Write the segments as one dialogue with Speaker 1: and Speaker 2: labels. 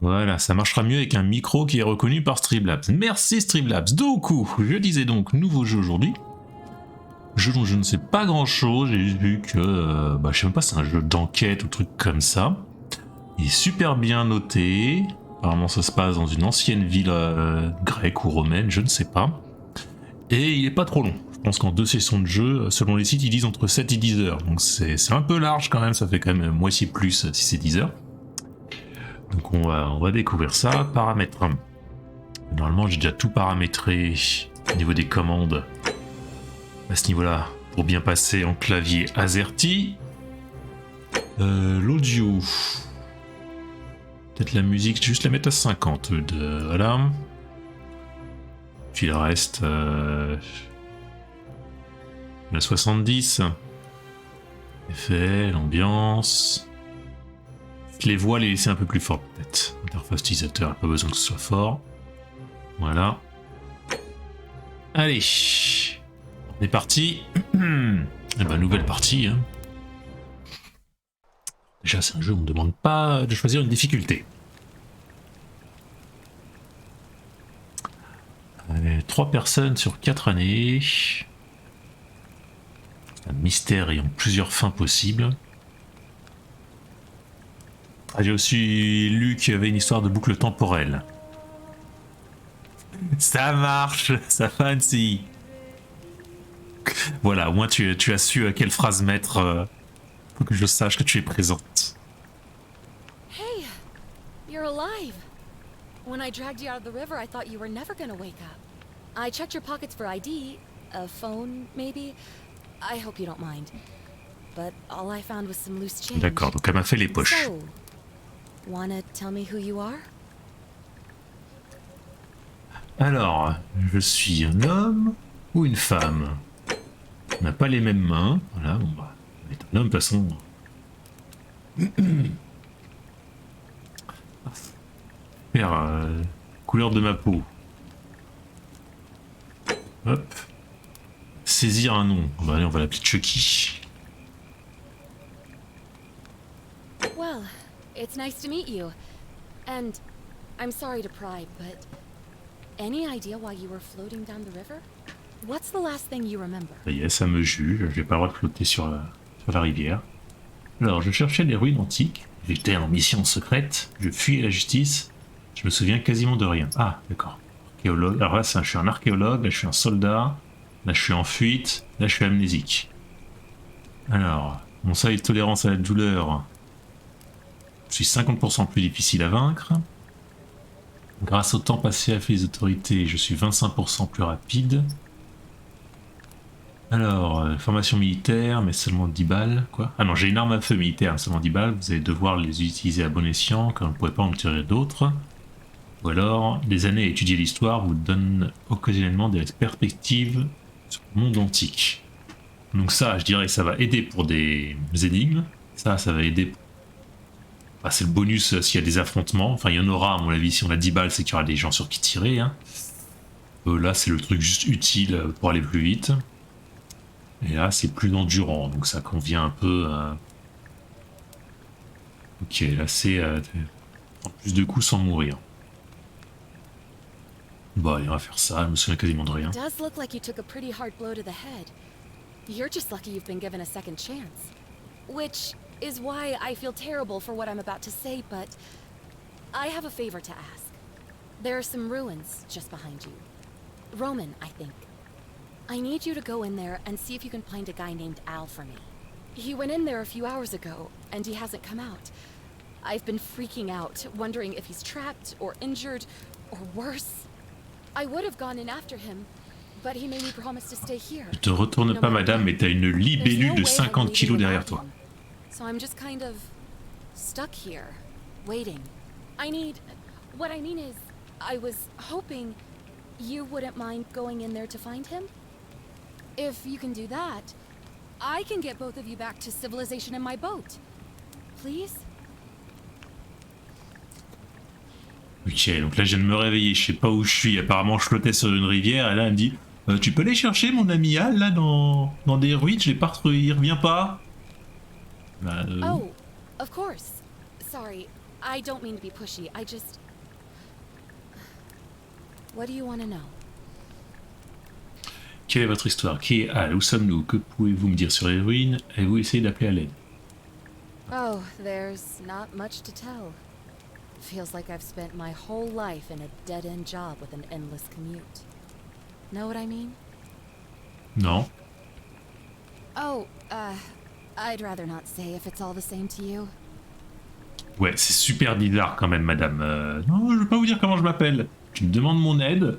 Speaker 1: Voilà, ça marchera mieux avec un micro qui est reconnu par Streamlabs. Merci Streamlabs. Du coup, je disais donc nouveau jeu aujourd'hui. Jeu dont je ne sais pas grand chose, j'ai juste vu que, je sais même pas si c'est un jeu d'enquête ou truc comme ça. Il est super bien noté. Apparemment ça se passe dans une ancienne ville grecque ou romaine, je ne sais pas. Et il est pas trop long. Je pense qu'en 2 sessions de jeu, selon les sites, ils disent entre 7 et 10 heures. Donc c'est un peu large quand même, ça fait quand même moitié plus si c'est 10 heures. Donc on va découvrir ça. Paramètres. Normalement j'ai déjà tout paramétré au niveau des commandes. À ce niveau-là, pour bien passer en clavier AZERTY. L'audio. Peut-être la musique, juste la mettre à 50. Voilà. Puis le reste... la 70. Effet, l'ambiance. Les voix, les laisser un peu plus fort peut-être. Interface utilisateur, pas besoin que ce soit fort. Voilà. Allez. On est parti. Et ben nouvelle partie. Hein. Déjà c'est un jeu où on ne demande pas de choisir une difficulté. Allez, 3 personnes sur 4 années. Un mystère ayant plusieurs fins possibles. Ah, j'ai aussi lu qu'il y avait une histoire de boucle temporelle. Ça marche, ça fancy. Voilà, au moins tu as su à quelle phrase mettre pour que je sache que tu es présente.
Speaker 2: Hey, you're alive. When I dragged you out of the river, I thought you were never gonna wake up. I checked your pockets for ID, a phone, maybe. I hope you don't mind. But all I found was some loose change.
Speaker 1: D'accord, donc elle m'a fait les poches.
Speaker 2: So, wanna tell me who you are?
Speaker 1: Alors, je suis un homme ou une femme? On n'a pas les mêmes mains. Voilà, bon bah, on est un homme de toute façon. Couleur de ma peau. Hop. Saisir un nom. Bon, allez, on va l'appeler Chucky.
Speaker 2: Well, it's nice to meet you. And I'm sorry to pry, but any idea why you were floating down the river? What's the last thing you remember?
Speaker 1: Ça y est, ça me juge. J'ai pas le droit de flotter sur la rivière. Alors, je cherchais les ruines antiques. J'étais en mission secrète. Je fuyais la justice. Je me souviens quasiment de rien. Ah, d'accord. Archéologue. Alors là, je suis un archéologue. Là, je suis un soldat. Là, je suis en fuite. Là, je suis amnésique. Alors, mon seuil de tolérance à la douleur. Je suis 50% plus difficile à vaincre. Grâce au temps passé avec les autorités, je suis 25% plus rapide. Alors, formation militaire, mais seulement 10 balles, quoi. Ah non, j'ai une arme à feu militaire, seulement 10 balles, vous allez devoir les utiliser à bon escient, car vous ne pourrez pas en tirer d'autres. Ou alors, des années à étudier l'histoire vous donnent occasionnellement des perspectives sur le monde antique. Donc ça, je dirais que ça va aider pour des énigmes. Ça va aider pour... Ah, c'est le bonus s'il y a des affrontements. Enfin, il y en aura, à mon avis, si on a 10 balles, c'est qu'il y aura des gens sur qui tirer. Hein. Là, c'est le truc juste utile pour aller plus vite. Et là, c'est plus endurant, donc ça convient un peu à... Ok, là, c'est... en plus de coups sans mourir. Bon, allez, on va faire ça, je me souviens quasiment de rien.
Speaker 2: Does look like you took a pretty hard blow to the head. You're just lucky you've been given a second chance. Which is why I feel terrible for what I'm about to say, but I have a favor to ask. There are some ruins just behind you. Roman, I think. I need you to go in there and see if you can find a guy named Al for me. He went in there a few hours ago, and he hasn't come out. I've been freaking out, wondering if he's trapped, or injured, or worse. I would have gone in after him, but he made me promise to stay here.
Speaker 1: Ne te retourne pas, madame, mais t'as une libellule de 50 kilos derrière toi.
Speaker 2: So I'm just kind of stuck here, waiting. What I mean is, I was hoping you wouldn't mind going in there to find him. If you can do that, I can get both of you back to civilization in my boat. Please?
Speaker 1: Ok, donc là je viens de me réveiller, je sais pas où je suis, apparemment je flottais sur une rivière et là elle me dit tu peux aller chercher mon ami Al là dans des ruines, je l'ai pas retrouvé, il revient pas.
Speaker 2: Oh, of course. Sorry, I don't mean to be pushy, I just... What do you want to know?
Speaker 1: Quelle est votre histoire? Qui est Al? Où sommes-nous? Que pouvez-vous me dire sur les ruines? Avez-vous essayé d'appeler à l'aide?
Speaker 2: Oh, there's not much to tell. Feels like I've spent my whole life in a dead-end job with an endless commute. Know what I mean?
Speaker 1: Non.
Speaker 2: Oh, I'd rather not say if it's all the same to you.
Speaker 1: Ouais, c'est super bizarre quand même, madame. Non, je vais pas vous dire comment je m'appelle. Tu me demandes mon aide.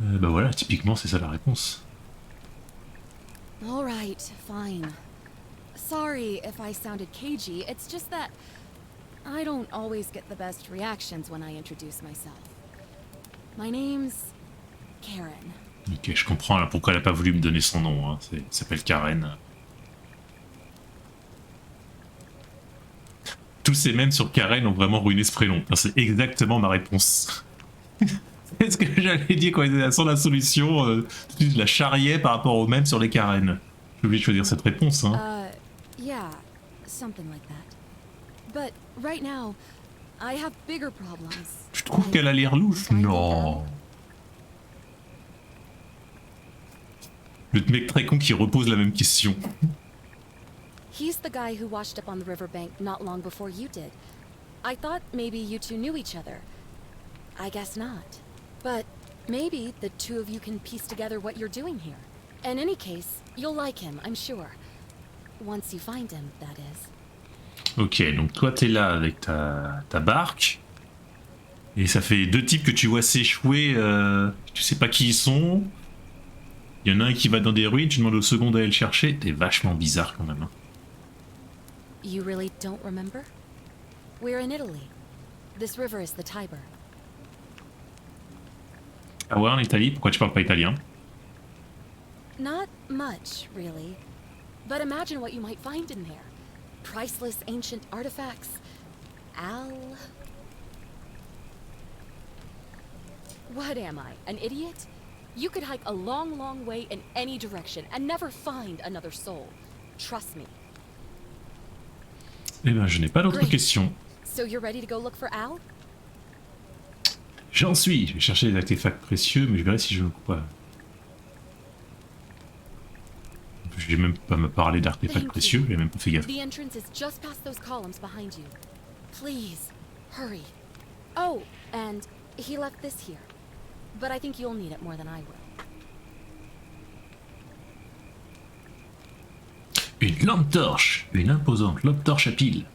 Speaker 1: Bah voilà, typiquement, c'est ça la réponse.
Speaker 2: Alright, fine. Sorry if I sounded cagey, it's just that I don't always get the best reactions when I introduce myself. My name's Karen.
Speaker 1: Ok, je comprends là, pourquoi elle a pas voulu me donner son nom. Hein. Elle s'appelle Karen. Tous ces mèmes sur Karen ont vraiment ruiné ce prénom. C'est exactement ma réponse. C'est ce que j'allais dire quand ils étaient sur la solution. Je la charriais par rapport aux mèmes sur les Karen. J'ai oublié de choisir cette réponse. Hein.
Speaker 2: Yeah, something like that. But right now, I have bigger problems.
Speaker 1: Je trouve qu'elle a l'air louche. Non. Le mec très con qui repose la même question.
Speaker 2: He's the guy who washed up on the riverbank not long before you did. I thought maybe you two knew each other. I guess not. But maybe the two of you can piece together what you're doing here. In any case, you'll like him, I'm sure. Once you find him, that is.
Speaker 1: Ok, donc toi t'es là avec ta barque. Et ça fait deux types que tu vois s'échouer. Tu sais pas qui ils sont. Il y en a un qui va dans des ruines, tu demandes au second d'aller le chercher. T'es vachement bizarre quand même. Hein.
Speaker 2: You really don't remember? We're in Italy. This river is the Tiber.
Speaker 1: Ah ouais, en Italie, pourquoi tu parles pas italien?
Speaker 2: Not much, really. But imagine what you might find in there. Priceless ancient artifacts. Al... What am I, an idiot? You could hike a long, long way in any direction and never find another soul. Trust me.
Speaker 1: Eh ben, je n'ai pas d'autres questions.
Speaker 2: So you're ready to go look for Al?
Speaker 1: J'en suis. Je vais chercher des artefacts précieux, mais je verrai si je ne crois pas. Je vais même pas me parler d'artefacts précieux, j'ai même pas fait gaffe.
Speaker 2: The entrance is just past those columns behind you. Please, hurry. Oh, and he left this here. But I think you'll need it more than I will.
Speaker 1: Une lampe torche, une imposante lampe torche à pile.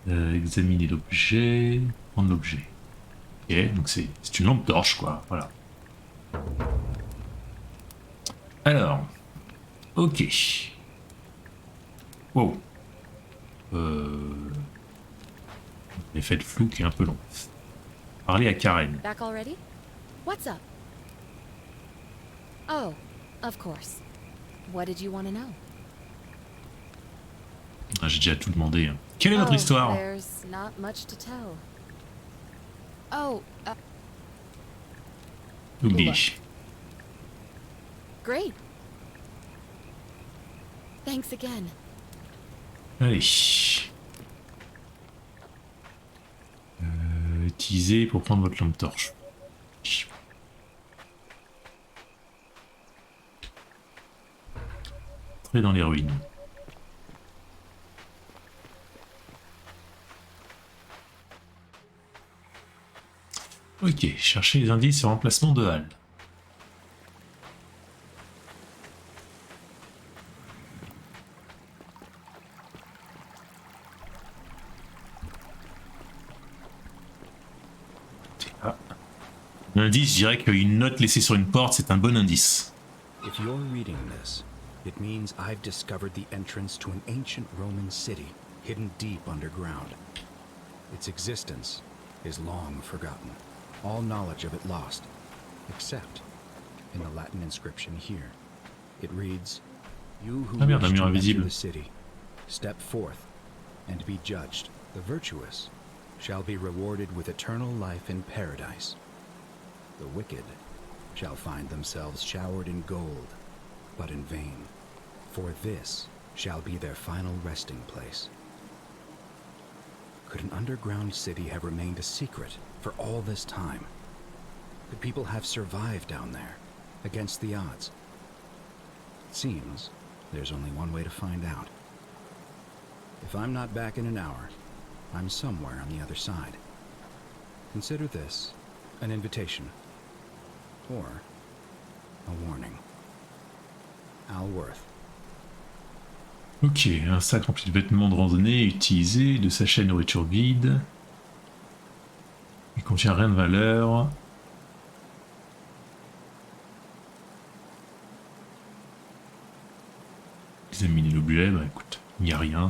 Speaker 1: Examiner l'objet, prendre l'objet. Ok, donc c'est une lampe torche quoi, voilà. Alors, ok. Wow. L'effet de flou qui est un peu long. Parler à Karen.
Speaker 2: Back already? What's up? Oh, of course. What did you want to know?
Speaker 1: Ah, j'ai déjà tout demandé. Hein. Quelle est votre histoire?
Speaker 2: There's not much to tell. Oh,
Speaker 1: Oublie.
Speaker 2: Great. Thanks again.
Speaker 1: Allez. Utiliser pour prendre votre lampe torche. Entrer dans les ruines. Ok, chercher les indices sur l'emplacement de Hall. Ah. Un indice, je dirais qu'une note laissée sur une porte, c'est un bon indice.
Speaker 3: If you're reading this, it means I've discovered the entrance to an ancient Roman city hidden deep underground. Its existence is long forgotten. All knowledge of it lost, except in the Latin inscription here. It reads, "You who
Speaker 1: merde,
Speaker 3: wish
Speaker 1: un mur
Speaker 3: to enter
Speaker 1: invisible.
Speaker 3: the city, step forth and be judged. The virtuous shall be rewarded with eternal life in paradise. The wicked shall find themselves showered in gold, but in vain, for this shall be their final resting place." Could an underground city have remained a secret for all this time? Could people have survived down there, against the odds? It seems there's only one way to find out. If I'm not back in an hour, I'm somewhere on the other side. Consider this an invitation, or a warning. Al Worth.
Speaker 1: Ok, un sac rempli de vêtements de randonnée utilisés, de sachets de nourriture vide. Il contient rien de valeur. Examiner l'objet, bah écoute, il n'y a rien.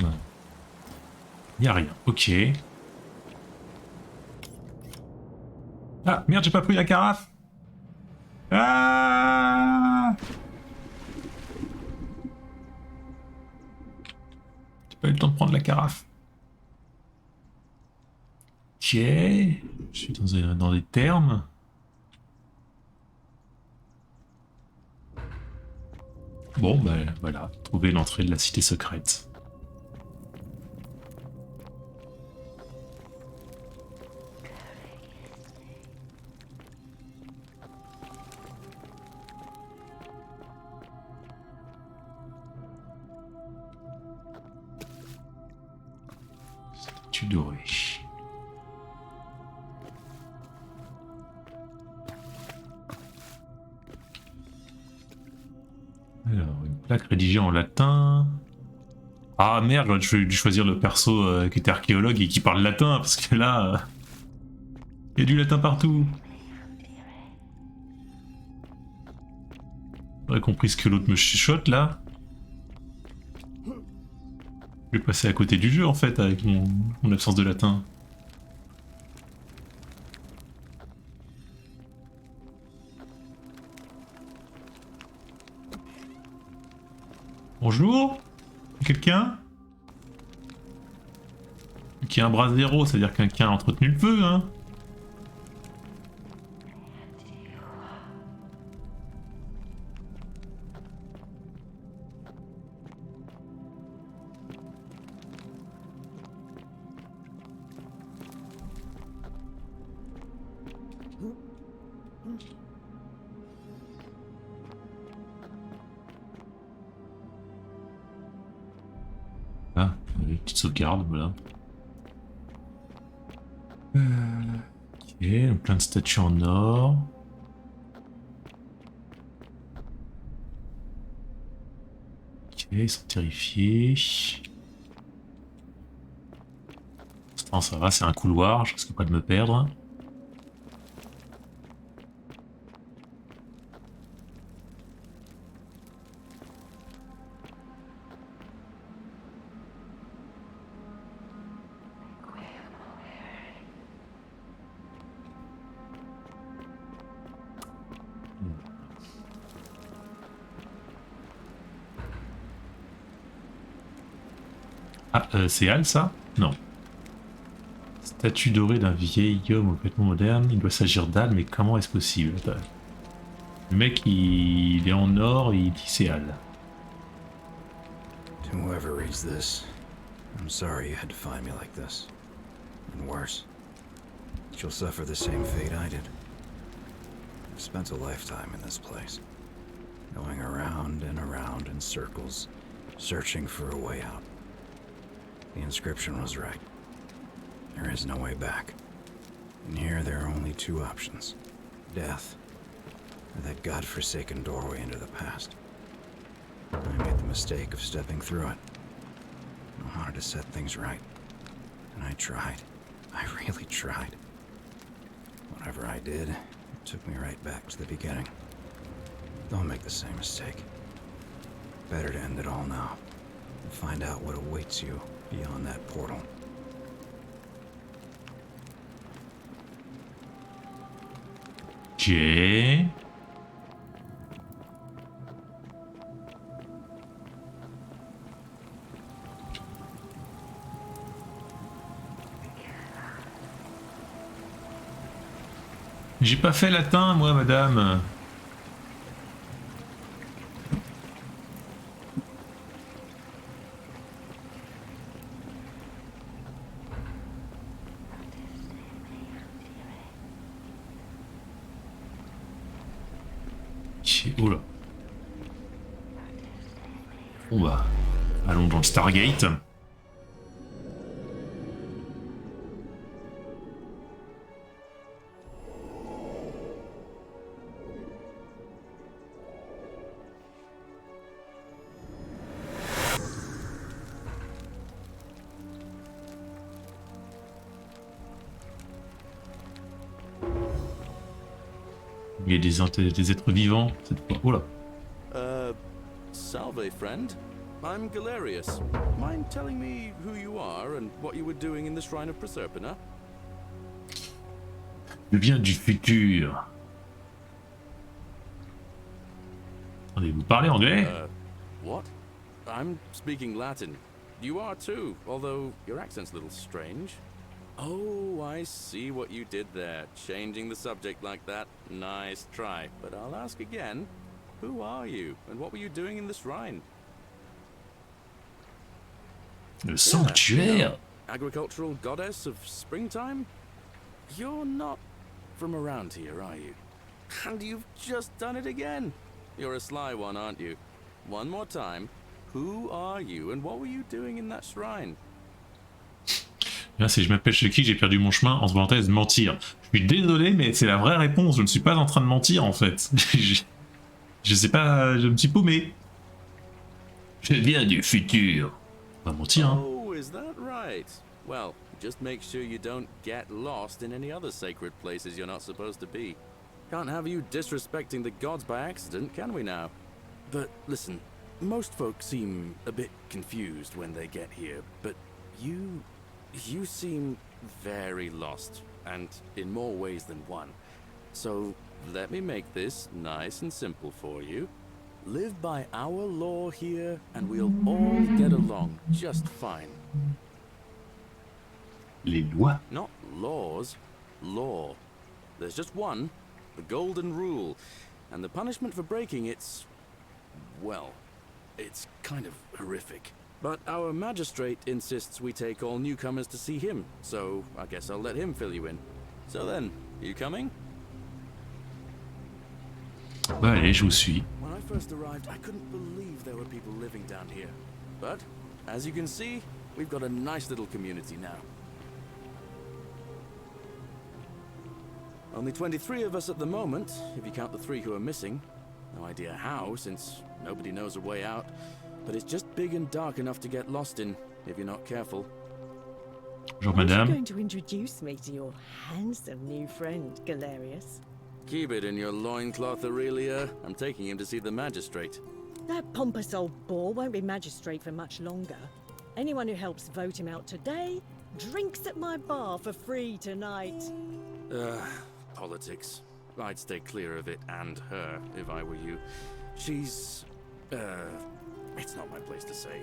Speaker 1: Il n'y a rien, ok. Ah, merde, j'ai pas pris la carafe. Ah! J'ai pas eu le temps de prendre la carafe. Ok. Je suis dans des termes. Bon, ben voilà, trouver l'entrée de la cité secrète. Statue dorée. Alors, une plaque rédigée en latin. Ah merde, j'aurais dû choisir le perso qui était archéologue et qui parle latin, parce que là, il y a du latin partout. J'aurais compris ce que l'autre me chuchote là. Je vais passer à côté du jeu en fait, avec mon absence de latin. Bonjour? Quelqu'un? Qui a un bras zéro, c'est-à-dire quelqu'un a entretenu le feu, hein? Ah, une petite sauvegarde, voilà. Ok, donc plein de statues en or. Ok, ils sont terrifiés. Pour l'instant, ça va, c'est un couloir, je risque pas de me perdre. Ah, c'est Al ça? Non. Statue dorée d'un vieil homme aux vêtements modernes. Il doit s'agir d'Al, mais comment est-ce possible? Attends. Le mec, il est en or et il dit c'est Al.
Speaker 3: To whoever reads this, I'm sorry you had to find me like this. And worse, you'll suffer the same fate I did. I've spent a lifetime in this place, going around and around in circles, searching for a way out. The inscription was right. There is no way back. And here there are only two options. Death, or that godforsaken doorway into the past. I made the mistake of stepping through it. I wanted to set things right. And I tried. I really tried. Whatever I did, it took me right back to the beginning. Don't make the same mistake. Better to end it all now. And find out what awaits you beyond that portal.
Speaker 1: Ok. J'ai pas fait latin, moi, madame. Oh là. Bon bah, allons dans le Stargate. Il y a des êtres vivants cette fois. Oh là.
Speaker 4: Salve, friend. I'm Galerius. Mind telling me who you are and what you were doing in the Shrine of Proserpina?
Speaker 1: Je viens du futur. Attendez, vous parlez anglais?
Speaker 4: What? I'm speaking Latin. You are too, although your accent's a little strange. Oh, I see what you did there. Changing the subject like that. Nice try. But I'll ask again. Who are you, and what were you doing in the shrine?
Speaker 1: Le sanctuaire.
Speaker 4: Agricultural goddess of springtime? You're not from around here, are you? And you've just done it again. You're a sly one, aren't you? One more time. Who are you, and what were you doing in that shrine?
Speaker 1: Là, c'est je m'appelle Chucky, j'ai perdu mon chemin, entre parenthèses, mentir. Je suis désolé, mais c'est la vraie réponse. Je ne suis pas en train de mentir, en fait. Je sais pas, je me suis paumé. Je viens du futur. On va mentir, hein.
Speaker 4: Oh, is that right? Well, just make sure you don't get lost in any other sacred places you're not supposed to be. Can't have you disrespecting the gods by accident, can we now? But listen, most folks seem a bit confused when they get here, but you seem very lost, and in more ways than one. So let me make this nice and simple for you. Live by our law here, and we'll all get along just fine.
Speaker 1: Les lois.
Speaker 4: Not laws, law. There's just one, the golden rule, and the punishment for breaking it's, well, it's kind of horrific. But our magistrate insists we take all newcomers to see him, so I guess I'll let him fill you in. So then, you coming?
Speaker 1: Bah allez, je vous suis.
Speaker 4: When I first arrived, I couldn't believe there were people living down here. But, as you can see, we've got a nice little community now. Only 23 of us at the moment, if you count the 3 who are missing. No idea how, since nobody knows a way out. But it's just big and dark enough to get lost in, if you're not careful.
Speaker 1: Bonjour,
Speaker 5: Aren't you
Speaker 1: madame.
Speaker 5: going to introduce me to your handsome new friend, Galerius?
Speaker 4: Keep it in your loincloth, Aurelia. I'm taking him to see the magistrate.
Speaker 5: That pompous old bore won't be magistrate for much longer. Anyone who helps vote him out today drinks at my bar for free tonight.
Speaker 4: Politics. I'd stay clear of it and her, if I were you. She's... it's not my place to say.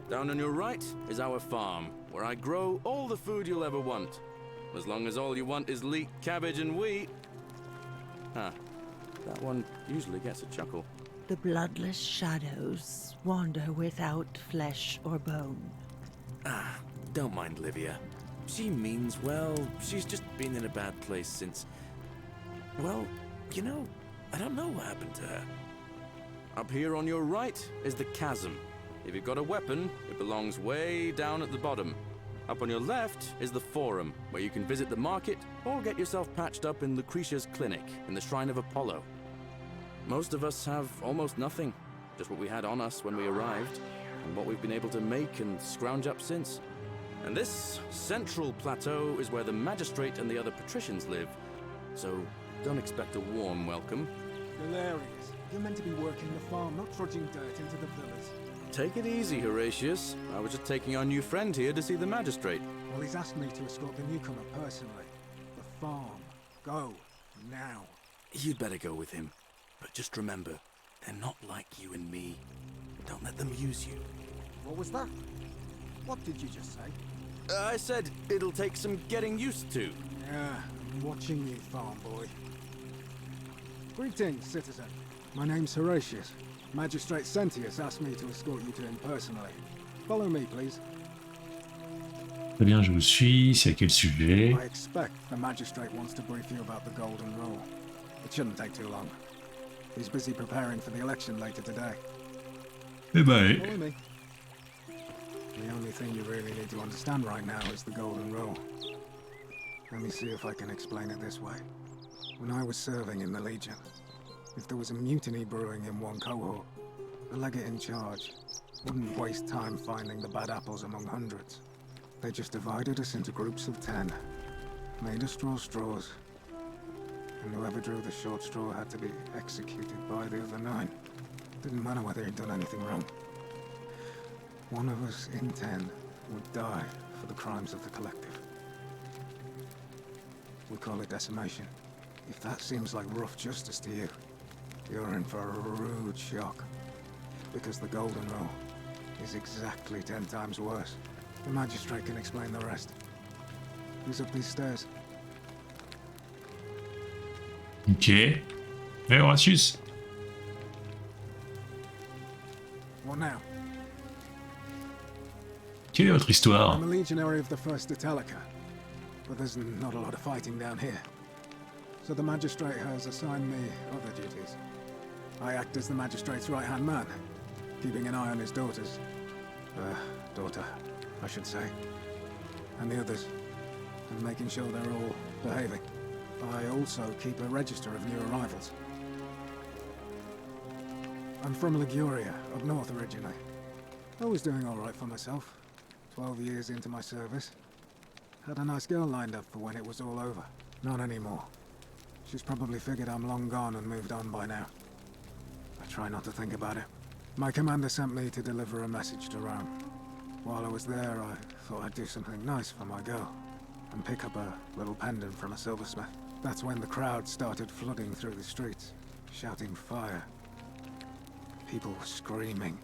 Speaker 4: Down on your right is our farm, where I grow all the food you'll ever want. As long as all you want is leek, cabbage, and wheat. Huh. That one usually gets a chuckle.
Speaker 6: The bloodless shadows wander without flesh or bone.
Speaker 4: Ah, don't mind Livia. She means well. She's just been in a bad place since... Well, you know, I don't know what happened to her. Up here on your right is the chasm. If you've got a weapon, it belongs way down at the bottom. Up on your left is the forum, where you can visit the market or get yourself patched up in Lucretia's clinic in the Shrine of Apollo. Most of us have almost nothing, just what we had on us when we arrived, and what we've been able to make and scrounge up since. And this central plateau is where the magistrate and the other patricians live, so don't expect a warm welcome.
Speaker 7: Hilarious. You're meant to be working the farm, not trudging dirt into the villas.
Speaker 4: Take it easy, Horatius. I was just taking our new friend here to see the magistrate.
Speaker 7: Well, he's asked me to escort the newcomer personally. The farm. Go. Now.
Speaker 4: You'd better go with him. But just remember, they're not like you and me. Don't let them use you.
Speaker 7: What was that? What did you just say?
Speaker 4: I said it'll take some getting used to.
Speaker 7: Yeah, I'm watching you, farm boy. Greetings, citizen. My name's Horatius. Magistrate Sentius asked me to escort you to him personally. Follow me, please.
Speaker 1: Très bien, je vous suis. C'est à quel sujet?
Speaker 7: I expect the magistrate wants to brief you about the golden rule. It shouldn't take too long. He's busy preparing for the election later today.
Speaker 1: Eh ben,
Speaker 7: Follow me. The only thing you really need to understand right now is the Golden Rule. Let me see if I can explain it this way. When I was serving in the Legion, if there was a mutiny brewing in one cohort, the legate in charge wouldn't waste time finding the bad apples among hundreds. They just divided us into groups of 10, made us draw straws, and whoever drew the short straw had to be executed by the other 9. Didn't matter whether he'd done anything wrong. One of us in 10 would die for the crimes of the collective. We call it decimation. If that seems like rough justice to you, you're in for a rude shock. Because the Golden Rule is exactly 10 times worse. The magistrate can explain the rest. Who's up these stairs?
Speaker 1: ok. Eh, Horatius.
Speaker 7: What now?
Speaker 1: Quelle est votre histoire?
Speaker 7: I'm a legionary of the 1st Italica, but there's not a lot of fighting down here. So the magistrate has assigned me other duties. I act as the magistrate's right-hand man, keeping an eye on his daughters. Daughter, I should say. And the others, and making sure they're all behaving. I also keep a register of new arrivals. I'm from Liguria, up north originally. I was doing all right for myself. 12 years into my service. Had a nice girl lined up for when it was all over. Not anymore. She's probably figured I'm long gone and moved on by now. I try not to think about it. My commander sent me to deliver a message to Rome. While I was there, I thought I'd do something nice for my girl. And pick up a little pendant from a silversmith. That's when the crowd started flooding through the streets, shouting fire. People were screaming,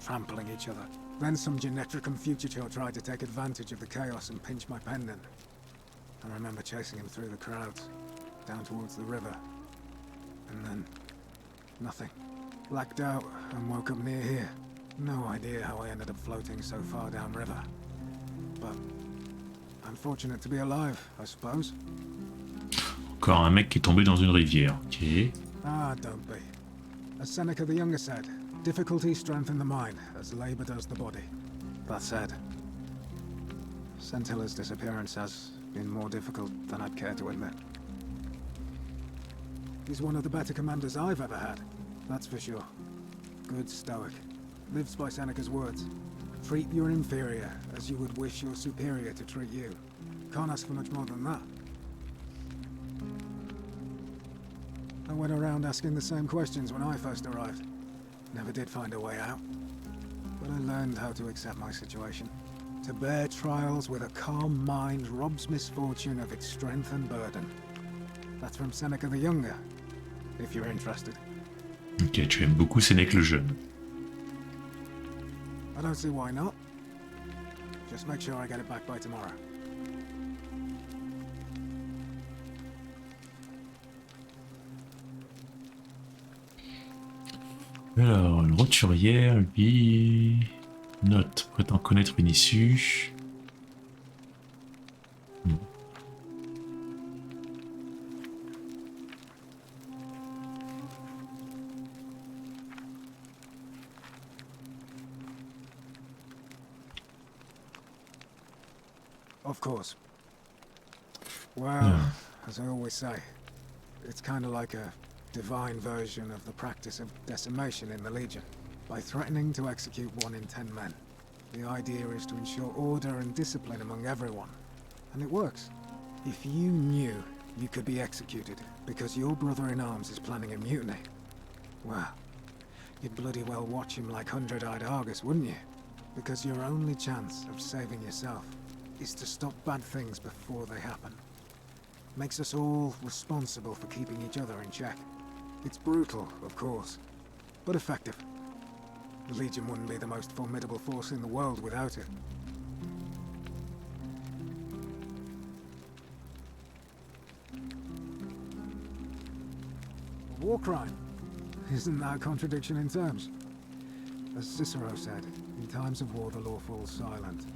Speaker 7: trampling each other. Then some Genetricum fugitor tried to take advantage of the chaos and pinch my pendant. I remember chasing him through the crowds, down towards the river. And then, nothing. Blacked out and woke up near here. No idea how I ended up floating so far downriver. But I'm fortunate to be alive, I suppose.
Speaker 1: Encore un mec qui est tombé dans une rivière. Ok.
Speaker 7: Ah, don't be. As Seneca the Younger said, difficulty strengthens the mind, as labor does the body. That said, Centilla's disappearance has been more difficult than I'd care to admit. He's one of the better commanders I've ever had, that's for sure. Good stoic. Lives by Seneca's words. Treat your inferior as you would wish your superior to treat you. Can't ask for much more than that. I went around asking the same questions when I first arrived. Never did find a way out. But I learned how to accept my situation. To bear trials with a calm mind robs misfortune of its strength and burden. That's from Seneca the Younger, if you're interested.
Speaker 1: Ok, tu aimes beaucoup Sénèque le jeune.
Speaker 7: I don't see why not. Just make sure I get it back by tomorrow.
Speaker 1: Alors, le roturière, lui... Note, prétend connaître une issue.
Speaker 7: Of course. Well, as I always say, it's kind of like a divine version of the practice of decimation in the Legion. By threatening to execute 1 in 10 men, the idea is to ensure order and discipline among everyone. And it works. If you knew you could be executed because your brother-in-arms is planning a mutiny, well, you'd bloody well watch him like 100-eyed Argus, wouldn't you? Because your only chance of saving yourself is to stop bad things before they happen. Makes us all responsible for keeping each other in check. It's brutal, of course, but effective. The Legion wouldn't be the most formidable force in the world without it. A war crime? Isn't that a contradiction in terms? As Cicero said, in times of war the law falls silent.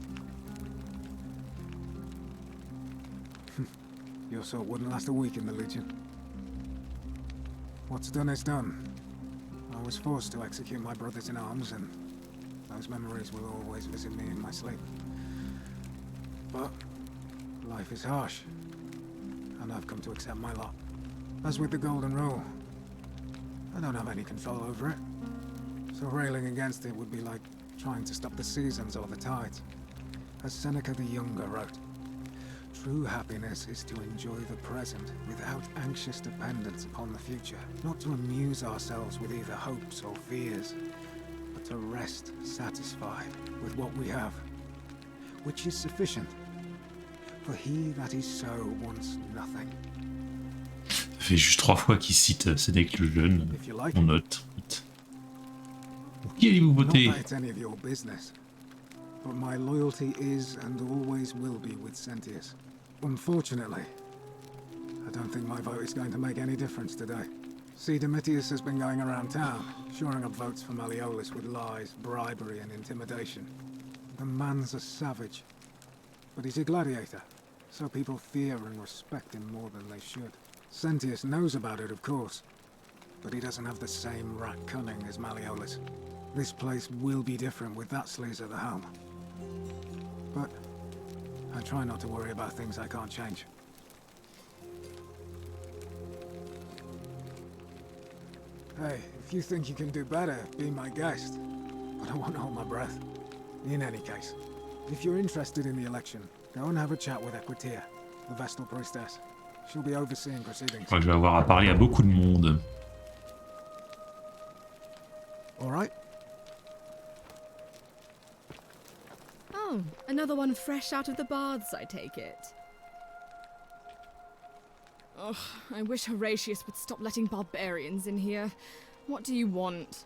Speaker 7: Your sort wouldn't last a week in the Legion. What's done is done. I was forced to execute my brothers in arms, and those memories will always visit me in my sleep. But life is harsh, and I've come to accept my lot. As with the Golden Rule, I don't have any control over it, so railing against it would be like trying to stop the seasons or the tides. As Seneca the Younger wrote, true happiness is to enjoy the present without anxious dependence upon the future, not to amuse ourselves with either hopes or fears, but to rest satisfied with what we have, which is sufficient. For he that is so wants nothing.
Speaker 1: Ça fait juste 3 fois qu'il cite Sénèque le jeune.
Speaker 7: If you like
Speaker 1: On
Speaker 7: it.
Speaker 1: note. Pour qui allez-vous
Speaker 7: Not
Speaker 1: voter?
Speaker 7: that it's any of your business, but my loyalty is and always will be with Sentius. Unfortunately, I don't think my vote is going to make any difference today. See, Domitius has been going around town, shoring up votes for Malleolus with lies, bribery, and intimidation. The man's a savage, but he's a gladiator, so people fear and respect him more than they should. Sentius knows about it, of course, but he doesn't have the same rat cunning as Malleolus. This place will be different with that sleaze at the helm. But I try not to worry about things I can't change. Hey, if you think you can do better, be my guest. But I won't hold my breath. In any case, if you're interested in the election, go and have a chat with Equitia, the Vestal Priestess. She'll be overseeing proceedings.
Speaker 1: Je vais avoir à parler à beaucoup de monde.
Speaker 7: All right?
Speaker 8: Oh, another one fresh out of the baths, I take it. Ugh, I wish Horatius would stop letting barbarians in here. What do you want?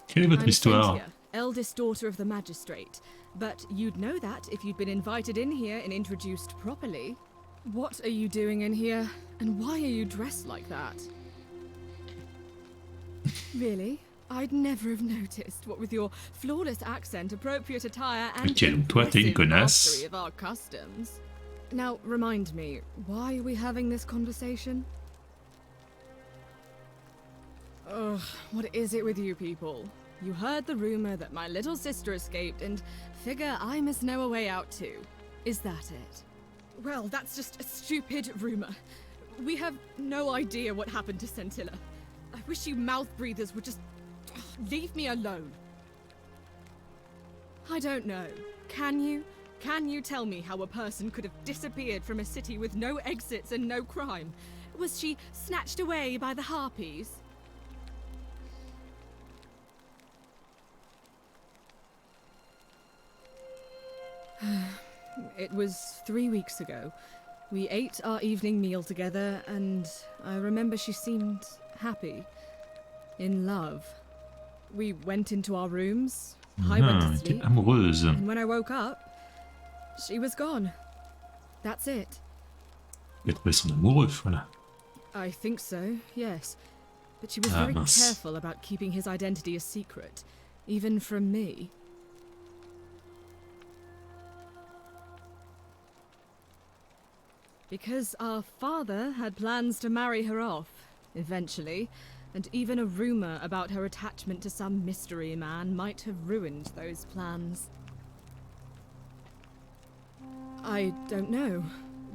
Speaker 1: Quelle est votre
Speaker 8: I'm
Speaker 1: histoire?
Speaker 8: Cynthia, eldest daughter of the magistrate. But you'd know that if you'd been invited in here and introduced properly. What are you doing in here? And why are you dressed like that? Really? I'd never have noticed, what with your flawless accent, appropriate attire, and
Speaker 1: Ok, donc toi, t'es une
Speaker 8: impressive
Speaker 1: connasse.
Speaker 8: mastery of our customs. Now, remind me, why are we having this conversation? Ugh, what is it with you people? You heard the rumor that my little sister escaped and figure I must know a way out too. Is that it? Well, that's just a stupid rumor. We have no idea what happened to Scintilla. I wish you mouth breathers would just leave me alone. I don't know. Can you? Can you tell me how a person could have disappeared from a city with no exits and no crime? Was she snatched away by the harpies? It was 3 weeks ago. We ate our evening meal together, and I remember she seemed happy. In love. We went into our rooms. I went to
Speaker 1: Elle était
Speaker 8: sleep.
Speaker 1: amoureuse.
Speaker 8: And when I woke up, she was gone. That's it.
Speaker 1: Elle a trouvé son amoureux, voilà.
Speaker 8: I think so, yes. But she was
Speaker 1: Ah,
Speaker 8: very
Speaker 1: mince.
Speaker 8: careful about keeping his identity a secret, even from me. Because our father had plans to marry her off, eventually, and even a rumor about her attachment to some mystery man might have ruined those plans. I don't know,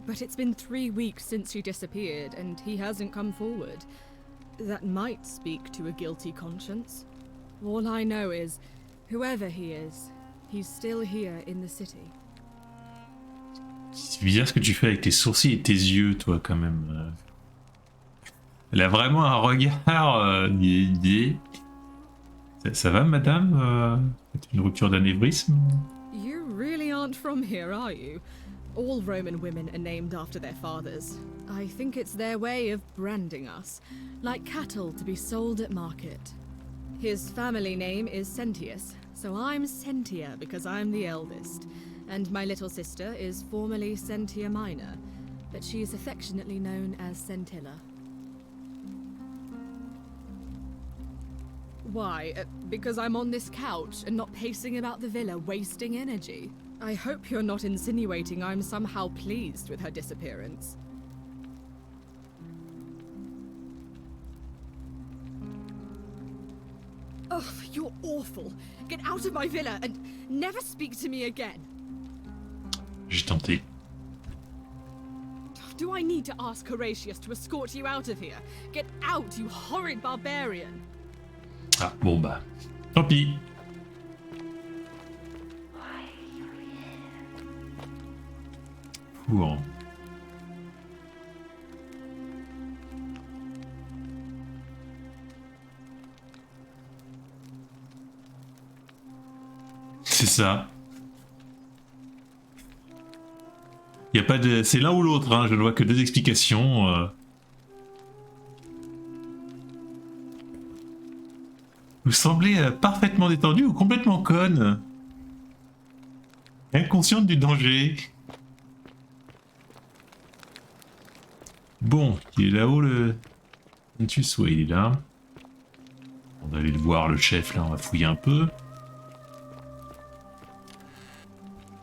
Speaker 8: but it's been 3 weeks since she disappeared, and he hasn't come forward. That might speak to a guilty conscience. All I know is, whoever he is, he's still here in the city.
Speaker 1: C'est bizarre ce que tu fais avec tes sourcils et tes yeux, toi, quand même. Elle a vraiment un regard... Ça va, madame? C'est une rupture d'anévrisme?
Speaker 8: You really aren't from here, are you? All Roman women are named after their fathers. I think it's their way of branding us, like cattle to be sold at market. His family name is Sentius, so I'm Sentia because I'm the eldest. And my little sister is formerly Sentia Minor, but she is affectionately known as Scintilla. Why? Because I'm on this couch and not pacing about the villa, wasting energy. I hope you're not insinuating I'm somehow pleased with her disappearance. Oh, you're awful. Get out of my villa and never speak to me again.
Speaker 1: J'ai tenté.
Speaker 8: Do I need to ask Horatius to escort you out of here? Get out, you horrid barbarian.
Speaker 1: Ah, bon bah. Tant pis. Ouh. C'est ça. Y a pas de, c'est l'un ou l'autre. Hein. Je ne vois que deux explications. Vous semblez parfaitement détendu ou complètement conne. Inconsciente du danger. Bon, il est là-haut le... Ventus, ouais, il est là. On va aller le voir, le chef, là, on va fouiller un peu.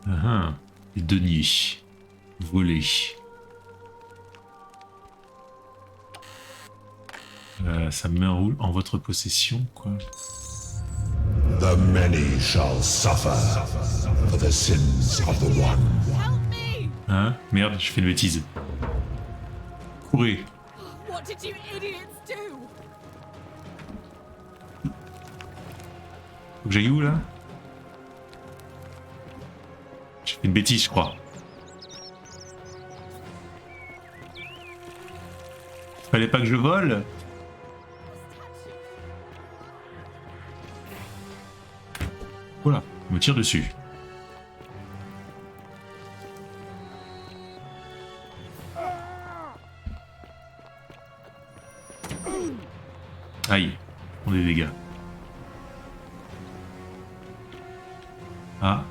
Speaker 1: Ah, les deniers. Volés. Ça me met en votre possession, quoi.
Speaker 9: The many shall suffer for the sins of the one.
Speaker 8: Help me!
Speaker 1: Hein? Merde, je fais une bêtise. Courez.
Speaker 8: What did you idiots do?
Speaker 1: Faut que j'aille où, là? J'ai fait une bêtise, je crois. Fallait pas que je vole? Voilà, on me tire dessus. Aïe, on est des dégâts. Ah.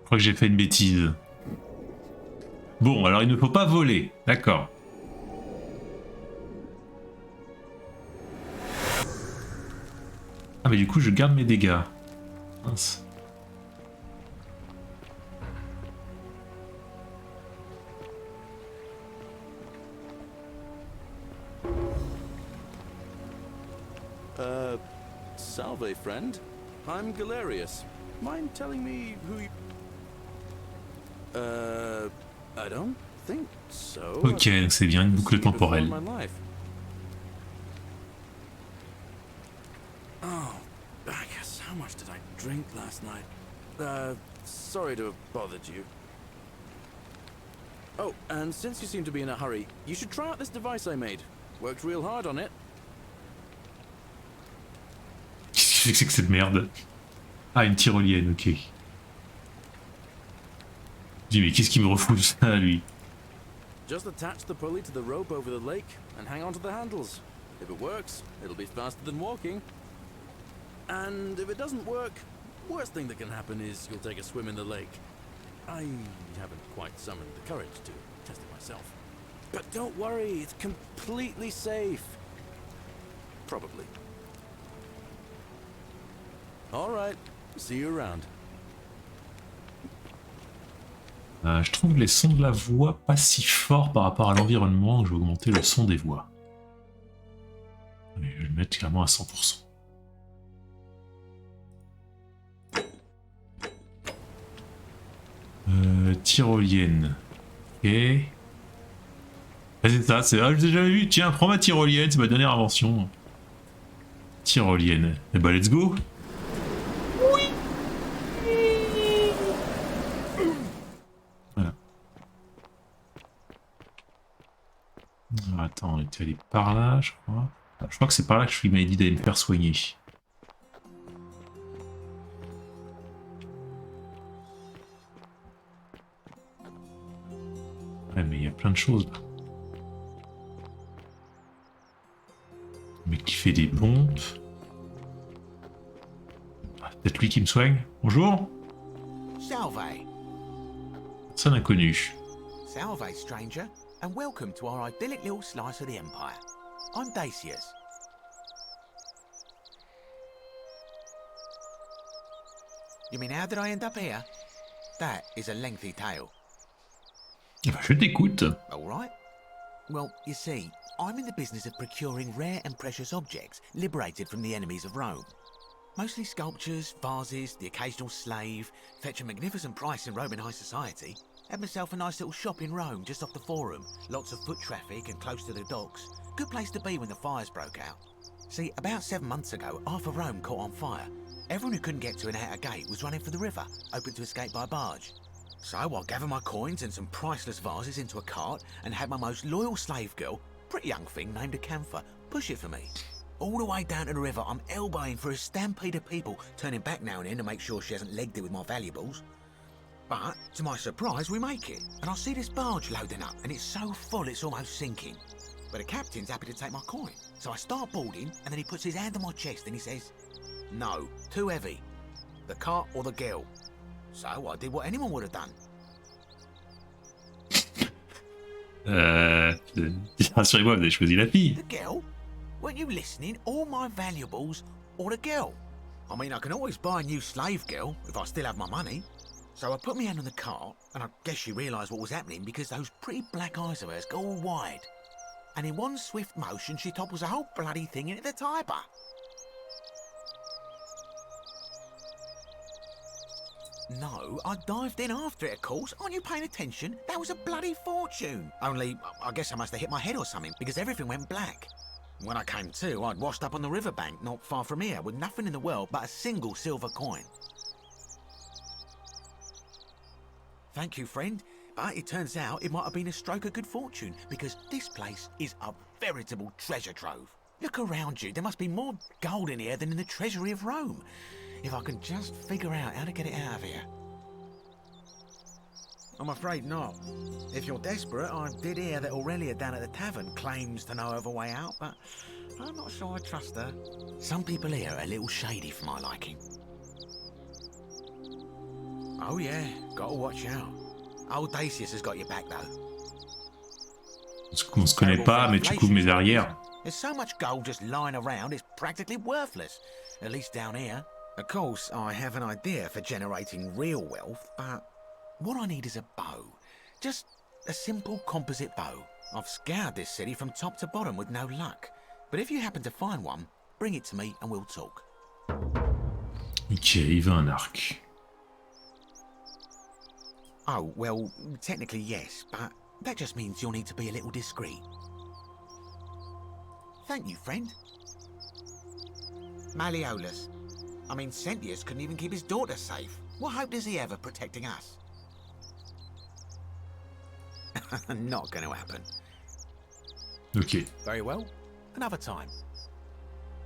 Speaker 1: Je crois que j'ai fait une bêtise. Bon, alors il ne faut pas voler, d'accord. Ah mais du coup je garde mes dégâts. Mince.
Speaker 4: Salve, friend. I'm Galerius. Mind telling me who you... I don't think so.
Speaker 1: Ok, donc c'est bien une boucle temporelle.
Speaker 4: Oh, I guess how much did I drink last night? Sorry to have bothered you. Oh, and since you seem to be in a hurry, you should try out this device I made. Worked real hard on it.
Speaker 1: Qu'est-ce que c'est que cette merde? Ah, une tyrolienne, ok. Je dis, mais qu'est-ce qui me refoule ça, lui?
Speaker 4: Just attach the pulley to the rope over the lake and hang on to the handles. If it works, it'll be faster than walking. And if it doesn't work, worst thing that can happen is you'll take a swim in the lake. I haven't quite summoned the courage to test it myself. But don't worry, it's completely safe. Probably. Alright, see you around.
Speaker 1: Je trouve les sons de la voix pas si forts par rapport à l'environnement, je vais augmenter le son des voix. Allez, je vais le mettre clairement à 100%. Tyrolienne. Ok. Ah, c'est ça, c'est... Ah, je l'ai déjà vu, tiens, prends ma tyrolienne, c'est ma dernière invention. Tyrolienne. Eh bah, let's go. Voilà. Alors, attends, on était allé par là, je crois. Je crois que c'est par là que je m'avais dit d'aller me faire soigner. Ouais, mais il y a plein de choses là. Mais qui fait des pompes. Ah, peut-être lui qui me soigne. Bonjour.
Speaker 10: Salve.
Speaker 1: Personne inconnue.
Speaker 10: Salve, stranger, and welcome to our idyllic little slice of the Empire. I'm Dacius. You mean how did I end up here? That is a lengthy tale.
Speaker 1: Bah, je t'écoute.
Speaker 10: All right. Well, you see, I'm in the business of procuring rare and precious objects liberated from the enemies of Rome. Mostly sculptures, vases, the occasional slave, fetch a magnificent price in Roman high society. Had myself a nice little shop in Rome just off the Forum. Lots of foot traffic and close to the docks. Good place to be when the fires broke out. See, about 7 months ago, half of Rome caught on fire. Everyone who couldn't get to an outer gate was running for the river, open to escape by barge. So I gathered my coins and some priceless vases into a cart and had my most loyal slave girl, pretty young thing named Acantha, push it for me. All the way down to the river, I'm elbowing for a stampede of people, turning back now and then to make sure she hasn't legged it with my valuables. But, to my surprise, we make it, and I see this barge loading up, and it's so full it's almost sinking. But the captain's happy to take my coin, so I start boarding, and then he puts his hand on my chest and he says, "No, too heavy. The cart or the girl." So I did what anyone would have done.
Speaker 1: Rassurez-moi, vous avez choisi la fille.
Speaker 10: The girl? Weren't you listening? All my valuables or the girl? I mean, I can always buy a new slave girl if I still have my money. So I put my hand on the cart, and I guess she realised what was happening because those pretty black eyes of hers go all wide. And in one swift motion, she topples the whole bloody thing into the Tiber. No, I dived in after it, of course. Aren't you paying attention? That was a bloody fortune. Only, I guess I must have hit my head or something because everything went black. When I came to, I'd washed up on the riverbank not far from here with nothing in the world but a single silver coin. Thank you, friend. But it turns out it might have been a stroke of good fortune because this place is a veritable treasure trove. Look around you. There must be more gold in here than in the treasury of Rome. If I can just figure out how to get it out of here. I'm afraid not. If you're desperate, I did hear that Aurelia down at the tavern claims to know of a way out, but I'm not sure I trust her. Some people here are a little shady for my liking. Oh yeah, gotta watch out. Old Dacius has got your back though.
Speaker 1: On se connaît pas, mais tu couvres mes arrières.
Speaker 10: There's so much gold just lying around, it's practically worthless. At least down here. Of course, I have an idea for generating real wealth, but what I need is a bow. Just a simple composite bow. I've scoured this city from top to bottom with no luck. But if you happen to find one, bring it to me and we'll talk.
Speaker 1: Ok, il veut un arc.
Speaker 10: Oh, well, technically yes, but that just means you'll need to be a little discreet. Thank you, friend. Malleolus. I mean, Sentius couldn't even keep his daughter safe. What hope does he have of protecting us? Not going to happen.
Speaker 1: Ok.
Speaker 10: Very well. Another time.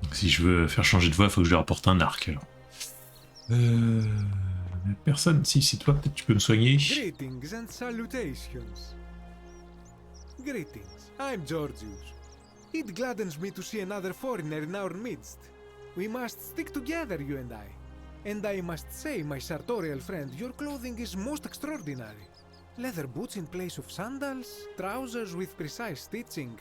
Speaker 1: Donc, si je veux faire changer de voix, il faut que je lui rapporte un arc. Alors. Personne, si c'est toi, peut-être tu peux me soigner.
Speaker 11: Greetings and salutations. Greetings, I'm Georgius. It gladdens me to see another foreigner in our midst. We must stick together, you and I. And I must say, my sartorial friend, your clothing is most extraordinary. Leather boots in place of sandals, trousers with precise stitching,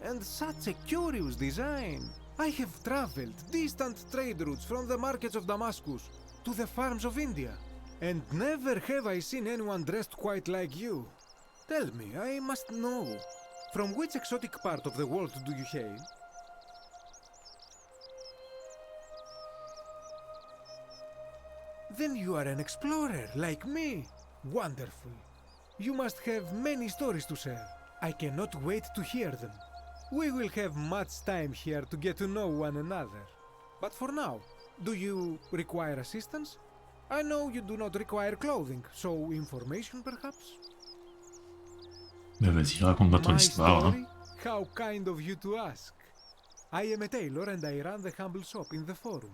Speaker 11: and such a curious design. I have traveled distant trade routes from the markets of Damascus to the farms of India, and never have I seen anyone dressed quite like you. Tell me, I must know, from which exotic part of the world do you hail? Then you are an explorer, like me. Wonderful. You must have many stories to share. I cannot wait to hear them. We will have much time here to get to know one another. But for now, do you require assistance? I know you do not require clothing, so information perhaps?
Speaker 1: Bah vas-y, raconte-moi ton histoire. Hein.
Speaker 11: How kind of you to ask. I am a tailor and I run the humble shop in the Forum.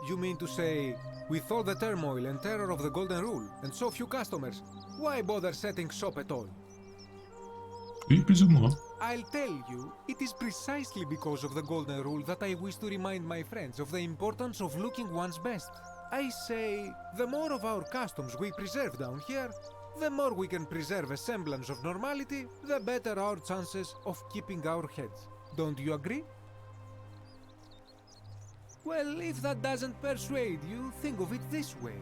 Speaker 11: You mean to say, with all the turmoil and terror of the Golden Rule, and so few customers, why bother setting shop at all?
Speaker 1: Oui, plus ou moins.
Speaker 11: I'll tell you, it is precisely because of the Golden Rule that I wish to remind my friends of the importance of looking one's best. I say, the more of our customs we preserve down here, the more we can preserve a semblance of normality, the better our chances of keeping our heads. Don't you agree? Well, if that doesn't persuade you, think of it this way.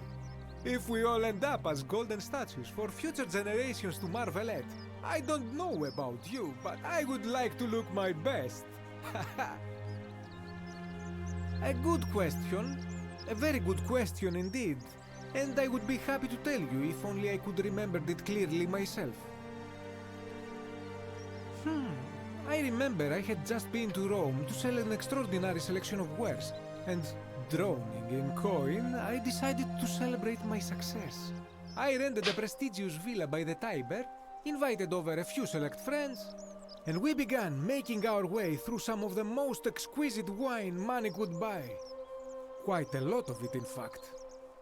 Speaker 11: If we all end up as golden statues for future generations to marvel at, I don't know about you, but I would like to look my best. A good question. A very good question indeed. And I would be happy to tell you if only I could remember it clearly myself. I remember I had just been to Rome to sell an extraordinary selection of wares, and drowning in coin, I decided to celebrate my success. I rented a prestigious villa by the Tiber, invited over a few select friends, and we began making our way through some of the most exquisite wine money could buy. Quite a lot of it, in fact.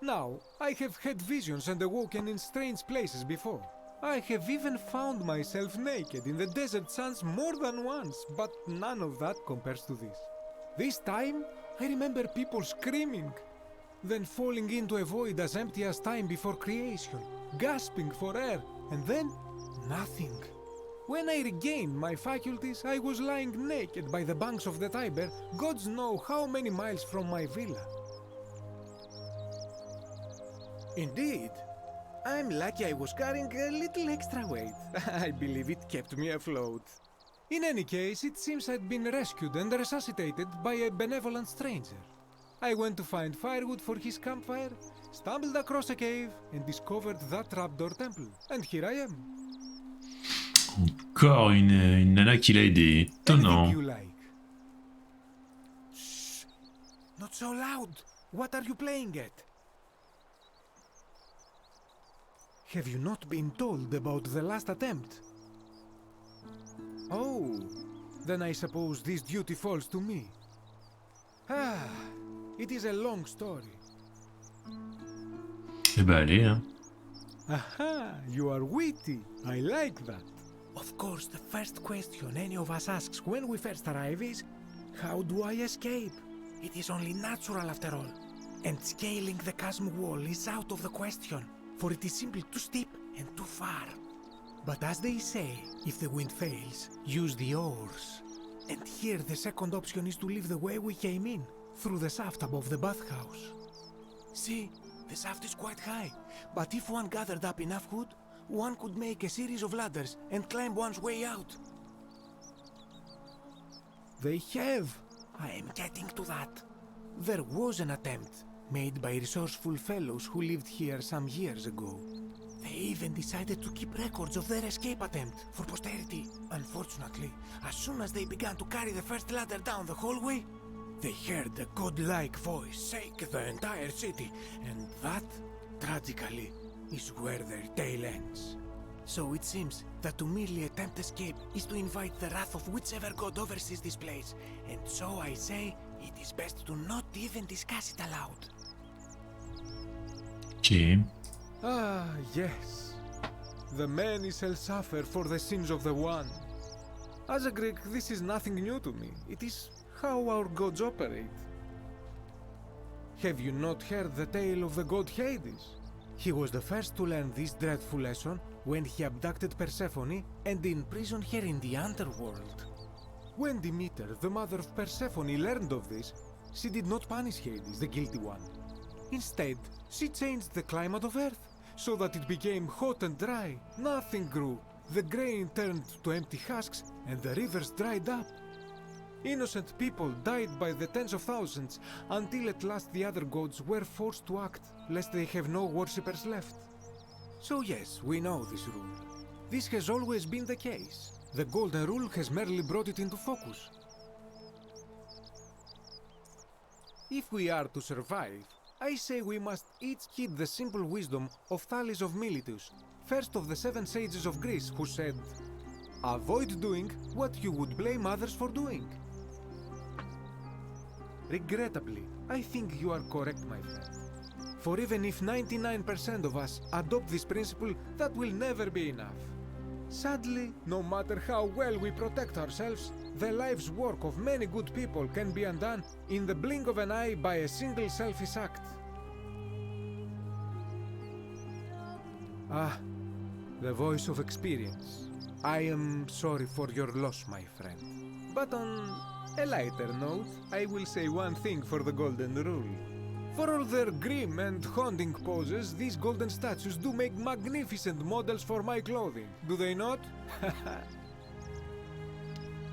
Speaker 11: Now, I have had visions and awoken in strange places before. I have even found myself naked in the desert sands more than once, but none of that compares to this. This time, I remember people screaming, then falling into a void as empty as time before creation, gasping for air, and then nothing. When I regained my faculties, I was lying naked by the banks of the Tiber, gods know how many miles from my villa. Indeed. I'm lucky I was carrying a little extra weight. I believe it kept me afloat. In any case, it seems I'd been rescued and resuscitated by a benevolent stranger. I went to find firewood for his campfire, stumbled across a cave, and discovered that trapdoor temple. And here I am.
Speaker 1: Encore une nana qui l'a aidé. Étonnant.
Speaker 11: Anything you like. Shh! Not so loud! What are you playing at? Have you not been told about the last attempt? Oh, then I suppose this duty falls to me. Ah, it is a long story.
Speaker 1: Eh ben allez, hein.
Speaker 11: Aha, you are witty. I like that. Of course, the first question any of us asks when we first arrive is, how do I escape? It is only natural after all. And scaling the chasm wall is out of the question, for it is simply too steep and too far. But as they say, if the wind fails, use the oars. And here the second option is to leave the way we came in, through the shaft above the bathhouse. See, the shaft is quite high, but if one gathered up enough wood, one could make a series of ladders and climb one's way out. They have. I am getting to that. There was an attempt, made by resourceful fellows who lived here some years ago. They even decided to keep records of their escape attempt for posterity. Unfortunately, as soon as they began to carry the first ladder down the hallway, they heard a godlike voice shake the entire city, and that, tragically, is where their tale ends. So it seems that to merely attempt escape is to invite the wrath of whichever god oversees this place, and so I say it is best to not even discuss it aloud.
Speaker 1: Ok.
Speaker 11: Ah, yes. The many shall suffer for the sins of the one. As a Greek, this is nothing new to me. It is how our gods operate. Have you not heard the tale of the god Hades? He was the first to learn this dreadful lesson when he abducted Persephone and imprisoned her in the underworld. When Demeter, the mother of Persephone, learned of this, she did not punish Hades, the guilty one. Instead, she changed the climate of Earth so that it became hot and dry. Nothing grew. The grain turned to empty husks and the rivers dried up. Innocent people died by the tens of thousands until at last the other gods were forced to act, lest they have no worshippers left. So yes, we know this rule. This has always been the case. The Golden Rule has merely brought it into focus. If we are to survive, I say we must each heed the simple wisdom of Thales of Miletus, first of the 7 sages of Greece, who said, "Avoid doing what you would blame others for doing." Regrettably, I think you are correct, my friend. For even if 99% of us adopt this principle, that will never be enough. Sadly, no matter how well we protect ourselves, the life's work of many good people can be undone in the blink of an eye by a single selfish act. Ah, the voice of experience. I am sorry for your loss, my friend. But on a lighter note, I will say one thing for the Golden Rule. For all their grim and haunting poses, these golden statues do make magnificent models for my clothing, do they not?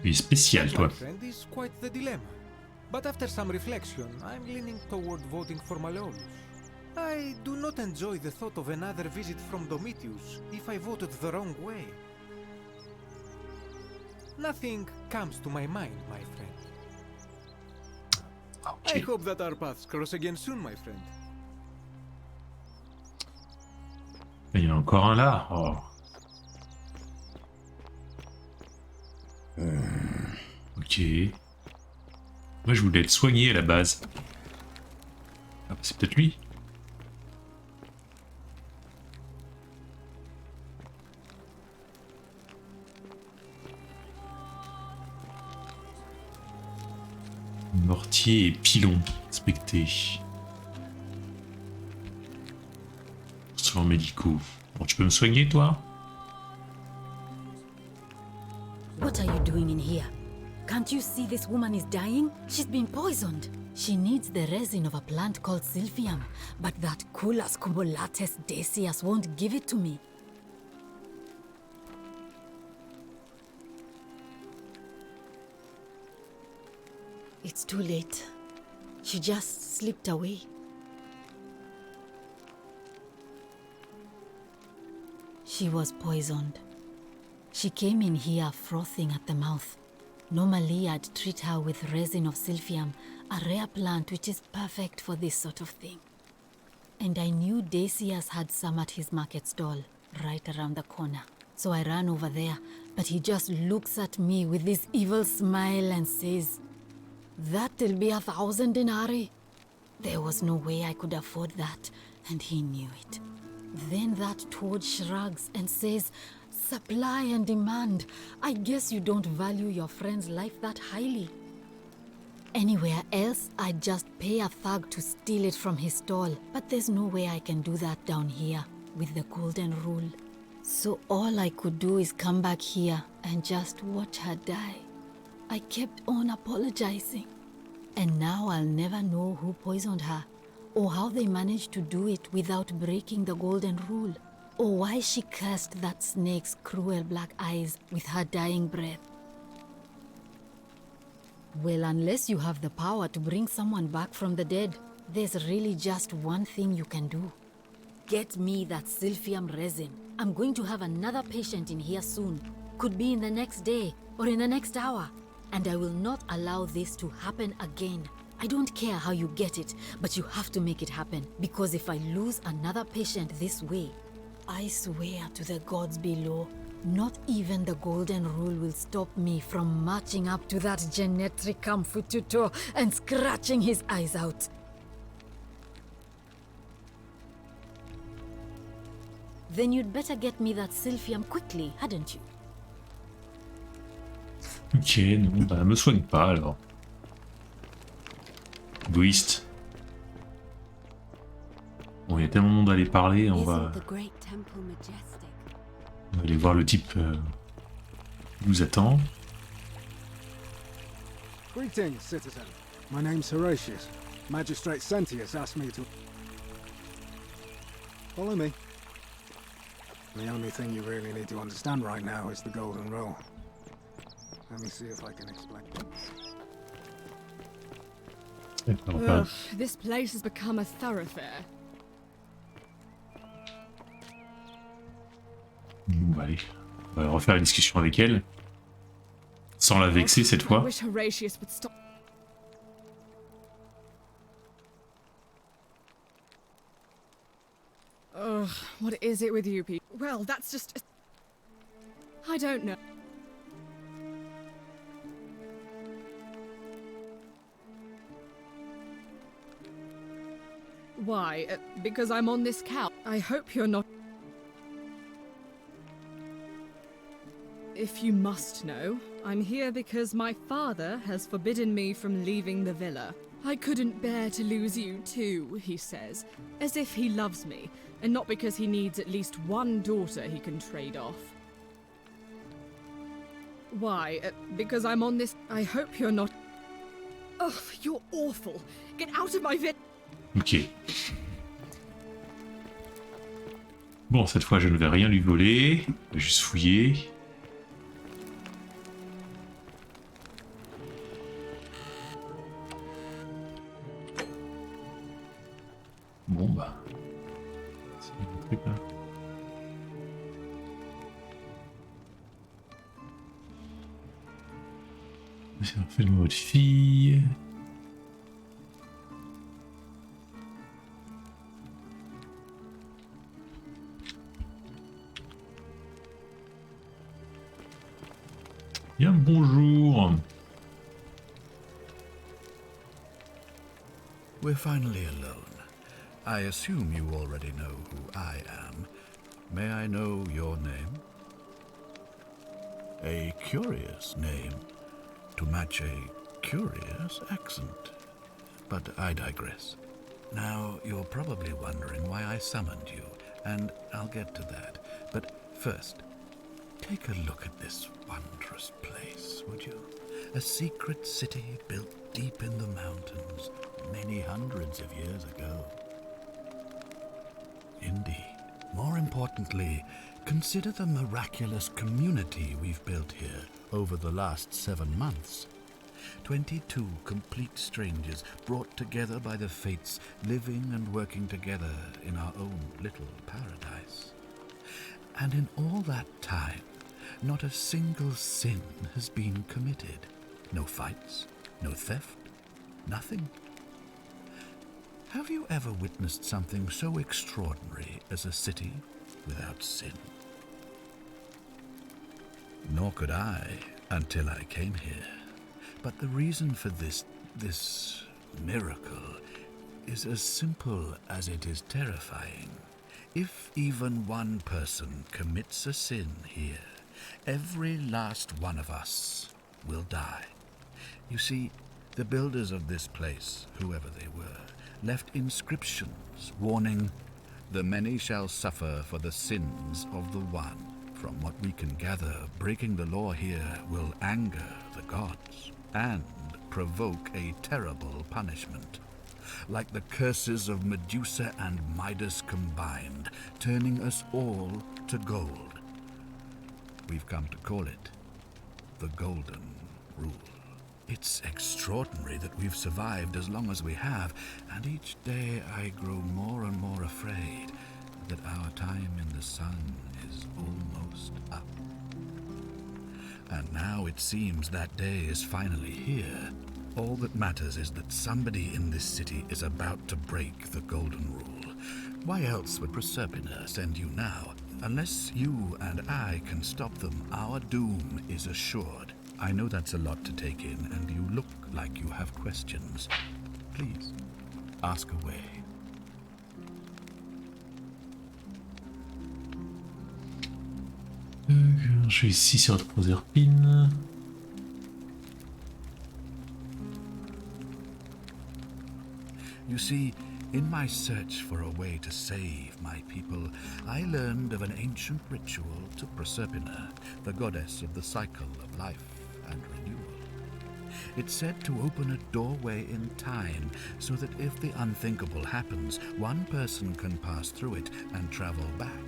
Speaker 1: Il est spécial, toi.
Speaker 11: My friend is quite the dilemma. But after some reflection, I'm leaning toward voting for Malleolus. I do not enjoy the thought of another visit from Domitius if I voted the wrong way. Nothing comes to my mind, my friend.
Speaker 1: Okay.
Speaker 11: I hope that our paths cross again soon, my friend.
Speaker 1: Il y en a encore un là. Oh. Ok. Moi je voulais être soigné à la base. Ah, bah, c'est peut-être lui. Mortier et pilon. Inspecté. Soins médicaux. Bon, tu peux me soigner toi?
Speaker 12: What are you doing in here? Can't you see this woman is dying? She's been poisoned. She needs the resin of a plant called Silphium, but that Culus cumulatus Decius won't give it to me. It's too late. She just slipped away. She was poisoned. She came in here frothing at the mouth. Normally I'd treat her with resin of Silphium, a rare plant which is perfect for this sort of thing. And I knew Decius had some at his market stall, right around the corner. So I ran over there, but he just looks at me with this evil smile and says, "That'll be 1,000 denarii." There was no way I could afford that, and he knew it. Then that toad shrugs and says, "Supply and demand. I guess you don't value your friend's life that highly." Anywhere else, I'd just pay a thug to steal it from his stall, but there's no way I can do that down here with the golden rule. So all I could do is come back here and just watch her die. I kept on apologizing. And now I'll never know who poisoned her, or how they managed to do it without breaking the golden rule, or why she cursed that snake's cruel black eyes with her dying breath. Well, unless you have the power to bring someone back from the dead, there's really just one thing you can do. Get me that Silphium resin. I'm going to have another patient in here soon. Could be in the next day, or in the next hour. And I will not allow this to happen again. I don't care how you get it, but you have to make it happen. Because if I lose another patient this way, I swear to the gods below, not even the golden rule will stop me from marching up to that Genetricum Fututo and scratching his eyes out. Then you'd better get me that Silphium quickly, hadn't you?
Speaker 1: Ok, non, bah me soigne pas alors. Égoïste. Bon, il y a tellement de monde à aller parler, on va aller voir le type qui nous attend.
Speaker 7: Greetings, citizen. My name's Horatius. Magistrate Sentius asked me to... Follow me. The only thing you really need to understand right now is the golden rule. Let me see if I can explain.
Speaker 8: Ugh, this place has become a thoroughfare.
Speaker 1: Bon, allez, on va refaire une discussion avec elle. Sans la vexer cette fois.
Speaker 8: I wish Horatius would stop. Ugh, what is it with you people? Well, that's just... I don't know. Why? Because I'm on this couch. I hope you're not... If you must know, I'm here because my father has forbidden me from leaving the villa. I couldn't bear to lose you too, he says, as if he loves me, and not because he needs at least one daughter he can trade off. Why? Because I'm on this... I hope you're not... Ugh, you're awful. Get out of my
Speaker 1: Ok. Bon, cette fois, je ne vais rien lui voler. Je vais juste fouiller. Bon, bah... c'est un truc, là. On fait le mode fille. Bien bonjour.
Speaker 3: We're finally alone. I assume you already know who I am. May I know your name? A curious name to match a curious accent. But I digress. Now, you're probably wondering why I summoned you, and I'll get to that. But first, take a look at this wondrous place, would you? A secret city built deep in the mountains many hundreds of years ago. Indeed. More importantly, consider the miraculous community we've built here over the last 7 months. 22 complete strangers brought together by the fates, living and working together in our own little paradise. And in all that time, not a single sin has been committed. No fights, no theft, nothing. Have you ever witnessed something so extraordinary as a city without sin? Nor could I until I came here. But the reason for this miracle is as simple as it is terrifying. If even one person commits a sin here, every last one of us will die. You see, the builders of this place, whoever they were, left inscriptions warning, "The many shall suffer for the sins of the one." From what we can gather, breaking the law here will anger the gods and provoke a terrible punishment. Like the curses of Medusa and Midas combined, turning us all to gold. We've come to call it the Golden Rule. It's extraordinary that we've survived as long as we have, and each day I grow more and more afraid that our time in the sun is almost up. And now it seems that day is finally here. All that matters is that somebody in this city is about to break the Golden Rule. Why else would Proserpina send you now? Unless you and I can stop them, our doom is assured. I know that's a lot to take in, and you look like you have questions. Please, ask away.
Speaker 1: Je suis ici sur notre Proserpine.
Speaker 3: You see, in my search for a way to save my people, I learned of an ancient ritual to Proserpina, the goddess of the cycle of life and renewal. It's said to open a doorway in time so that if the unthinkable happens, one person can pass through it and travel back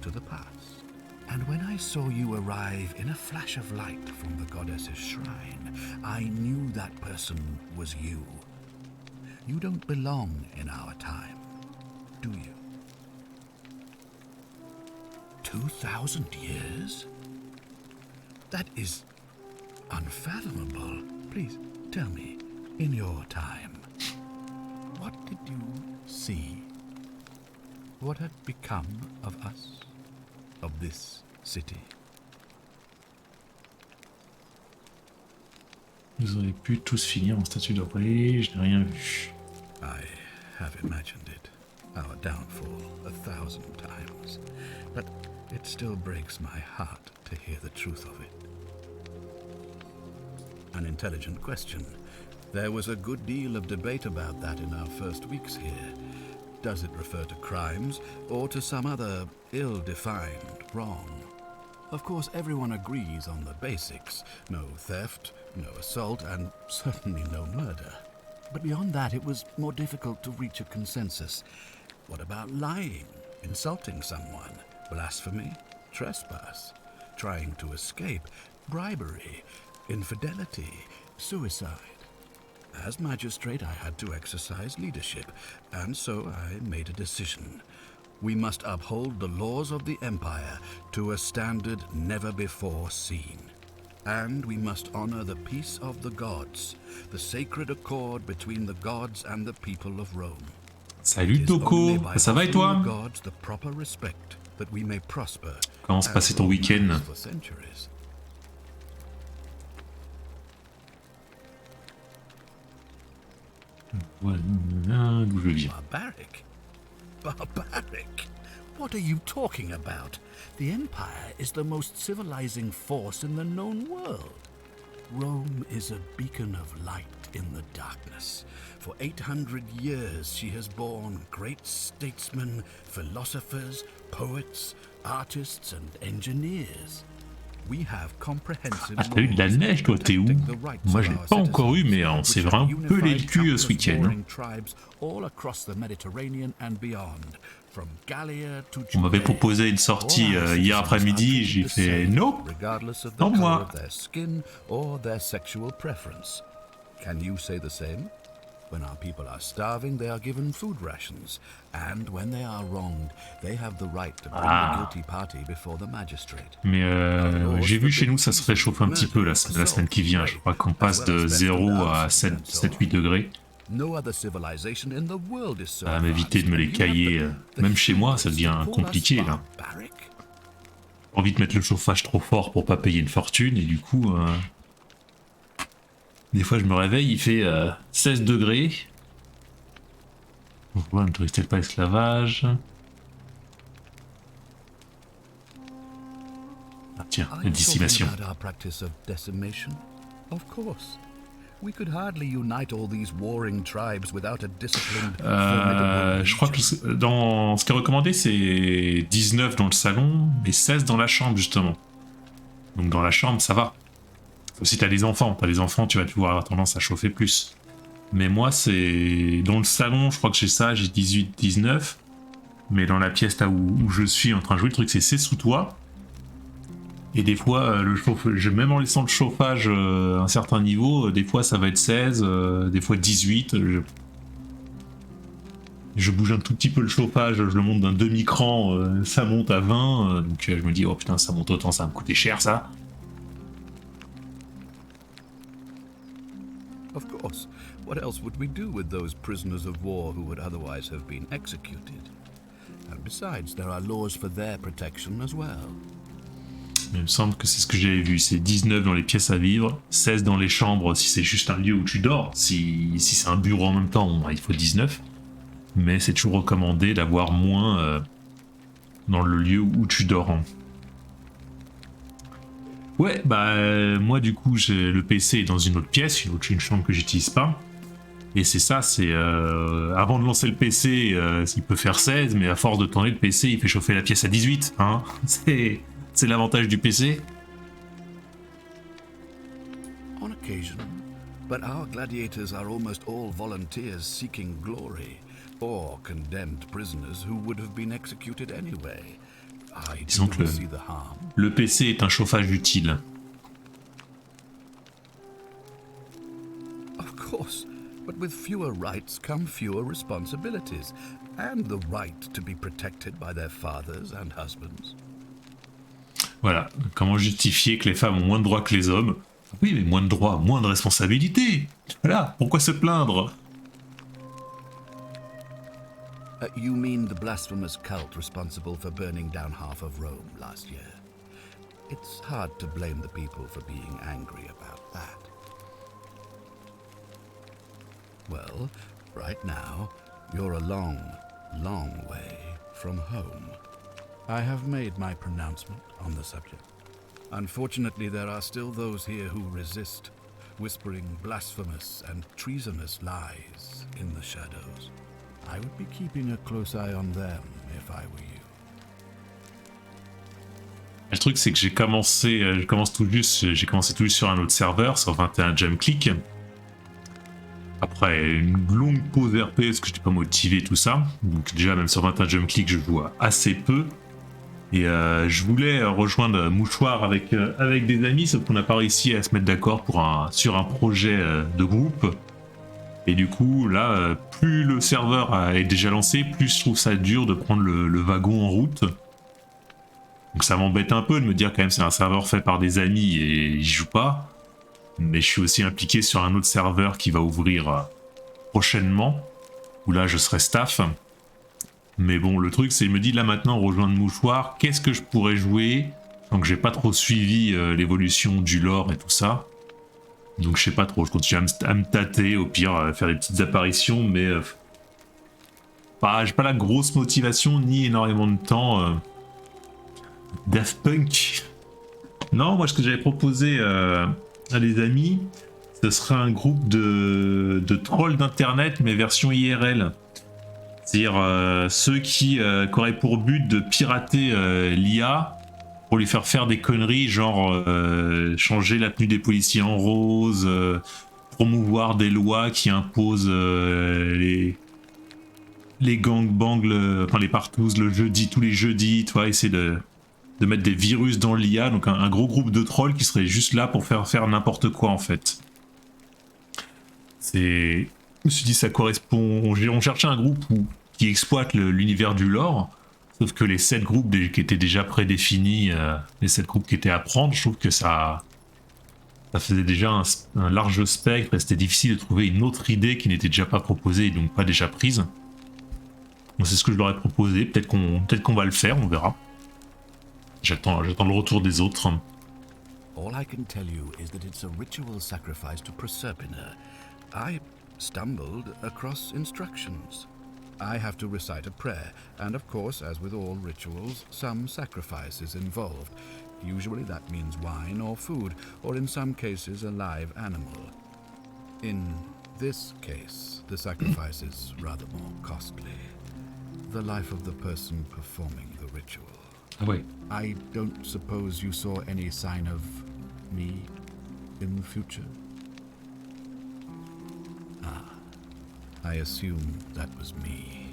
Speaker 3: to the past. And when I saw you arrive in a flash of light from the goddess's shrine, I knew that person was you. You don't belong in our time, do you? 2,000 years? That is unfathomable. Please, tell me, in your time, what did you see? What had become of us, of this city?
Speaker 1: Vous auriez pu tous finir en statue dorée, je n'ai rien vu.
Speaker 3: I have imagined it, our downfall 1,000 times, but it still breaks my heart to hear the truth of it. An intelligent question. There was a good deal of debate about that in our first weeks here. Does it refer to crimes or to some other ill-defined wrong? Of course, everyone agrees on the basics. No theft, no assault, and certainly no murder. But beyond that, it was more difficult to reach a consensus. What about lying, insulting someone, blasphemy, trespass, trying to escape, bribery, infidelity, suicide? As magistrate, I had to exercise leadership, and so I made a decision. We must uphold the laws of the Empire to a standard never before seen. And we must honor the peace of the gods, the sacred accord between the gods and the people of Rome.
Speaker 1: Salut Toko, ça va et toi? Comment se passait ton week-end? Voilà d'où je viens.
Speaker 3: Barbaric? What are you talking about? The Empire is the most civilizing force in the known world. Rome is a beacon of light in the darkness. For 800 years she has borne great statesmen, philosophers, poets, artists and engineers. We have comprehensive
Speaker 1: Ah, t'as eu de la neige, toi, t'es où? Moi, je l'ai pas encore eu, mais on s'est vraiment pelé le cul ce week-end. On m'avait proposé une sortie hier après-midi, j'ai fait non, non moi.
Speaker 3: Can you say the same? When our people are starving, they are given food rations, and when they are wronged, they have the right to bring the guilty party before the magistrate.
Speaker 1: Mais j'ai vu chez nous, ça se réchauffe un petit peu la semaine qui vient. Je crois qu'on passe de 0 à 7-8 degrés. Ça va m'éviter de me les cailler. Même chez moi, ça devient compliqué là. J'ai envie de mettre le chauffage trop fort pour pas payer une fortune, et du coup... Des fois, je me réveille, il fait 16 degrés. Voilà, ne touristait pas esclavage. Ah tiens, la dissimation. Je crois que dans ce qui est recommandé, c'est 19 dans le salon, et 16 dans la chambre, justement. Donc dans la chambre, ça va. Si t'as des enfants, tu vas toujours avoir tendance à chauffer plus. Mais moi, c'est... Dans le salon, je crois que j'ai ça, j'ai 18, 19. Mais dans la pièce là où je suis en train de jouer, le truc c'est sous toi. Et des fois, même en laissant le chauffage à un certain niveau, des fois ça va être 16, des fois 18. Je bouge un tout petit peu le chauffage, je le monte d'un demi-cran, ça monte à 20. Donc je me dis, oh putain, ça monte autant, ça va me coûter cher ça.
Speaker 3: Of course. What else would we do with those prisoners of war who would otherwise have been executed? And besides, there are laws for their protection as well.
Speaker 1: Il me semble que c'est ce que j'avais vu, c'est 19 dans les pièces à vivre, 16 dans les chambres si c'est juste un lieu où tu dors. Si c'est un bureau en même temps, bon, il faut 19. Mais c'est toujours recommandé d'avoir moins dans le lieu où tu dors. Ouais, bah moi du coup le PC est dans une autre pièce, une chambre que j'utilise pas. Et c'est ça, c'est avant de lancer le PC, il peut faire 16, mais à force de tourner le PC, il fait chauffer la pièce à 18. Hein. C'est l'avantage du PC.
Speaker 3: On occasion, but our gladiators are almost all volunteers seeking glory, or condemned prisoners who would have been executed anyway.
Speaker 1: Disons que le PC est un chauffage utile.
Speaker 3: Of course, but with fewer rights come fewer responsibilities, and the right to be protected by their fathers and husbands.
Speaker 1: Voilà, comment justifier que les femmes ont moins de droits que les hommes? Oui, mais moins de droits, moins de responsabilités. Voilà, pourquoi se plaindre?
Speaker 3: You mean the blasphemous cult responsible for burning down half of Rome last year? It's hard to blame the people for being angry about that. Well, right now, you're a long, long way from home. I have made my pronouncement on the subject. Unfortunately, there are still those here who resist, whispering blasphemous and treasonous lies in the shadows. I would be keeping a close eye on them if I were you.
Speaker 1: Le truc c'est que j'ai commencé tout juste sur un autre serveur, sur 21 Jump Click. après une longue pause RP parce que j'étais pas motivé tout ça. Donc déjà même sur 21 jump click je joue assez peu. Et je voulais rejoindre Mouchoir avec des amis, sauf qu'on n'a pas réussi à se mettre d'accord sur un projet de groupe. Et du coup, là, plus le serveur est déjà lancé, plus je trouve ça dur de prendre le wagon en route. Donc ça m'embête un peu de me dire quand même c'est un serveur fait par des amis et j'y joue pas. Mais je suis aussi impliqué sur un autre serveur qui va ouvrir prochainement, où là je serai staff. Mais bon, le truc, c'est il me dit là maintenant rejoindre Mouchoir, qu'est-ce que je pourrais jouer? Donc j'ai pas trop suivi l'évolution du lore et tout ça. Donc je sais pas trop, je continue à me tâter, au pire faire des petites apparitions, mais j'ai pas la grosse motivation ni énormément de temps. Daft Punk. Non, moi ce que j'avais proposé à des amis, ce serait un groupe de trolls d'internet, mais version IRL. C'est-à-dire ceux qui auraient pour but de pirater l'IA pour lui faire des conneries, genre changer la tenue des policiers en rose, promouvoir des lois qui imposent les gangbangs, enfin les partous le jeudi, tous les jeudis, tu vois, essayer de mettre des virus dans l'IA, donc un gros groupe de trolls qui serait juste là pour faire n'importe quoi en fait. Je me suis dit ça correspond, on cherchait un groupe qui exploite l'univers du lore, sauf que les 7 groupes qui étaient déjà prédéfinis, les 7 groupes qui étaient à prendre, je trouve que ça faisait déjà un large spectre et c'était difficile de trouver une autre idée qui n'était déjà pas proposée et donc pas déjà prise. Donc c'est ce que je leur ai proposé, peut-être qu'on va le faire, on verra. J'attends le retour des autres.
Speaker 3: All I can tell you is that it's a ritual sacrifice to Proserpina. I stumbled across instructions. I have to recite a prayer, and of course, as with all rituals, some sacrifice is involved. Usually that means wine or food, or in some cases a live animal. In this case, the sacrifice is rather more costly. The life of the person performing the ritual.
Speaker 1: Wait.
Speaker 3: I don't suppose you saw any sign of me in the future? I assume that was me.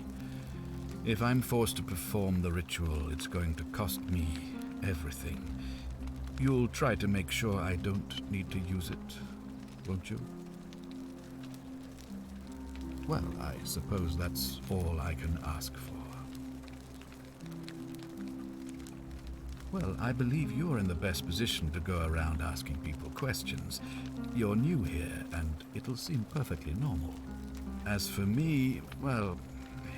Speaker 3: If I'm forced to perform the ritual, it's going to cost me everything. You'll try to make sure I don't need to use it, won't you? Well, I suppose that's all I can ask for. Well, I believe you're in the best position to go around asking people questions. You're new here, and it'll seem perfectly normal. As for me, well,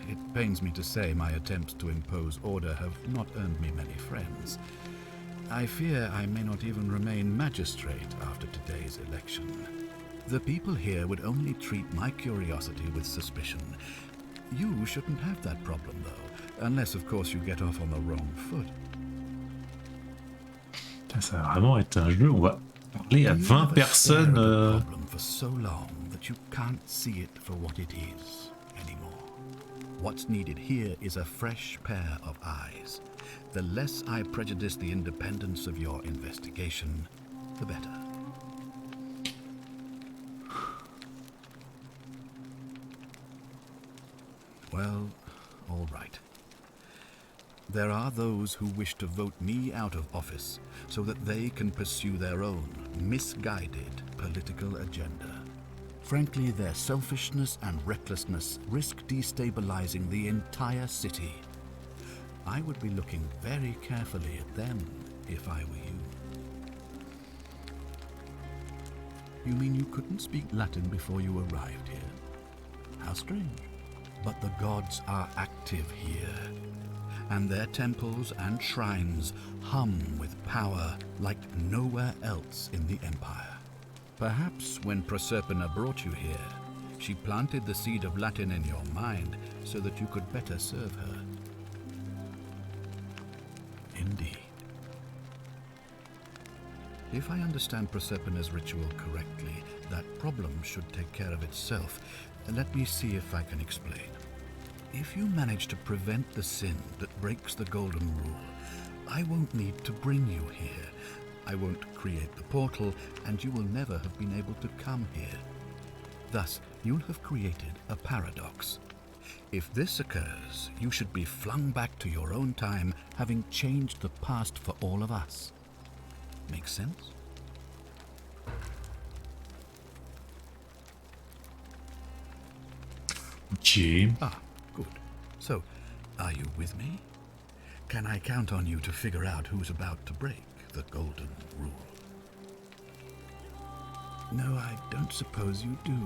Speaker 3: it pains me to say my attempts to impose order have not earned me many friends. I fear I may not even remain magistrate after today's election. The people here would only treat my curiosity with suspicion. You shouldn't have that problem, though, unless, of course, you get off on the wrong foot.
Speaker 1: Ça va vraiment être un jeu, on va parler à 20 personnes.
Speaker 3: For so long that you can't see it for what it is anymore. What's needed here is a fresh pair of eyes. The less I prejudice the independence of your investigation, the better. Well, all right. There are those who wish to vote me out of office so that they can pursue their own misguided political agenda. Frankly, their selfishness and recklessness risk destabilizing the entire city. I would be looking very carefully at them if I were you. You mean you couldn't speak Latin before you arrived here? How strange. But the gods are active here, and their temples and shrines hum with power like nowhere else in the Empire. Perhaps when Proserpina brought you here, she planted the seed of Latin in your mind so that you could better serve her. Indeed. If I understand Proserpina's ritual correctly, that problem should take care of itself. Let me see if I can explain. If you manage to prevent the sin that breaks the Golden Rule, I won't need to bring you here. I won't create the portal, and you will never have been able to come here. Thus, you'll have created a paradox. If this occurs, you should be flung back to your own time, having changed the past for all of us. Make sense?
Speaker 1: Ok.
Speaker 3: Ah, good. So, are you with me? Can I count on you to figure out who's about to break the golden rule? No, I don't suppose you do.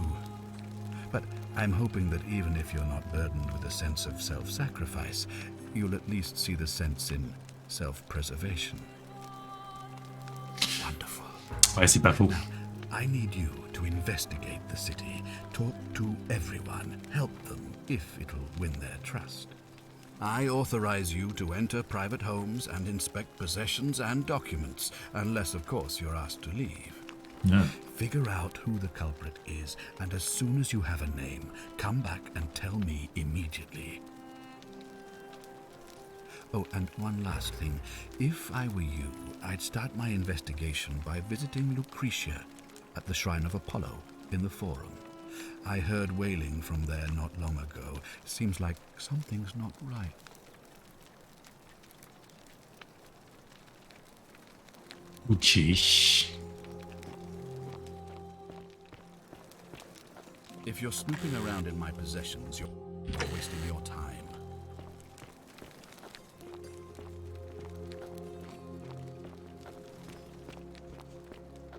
Speaker 3: But I'm hoping that even if you're not burdened with a sense of self-sacrifice, you'll at least see the sense in self-preservation. Wonderful.
Speaker 1: Ouais, c'est pas faux.
Speaker 3: Now, I need you to investigate the city, talk to everyone, help them if it'll win their trust. I authorize you to enter private homes and inspect possessions and documents, unless, of course, you're asked to leave.
Speaker 1: Yeah.
Speaker 3: Figure out who the culprit is, and as soon as you have a name, come back and tell me immediately. Oh, and one last thing. If I were you, I'd start my investigation by visiting Lucretia at the Shrine of Apollo in the Forum. I heard wailing from there not long ago. Seems like something's not right.
Speaker 1: Ok.
Speaker 3: If you're snooping around in my possessions, you're wasting your time.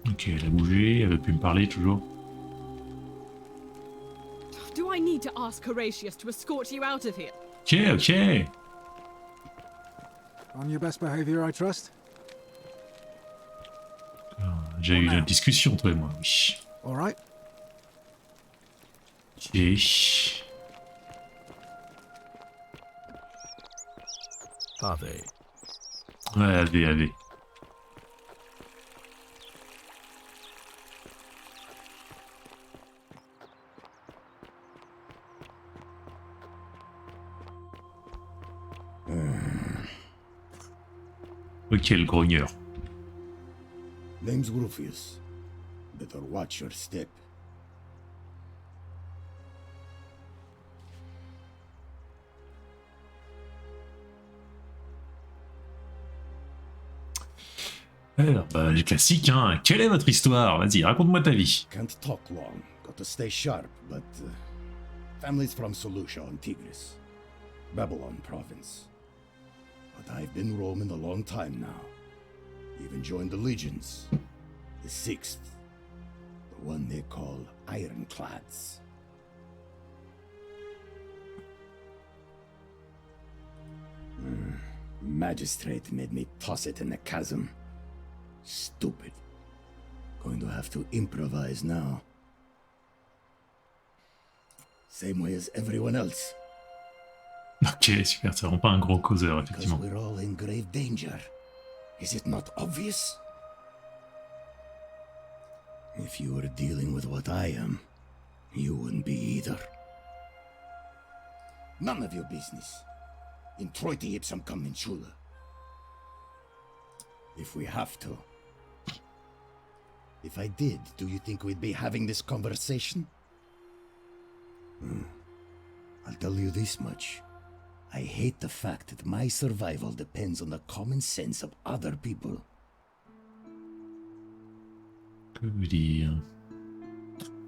Speaker 1: Ok, elle a bougé, elle veut plus me parler toujours.
Speaker 8: Do I need to ask Horatius to escort you out of here?
Speaker 1: Ok, ok.
Speaker 7: On your best behavior, I trust?
Speaker 1: J'ai eu une discussion, toi et moi, oui.
Speaker 7: All right.
Speaker 1: Ok.
Speaker 3: Ave.
Speaker 1: Ouais, AV. Ok, le grogneur.
Speaker 9: Name's Rufius. Better watch your step.
Speaker 1: Alors, bah, le classique, hein. Quelle est votre histoire? Vas-y, raconte-moi ta vie.
Speaker 9: Can't talk long. Got to stay sharp, but family's from Seleucia on Tigris, Babylon province. But I've been roaming a long time now. Even joined the legions, the 6th, the one they call Ironclads. Magistrate made me toss it in the chasm. Stupid. Going to have to improvise now. Same way as everyone else.
Speaker 1: Ok, super, c'est vraiment pas un gros causeur,
Speaker 9: Because
Speaker 1: effectivement.
Speaker 9: we're all in grave danger. Is it not obvious? If you were dealing with what I am, you wouldn't be either. None of your business. In Troiti ipsum commensula. If we have to. If I did, do you think we'd be having this conversation? I'll tell you this much. I hate the fact that my survival depends on the common sense of other people.
Speaker 1: Que veut dire?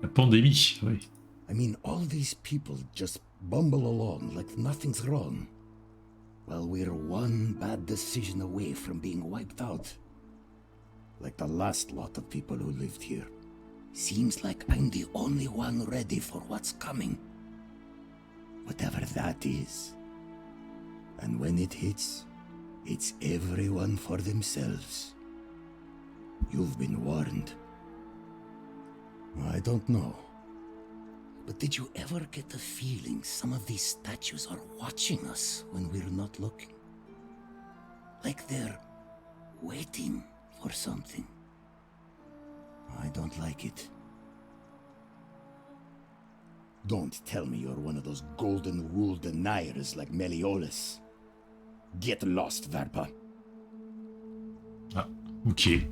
Speaker 1: La pandémie, oui.
Speaker 9: I mean, all these people just bumble along like nothing's wrong, while we're one bad decision away from being wiped out. Like the last lot of people who lived here. Seems like I'm the only one ready for what's coming. Whatever that is. And when it hits, it's everyone for themselves. You've been warned. I don't know. But did you ever get the feeling some of these statues are watching us when we're not looking? Like they're waiting for something. I don't like it. Don't tell me you're one of those golden rule deniers like Meliodas. Get lost, Varpa.
Speaker 1: Ah, ok.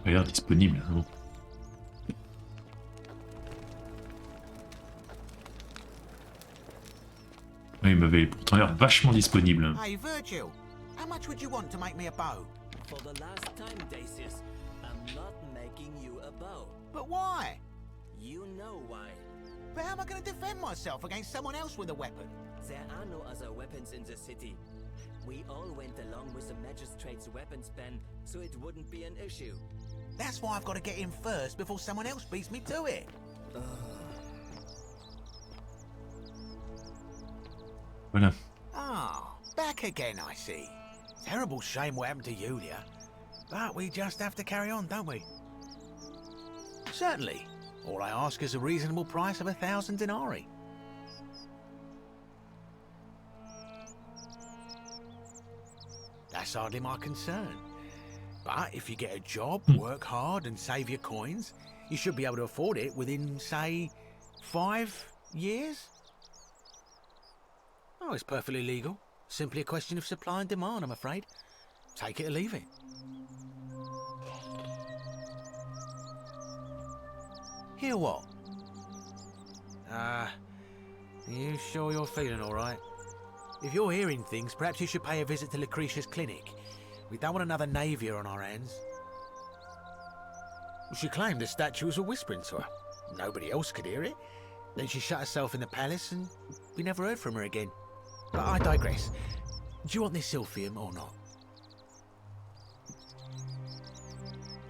Speaker 1: a l'air disponible. Hein, bon. Oui, il m'avait pourtant l'air vachement disponible.
Speaker 10: Hey, Virgil, how much would you want to make me a bow?
Speaker 13: For the last time, Dacius, I'm not making you a bow.
Speaker 10: But why?
Speaker 13: You know why.
Speaker 10: But how am I going to defend myself against someone else with a weapon?
Speaker 13: There are no other weapons in the city. We all went along with the magistrate's weapons ban, so it wouldn't be an issue.
Speaker 10: That's why I've got to get in first before someone else beats me to it.
Speaker 1: Voilà.
Speaker 10: Ah, back again, I see. Terrible shame what happened to Yulia. But we just have to carry on, don't we? Certainly. All I ask is a reasonable price of 1,000 denarii. That's hardly my concern. But if you get a job, work hard and save your coins, you should be able to afford it within, say, 5 years? Oh, it's perfectly legal. Simply a question of supply and demand, I'm afraid. Take it or leave it. Hear what? You sure you're feeling all right? If you're hearing things, perhaps you should pay a visit to Lucretia's clinic. We don't want another Navia on our hands. She claimed the statues were whispering to her. Nobody else could hear it. Then she shut herself in the palace and we never heard from her again. But I digress. Do you want this silphium or not?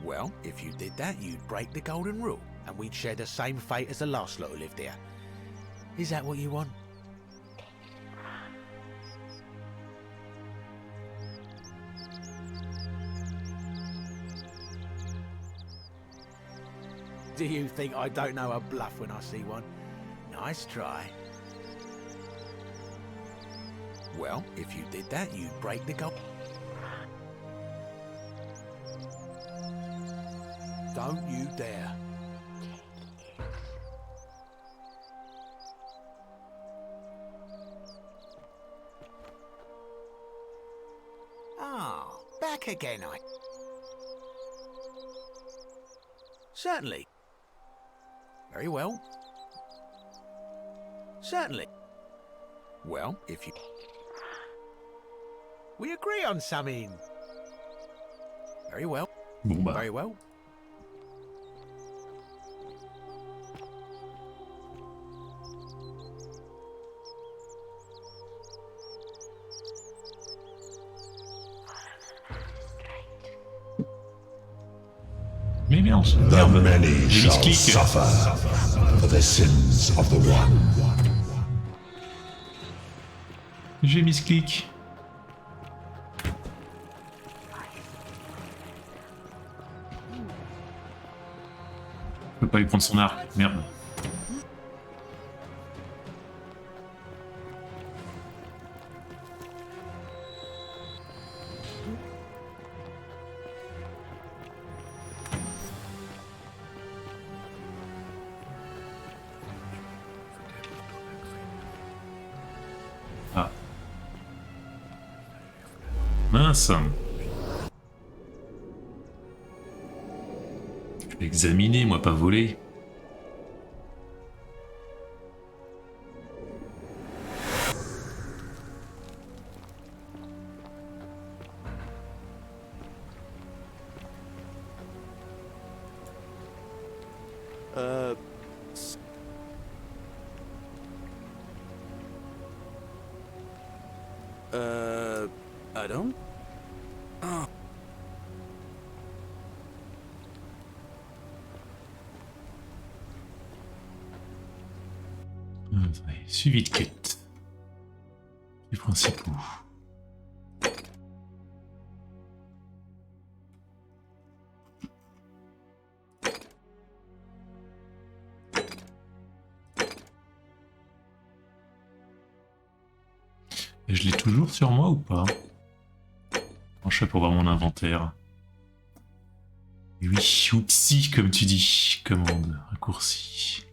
Speaker 10: Well, if you did that, you'd break the golden rule, and we'd share the same fate as the last lot who lived here. Is that what you want? Do you think I don't know a bluff when I see one? Nice try. Well, if you did that, you'd break the gold. Don't you dare. Ah, back again, Certainly. Very well. Certainly. Well, if you... We agree on something. Very well.
Speaker 1: Bon bah.
Speaker 10: Very well.
Speaker 1: Mais merde,
Speaker 9: The many
Speaker 1: j'ai
Speaker 9: shall
Speaker 1: misclick.
Speaker 9: suffer for the sins of the one.
Speaker 1: J'ai misclick. Je peux pas lui prendre son arc, merde. Ah. Mince. Je vais examiner, moi, pas voler.
Speaker 4: I don't? Oh.
Speaker 1: Suivi de quête. Les principaux. Et je l'ai toujours sur moi ou pas? Je fais pour voir mon inventaire. Oui, oupsie, comme tu dis. Commande, raccourci.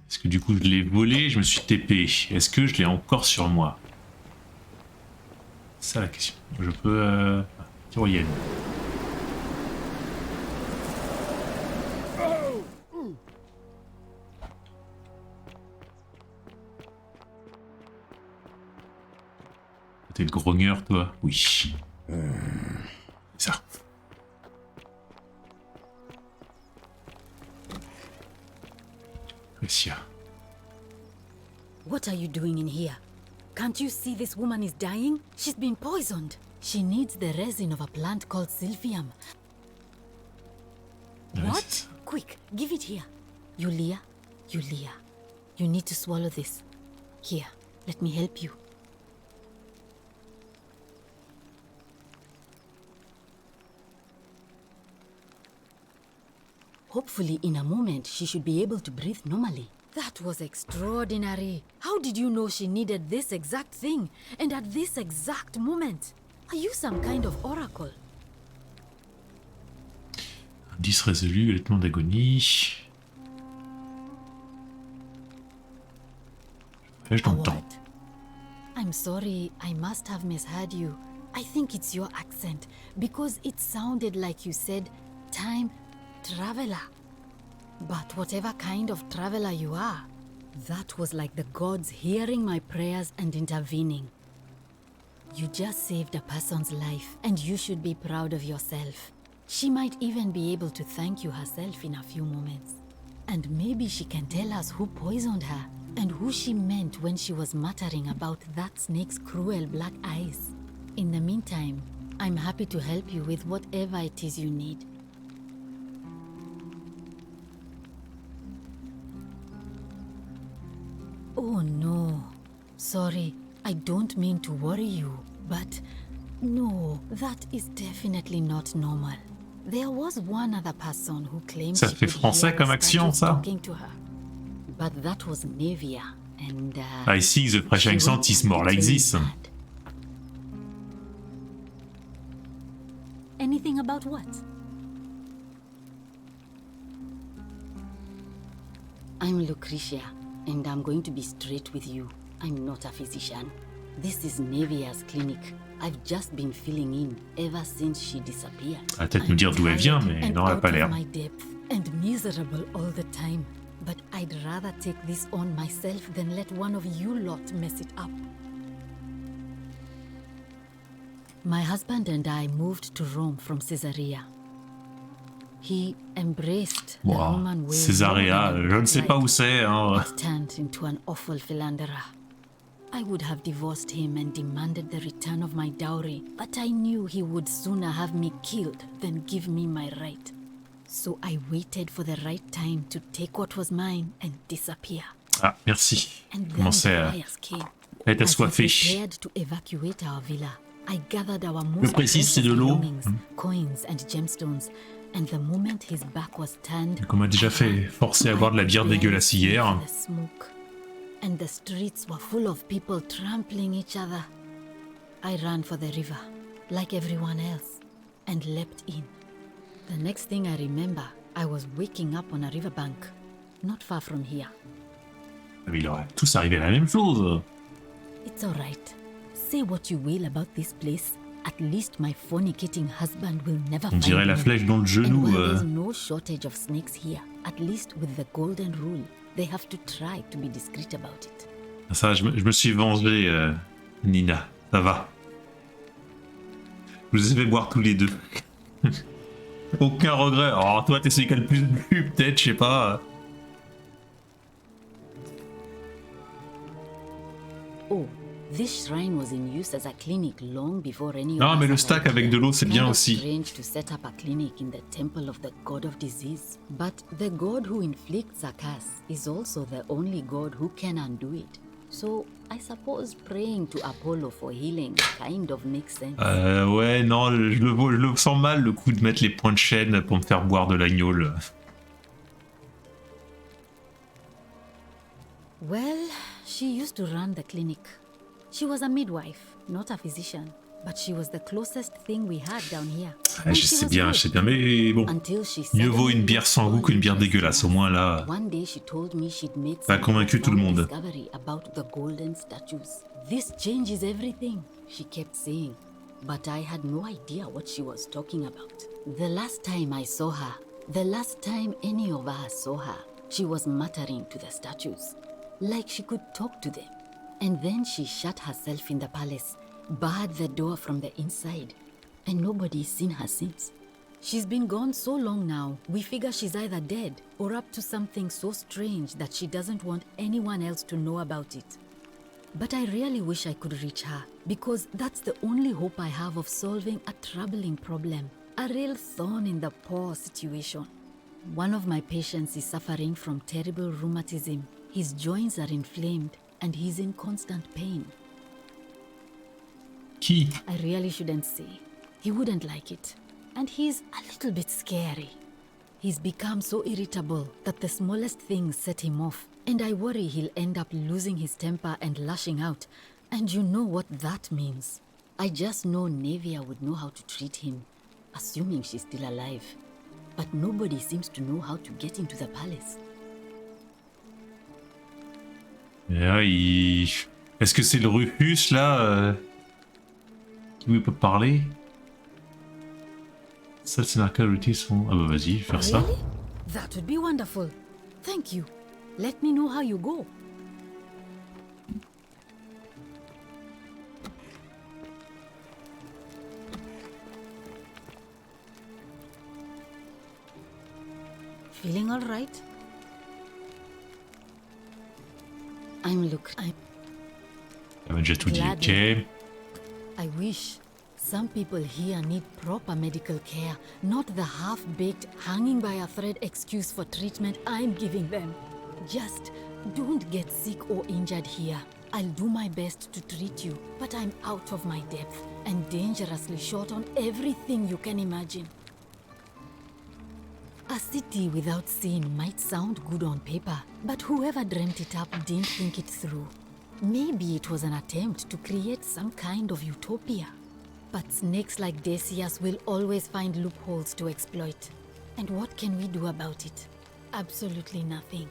Speaker 1: Est-ce que du coup je l'ai volé, je me suis TP? Est-ce que je l'ai encore sur moi? C'est ça la question. Je peux... Tyrolienne. T'es le grogneur, toi? Oui. Ça. Lucia.
Speaker 12: What are you doing in here? Can't you see this woman is dying? She's been poisoned. She needs the resin of a plant called Sylphium. What? Quick, give it here. Yulia, Yulia, you need to swallow this. Here, let me help you. Hopefully, in a moment, she should be able to breathe normally. That was extraordinary. How did you know she needed this exact thing, and at this exact moment? Are you some kind of oracle?
Speaker 1: Indice résolu, allaitement d'agonie. Flèche dans le temps.
Speaker 12: I'm sorry, I must have misheard you. I think it's your accent, because it sounded like you said, time traveler. But whatever kind of traveler you are, that was like the gods hearing my prayers and intervening. You just saved a person's life, and you should be proud of yourself. She might even be able to thank you herself in a few moments. And maybe she can tell us who poisoned her, and who she meant when she was muttering about that snake's cruel black eyes. In the meantime, I'm happy to help you with whatever it is you need. Oh no, sorry, I don't mean to worry you, but no, that is definitely not normal. There was one other person who claimed
Speaker 1: Ça fait français comme action, ça.
Speaker 12: Talking to her, but that was Nevia, and
Speaker 1: I see the French accent is more like this.
Speaker 12: Anything about what? I'm Lucretia, and I'm going to be straight with you. I'm not a physician. This is Nevia's clinic. I've just been filling in ever since she disappeared.
Speaker 1: Elle va peut-être nous dire d'où elle vient, mais non, elle n'a pas l'air.
Speaker 12: My depth and miserable all the time. But I'd rather take this on myself than let one of you lot mess it up. My husband and I moved to Rome from Caesarea. He embraced the Roman way.
Speaker 1: Caesarea, je ne sais pas où c'est. Hein.
Speaker 12: It turned into an awful philanderer. I would have divorced him and demanded the return of my dowry, but I knew he would sooner have me killed than give me my right. So I waited for the right time to take what was mine and disappear.
Speaker 1: Ah, merci. Commencez à être assoiffé.
Speaker 12: To evacuate our villa, I gathered our
Speaker 1: Je
Speaker 12: most
Speaker 1: précise, c'est de l'eau.
Speaker 12: coins and gemstones, and the moment his back was turned,
Speaker 1: Comme on m'a déjà fait forcer à boire de la bière dégueulasse hier.
Speaker 12: And the streets were full of people trampling each other. I ran for the river, like everyone else, and leapt in. The next thing I remember, I was waking up on a riverbank, not far from here.
Speaker 1: Il aurait tous arrivé à la même chose.
Speaker 12: It's all right. Say what you will about this place. At least my fornicating husband will never
Speaker 1: On dirait la flèche dans le genou.
Speaker 12: And there's no shortage of snakes here. At least with the golden rule, they have to try to be discreet about it.
Speaker 1: Ça, je me suis vengé, Nina. Ça va. Je vous ai fait boire tous les deux. Aucun regret. Oh, toi, t'es celui qui a le plus bu, peut-être, je sais pas.
Speaker 12: Oh, this shrine was in use as a clinic long before any
Speaker 1: Non, mais le stack avec de l'eau, c'est bien aussi.
Speaker 12: Strange to set up a clinic in the temple of the god of disease, but the god who inflicts a curse is also the only god who can undo it. So I suppose praying to Apollo for healing kind of makes sense.
Speaker 1: Ouais, non, je le sens mal, le coup de mettre les points de chaîne pour me faire boire de l'agneau.
Speaker 12: Well, she used to run the clinic. She was a midwife, not a physician, but she was the closest thing we had down here.
Speaker 1: Je sais bien, mais bon, mieux vaut une bière sans goût qu'une bière dégueulasse. Au moins là, ça a convaincu tout le monde.
Speaker 12: About the golden statues. This changes everything, she kept saying, but I had no idea what she was talking about. The last time I saw her, the last time any of us saw her, she was muttering to the statues, like she could talk to them. And then she shut herself in the palace barred the door from the inside, and nobody's seen her since. She's been gone so long now, we figure she's either dead or up to something so strange that she doesn't want anyone else to know about it. But I really wish I could reach her, because that's the only hope I have of solving a troubling problem, a real thorn in the paw situation. One of my patients is suffering from terrible rheumatism. His joints are inflamed and he's in constant pain.
Speaker 1: Qui?
Speaker 12: I really shouldn't say. He wouldn't like it. And he's a little bit scary. He's become so irritable that the smallest things set him off, and I worry he'll end up losing his temper and lashing out, and you know what that means. I just know Nevia would know how to treat him, assuming she's still alive. But nobody seems to know how to get into the palace.
Speaker 1: Yeah, est-ce que c'est le Rufus là qui lui peut parler? Ça, c'est l'arcade sont. Ah bah vas-y, je vais faire ça.
Speaker 12: Really? That would be wonderful. Thank you. Let me know how you go. Feeling all right? I'm
Speaker 1: Déjà tout dit, ok.
Speaker 12: I wish. Some people here need proper medical care, not the half-baked, hanging by a thread excuse for treatment I'm giving them. Just don't get sick or injured here. I'll do my best to treat you, but I'm out of my depth and dangerously short on everything you can imagine. A city without sin might sound good on paper, but whoever dreamt it up didn't think it through. Maybe it was an attempt to create some kind of utopia. But snakes like Decius will always find loopholes to exploit. And what can we do about it? Absolutely nothing.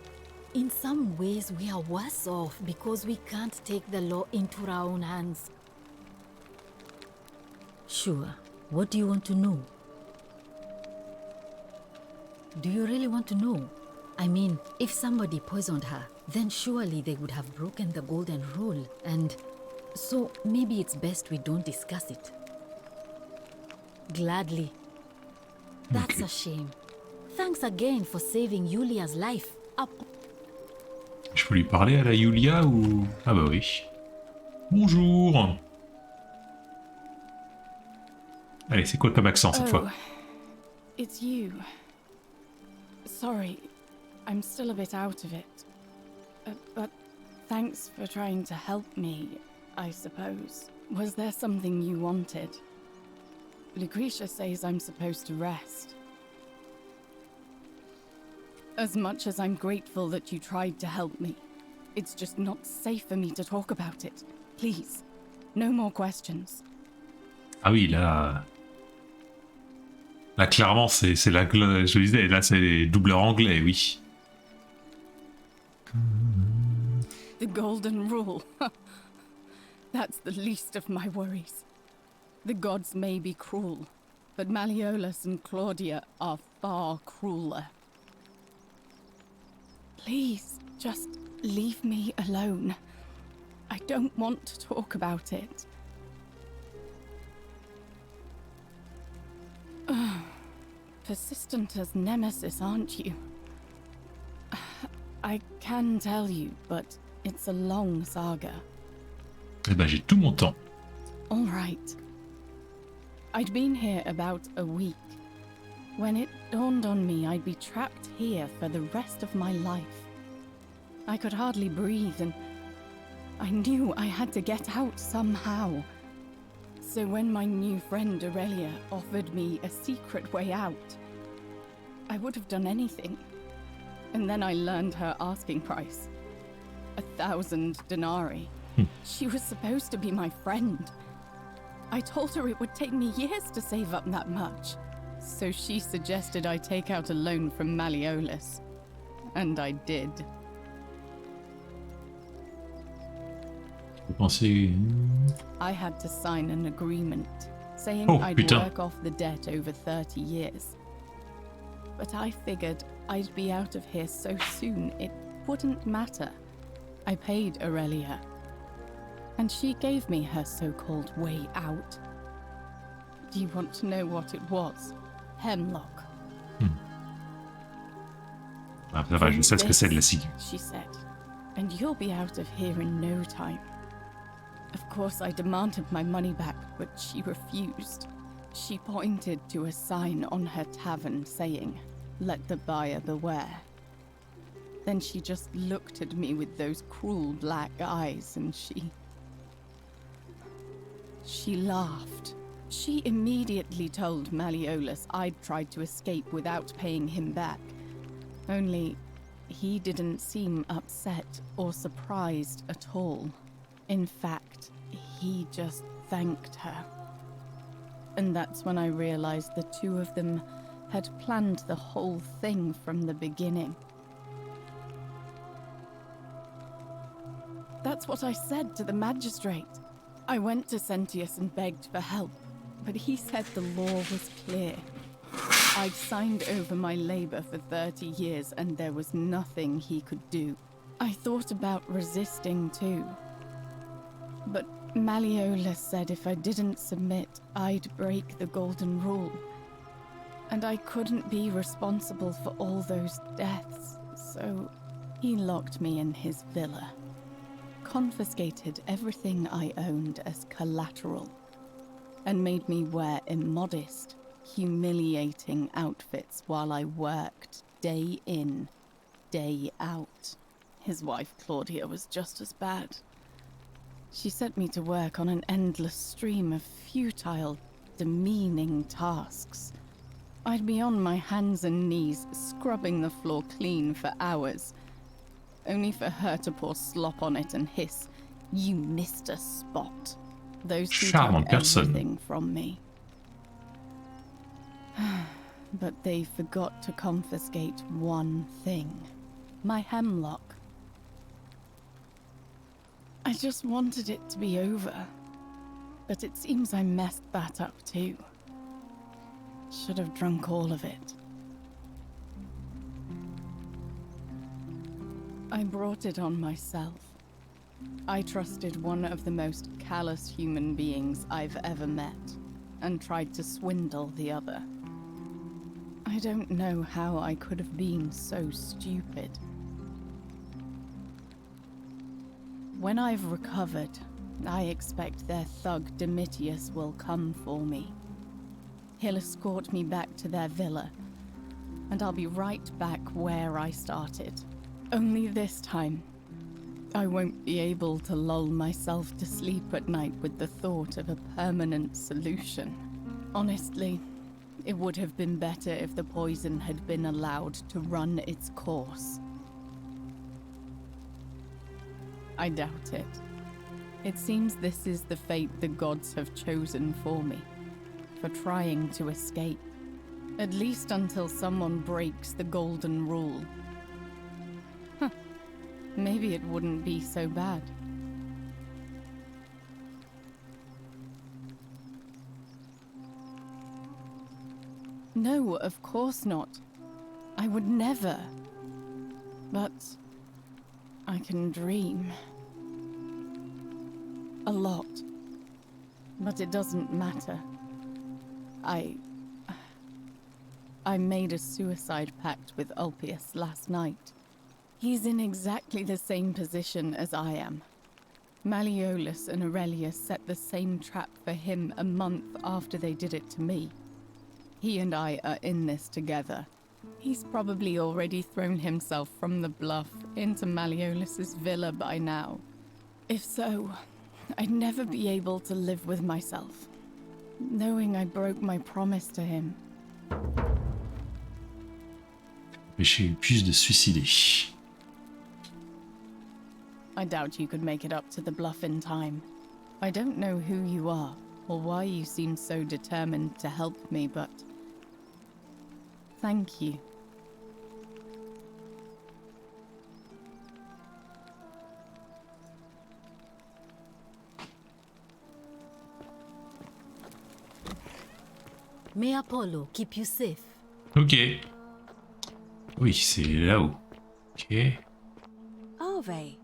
Speaker 12: In some ways, we are worse off because we can't take the law into our own hands. Sure. What do you want to know? Do you really want to know? I mean, if somebody poisoned her, then surely they would have broken the golden rule, and so maybe it's best we don't discuss it. Gladly. That's a shame. Thanks again for saving Yulia's life.
Speaker 1: Je peux lui parler à la Yulia ou... Ah bah oui. Bonjour. Allez, c'est quoi comme accent cette fois?
Speaker 14: It's you. Sorry, I'm still a bit out of it. But thanks for trying to help me, I suppose. Was there something you wanted? Lucretia says I'm supposed to rest. As much as I'm grateful that you tried to help me, it's just not safe for me to talk about it. Please, no more questions.
Speaker 1: Ah oui, là... Là, clairement, c'est la... Je le disais, là, c'est doubleur anglais, oui.
Speaker 14: The golden rule. That's the least of my worries. The gods may be cruel, but Malleolus and Claudia are far crueler. Please, just leave me alone. I don't want to talk about it. Persistent as Nemesis, aren't you? I can tell you, but it's a long saga.
Speaker 1: Eh ben, j'ai tout mon temps.
Speaker 14: All right. I'd been here about a week, when it dawned on me I'd be trapped here for the rest of my life. I could hardly breathe, and I knew I had to get out somehow. So when my new friend Aurelia offered me a secret way out, I would have done anything. And then I learned her asking price. 1,000 denarii. She was supposed to be my friend. I told her it would take me years to save up that much. So she suggested I take out a loan from Malleolus. And I did. I had to sign an agreement, saying I'd work off the debt over 30 years. But I figured I'd be out of here so soon it wouldn't matter. I paid Aurelia. And she gave me her so-called way out. Do you want to know what it was? Hemlock.
Speaker 1: Ah, ça va, je sais ce que c'est de la ciguë.
Speaker 14: She said, and you'll be out of here in no time. Of course, I demanded my money back, but she refused. She pointed to a sign on her tavern saying, "Let the buyer beware." Then she just looked at me with those cruel black eyes and she laughed. She immediately told Malleolus I'd tried to escape without paying him back. Only, he didn't seem upset or surprised at all. In fact, he just thanked her. And that's when I realized the two of them had planned the whole thing from the beginning. That's what I said to the magistrate. I went to Sentius and begged for help, but he said the law was clear. I'd signed over my labor for 30 years and there was nothing he could do. I thought about resisting too. But Malleolus said if I didn't submit, I'd break the golden rule. And I couldn't be responsible for all those deaths, so he locked me in his villa. Confiscated everything I owned as collateral, and made me wear immodest, humiliating outfits while I worked day in, day out. His wife Claudia was just as bad. She set me to work on an endless stream of futile, demeaning tasks. I'd be on my hands and knees, scrubbing the floor clean for hours, only for her to pour slop on it and hiss, "You missed a spot." Those two took everything from me. But they forgot to confiscate one thing. My hemlock. I just wanted it to be over. But it seems I messed that up too. Should have drunk all of it. I brought it on myself. I trusted one of the most callous human beings I've ever met, and tried to swindle the other. I don't know how I could have been so stupid. When I've recovered, I expect their thug Domitius will come for me. He'll escort me back to their villa, and I'll be right back where I started. Only this time, I won't be able to lull myself to sleep at night with the thought of a permanent solution. Honestly, it would have been better if the poison had been allowed to run its course. I doubt it. It seems this is the fate the gods have chosen for me, for trying to escape, at least until someone breaks the golden rule. Maybe it wouldn't be so bad. No, of course not. I would never. But I can dream. A lot. But it doesn't matter. I made a suicide pact with Ulpius last night. He's in exactly the same position as I am. Malleolus and Aurelius set the same trap for him a month after they did it to me. He and I are in this together. He's probably already thrown himself from the bluff into Malleolus's villa by now. If so, I'd never be able to live with myself, knowing I broke my promise to him.
Speaker 1: Empêcher plus de suicider.
Speaker 14: I doubt you could make it up to the bluff in time. I don't know who you are, or why you seem so determined to help me, but thank you.
Speaker 12: May Apollo keep you safe.
Speaker 1: Ok. Oui, c'est là-haut. Ok.
Speaker 2: Ove.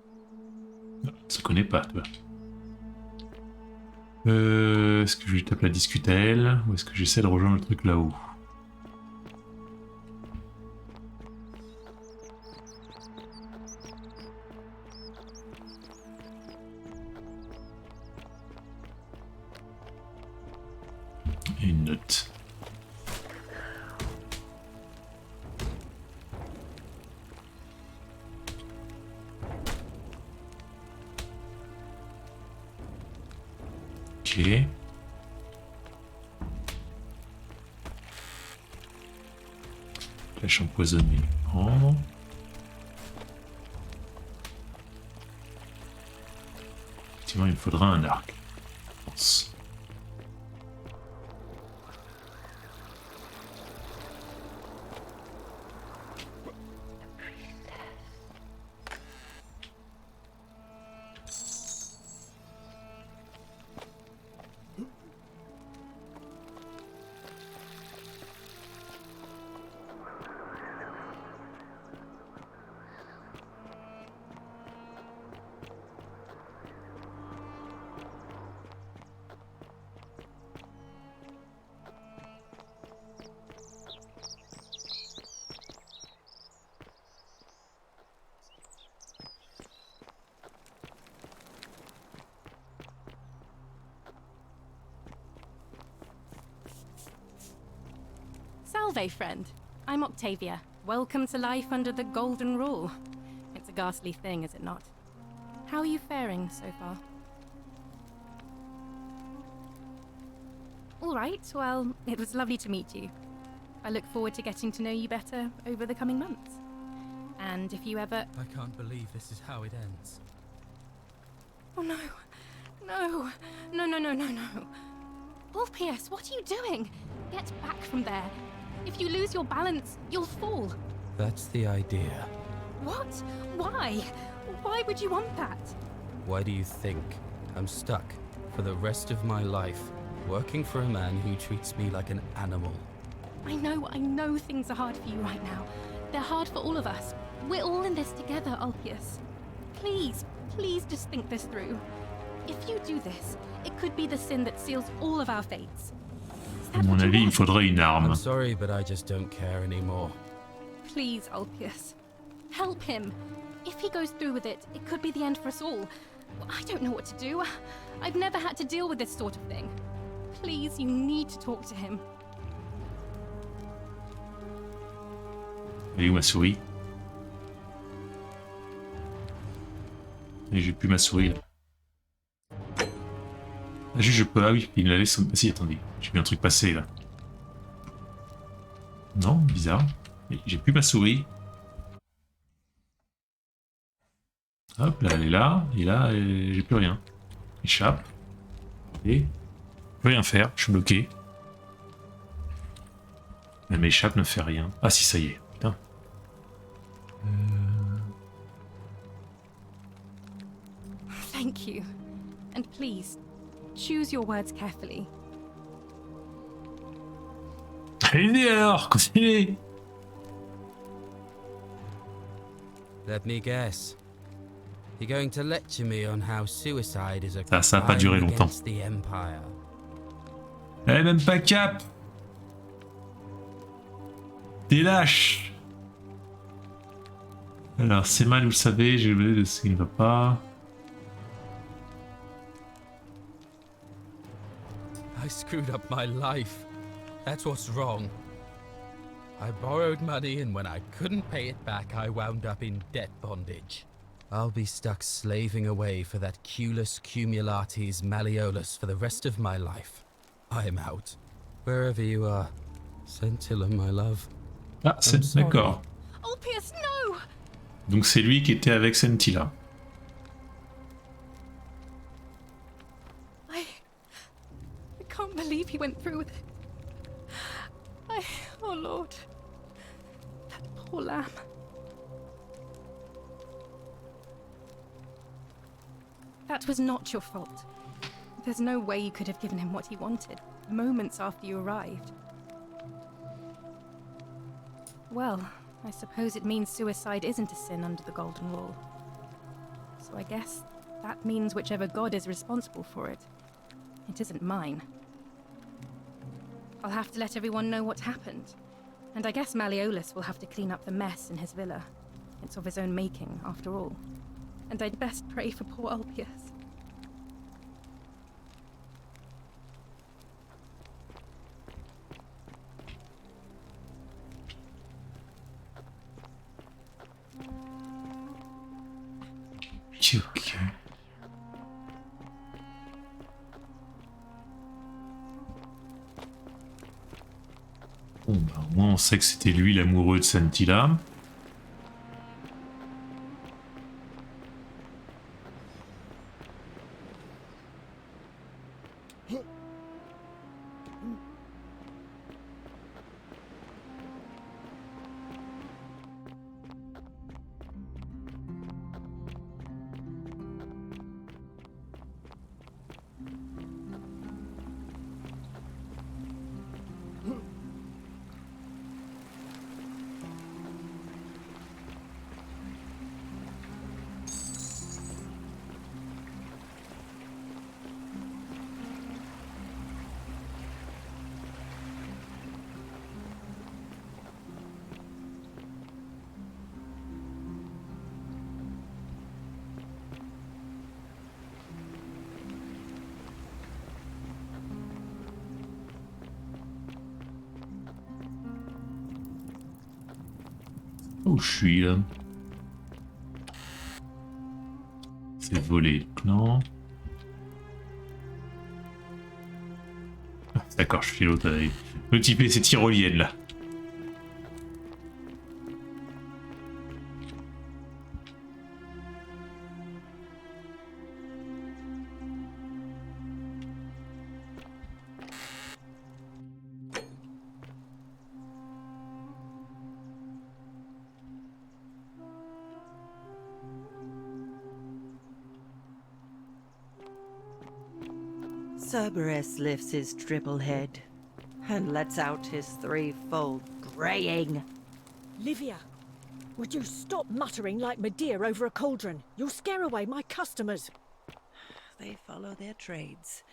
Speaker 1: Non, ça connaît pas, toi. Est-ce que je lui tape la discute à elle ou est-ce que j'essaie de rejoindre le truc là-haut? Et une note. Ok. Flèche empoisonnée. Prendre. Effectivement, il me faudra un arc. Je pense.
Speaker 15: Salve, friend. I'm Octavia. Welcome to life under the Golden Rule. It's a ghastly thing, is it not? How are you faring so far? All right, well, it was lovely to meet you. I look forward to getting to know you better over the coming months. And if you ever...
Speaker 16: I can't believe this is how it ends.
Speaker 15: Oh no. No. No, no, no, no, no. Ulpius, what are you doing? Get back from there. If you lose your balance, you'll fall.
Speaker 16: That's the idea.
Speaker 15: What? Why? Why would you want that?
Speaker 16: Why do you think I'm stuck for the rest of my life working for a man who treats me like an animal?
Speaker 15: I know things are hard for you right now. They're hard for all of us. We're all in this together, Ulpius. Please, please just think this through. If you do this, it could be the sin that seals all of our fates.
Speaker 1: À mon avis, il me faudrait une arme.
Speaker 16: I'm sorry, but I just don't care anymore.
Speaker 15: Please, Ulpius. Help him. If he goes through with it, it could be the end for us all. I don't know what to do. I've never had to deal with this sort of thing. Please, you need to talk to him.
Speaker 1: Elle est où ma souris? Et j'ai plus ma souris là. Ah, juste je peux. Ah oui, il me l'avait. Ah si, attendez. J'ai vu un truc passer là. Non, bizarre. J'ai plus ma souris. Hop, là, elle est là. Et là, j'ai plus rien. Échappe. Et. Je peux rien faire, je suis bloqué. Même échappe ne fait rien. Ah si, ça y est. Putain.
Speaker 15: Thank you. And please, choose your words carefully.
Speaker 1: Allez alors, continuez.
Speaker 16: Let me guess. You're going to lecture me on how suicide is a
Speaker 1: Ça a pas duré
Speaker 16: crime
Speaker 1: longtemps.
Speaker 16: against the Empire.
Speaker 1: Elle est même pas cap. T'es lâche. Alors, c'est mal, vous le savez, j'ai oublié de ce qui ne va pas.
Speaker 16: I screwed up my life. That's what's wrong. I borrowed money, and when I couldn't pay it back, I wound up in debt bondage. I'll be stuck slaving away for that Culus Cumulatis Malleolus for the rest of my life. I'm out. Wherever you are, Scintilla, my love.
Speaker 1: Ah, c'est d'accord.
Speaker 15: Ulpius, no!
Speaker 1: Donc c'est lui qui était avec Scintilla.
Speaker 15: I can't believe he went through with it. Oh Lord. That poor lamb. That was not your fault. There's no way you could have given him what he wanted, moments after you arrived. Well, I suppose it means suicide isn't a sin under the Golden Rule. So I guess that means whichever god is responsible for it. It isn't mine. I'll have to let everyone know what happened. And I guess Malleolus will have to clean up the mess in his villa. It's of his own making, after all. And I'd best pray for poor Ulpius.
Speaker 1: Ok. Bon, bah, au moins on sait que c'était lui l'amoureux de Santilla. Où je suis là? C'est volé, non? Ah, d'accord, je suis l'autre avec le type et ses tyroliennes là.
Speaker 6: Cerberus lifts his triple head and lets out his threefold braying.
Speaker 5: Livia, would you stop muttering like Medea over a cauldron? You'll scare away my customers.
Speaker 6: They follow their trades,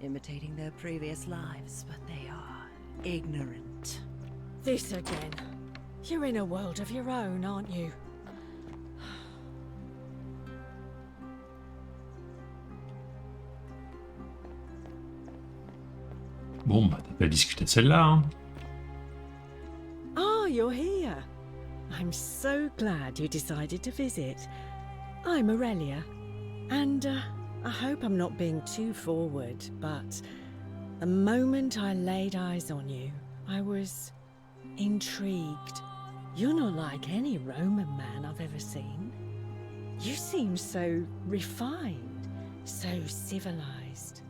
Speaker 6: imitating their previous lives, but they are ignorant.
Speaker 5: This again. You're in a world of your own, aren't you?
Speaker 1: Bon, bah t'as pas discuté de celle-là, hein.
Speaker 5: Ah, you're here. I'm so glad you decided to visit. I'm Aurelia, and I hope I'm not being too forward, but the moment I laid eyes on you, I was intrigued. You're not like any Roman man I've ever seen. You seem so refined, so civilized.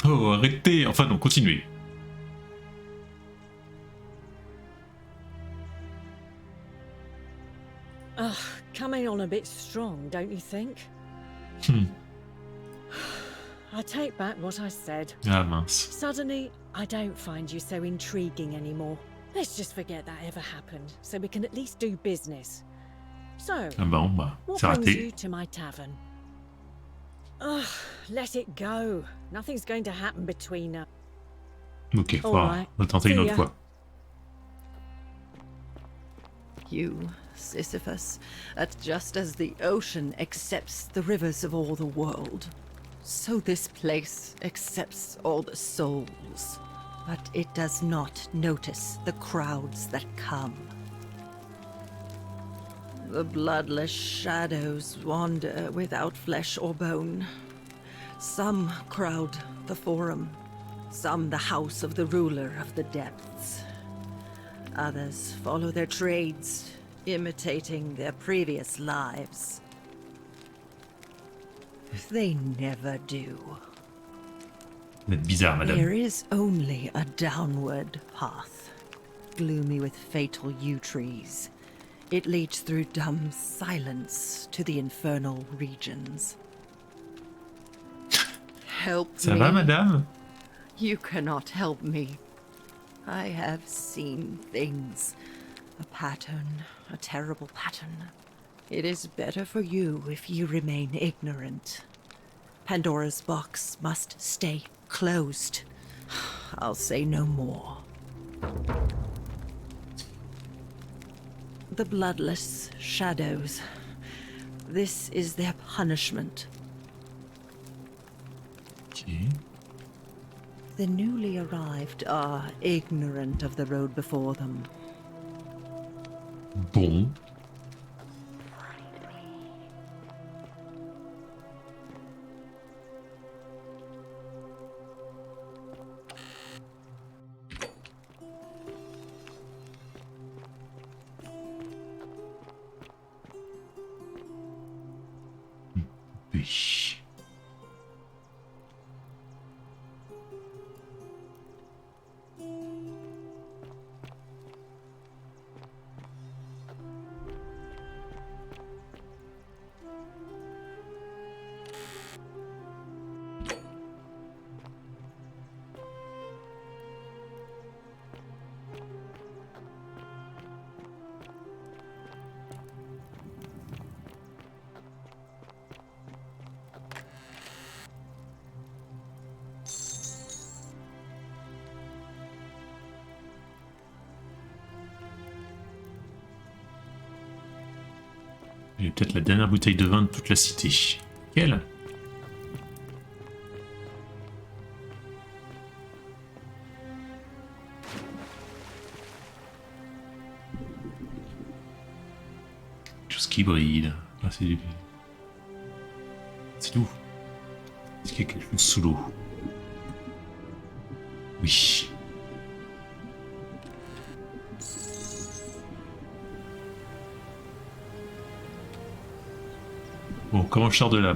Speaker 1: Oh, arrêtez! Enfin non, continuez.
Speaker 5: Ugh, coming on a bit strong, don't you think? I take back what I said.
Speaker 1: Ah mince.
Speaker 5: Suddenly, I don't find you so intriguing anymore. Let's just forget that ever happened, so we can at least do business. So,
Speaker 1: Ah bon, bah,
Speaker 5: what
Speaker 1: c'est
Speaker 5: brings
Speaker 1: raté.
Speaker 5: you to my tavern? Ugh, let it go. Nothing's going to happen between us.
Speaker 1: Ok,
Speaker 5: All
Speaker 1: on
Speaker 5: right.
Speaker 1: va tenter une
Speaker 5: See
Speaker 1: autre
Speaker 5: ya.
Speaker 1: fois.
Speaker 6: You, Sisyphus, that just as the ocean accepts the rivers of all the world, so this place accepts all the souls. But it does not notice the crowds that come. The bloodless shadows wander without flesh or bone. Some crowd the forum, some the house of the ruler of the depths. Others follow their trades, imitating their previous lives. They never do.
Speaker 1: Vous êtes bizarre, madame.
Speaker 6: There is only a downward path, gloomy with fatal yew trees. It leads through dumb silence to the infernal regions. Help
Speaker 1: Ça
Speaker 6: me.
Speaker 1: va, madame?
Speaker 6: You cannot help me. I have seen things. A pattern, a terrible pattern. It is better for you if you remain ignorant. Pandora's box must stay closed. I'll say no more. The bloodless shadows. This is their punishment.
Speaker 1: Okay.
Speaker 6: The newly arrived are ignorant of the road before them.
Speaker 1: Bon. Oui. J'ai peut-être la dernière bouteille de vin de toute la cité. Quelle? Quelque chose qui brille. Ah, c'est l'eau. Est-ce qu'il y a quelque chose sous l'eau? Oui. Bon, comment je sors de là?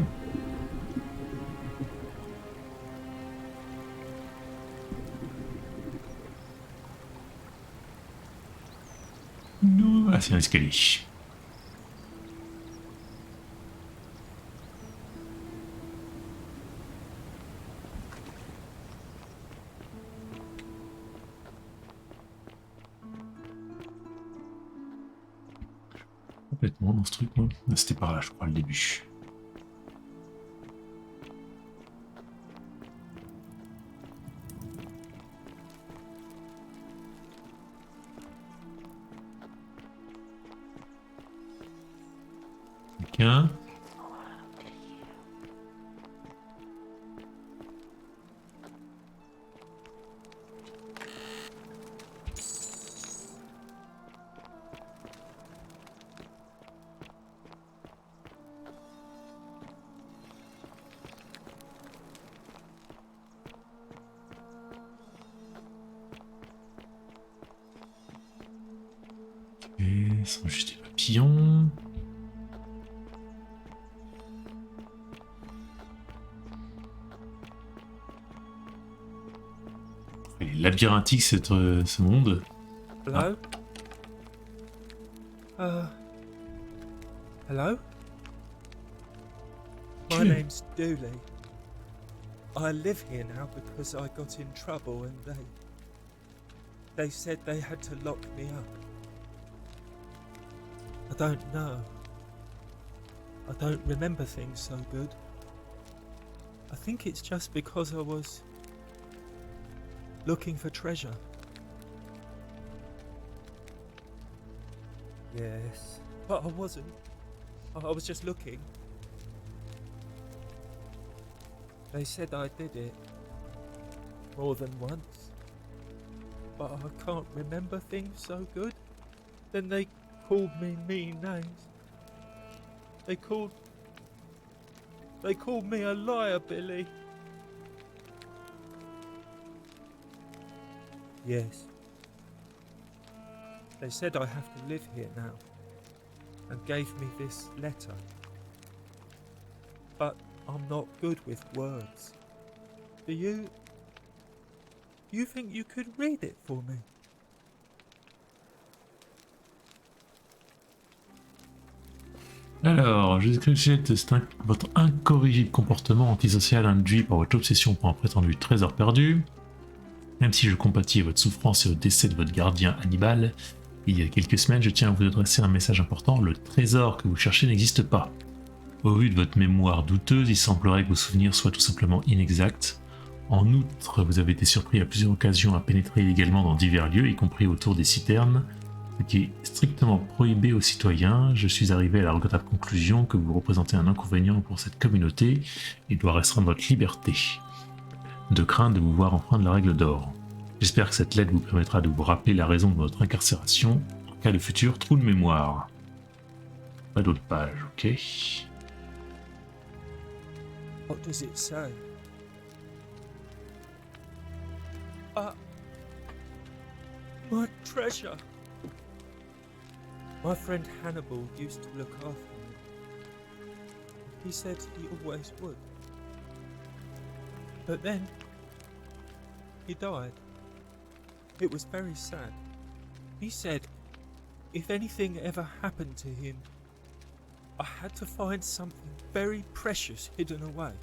Speaker 1: Non, ah, c'est un escalier. Complètement dans ce truc, moi. C'était par là, je crois, le début. Quelqu'un? Ok, ça sont juste des papillons. Il est labyrinthique ce monde.
Speaker 17: Hello? Hello? My name's Dooley. I live here now because I got in trouble and they said they had to lock me up. I don't know. I don't remember things so good. I think it's just because I was looking for treasure. Yes, but I wasn't. I was just looking. They said I did it more than once, but I can't remember things so good. Then they called me mean names. They called me a liar, Billy. Yes. They said I have to live here now, and gave me this letter. But I'm not good with words. Do you think you could read it for me?
Speaker 1: Alors, je c'est votre incorrigible comportement antisocial induit par votre obsession pour un prétendu trésor perdu. Même si je compatis à votre souffrance et au décès de votre gardien Hannibal, il y a quelques semaines, je tiens à vous adresser un message important. Le trésor que vous cherchez n'existe pas. Au vu de votre mémoire douteuse, il semblerait que vos souvenirs soient tout simplement inexacts. En outre, vous avez été surpris à plusieurs occasions à pénétrer illégalement dans divers lieux, y compris autour des citernes, ce qui est strictement prohibé aux citoyens. Je suis arrivé à la regrettable conclusion que vous représentez un inconvénient pour cette communauté et dois restreindre votre liberté, de crainte de vous voir enfreindre la règle d'or. J'espère que cette lettre vous permettra de vous rappeler la raison de votre incarcération en cas de futur trou de mémoire. Pas d'autres pages, ok.
Speaker 17: What does it say? My treasure! My friend Hannibal used to look after me. He said he always would. But then, he died. It was very sad. He said if anything ever happened to him, I had to find something very precious hidden away.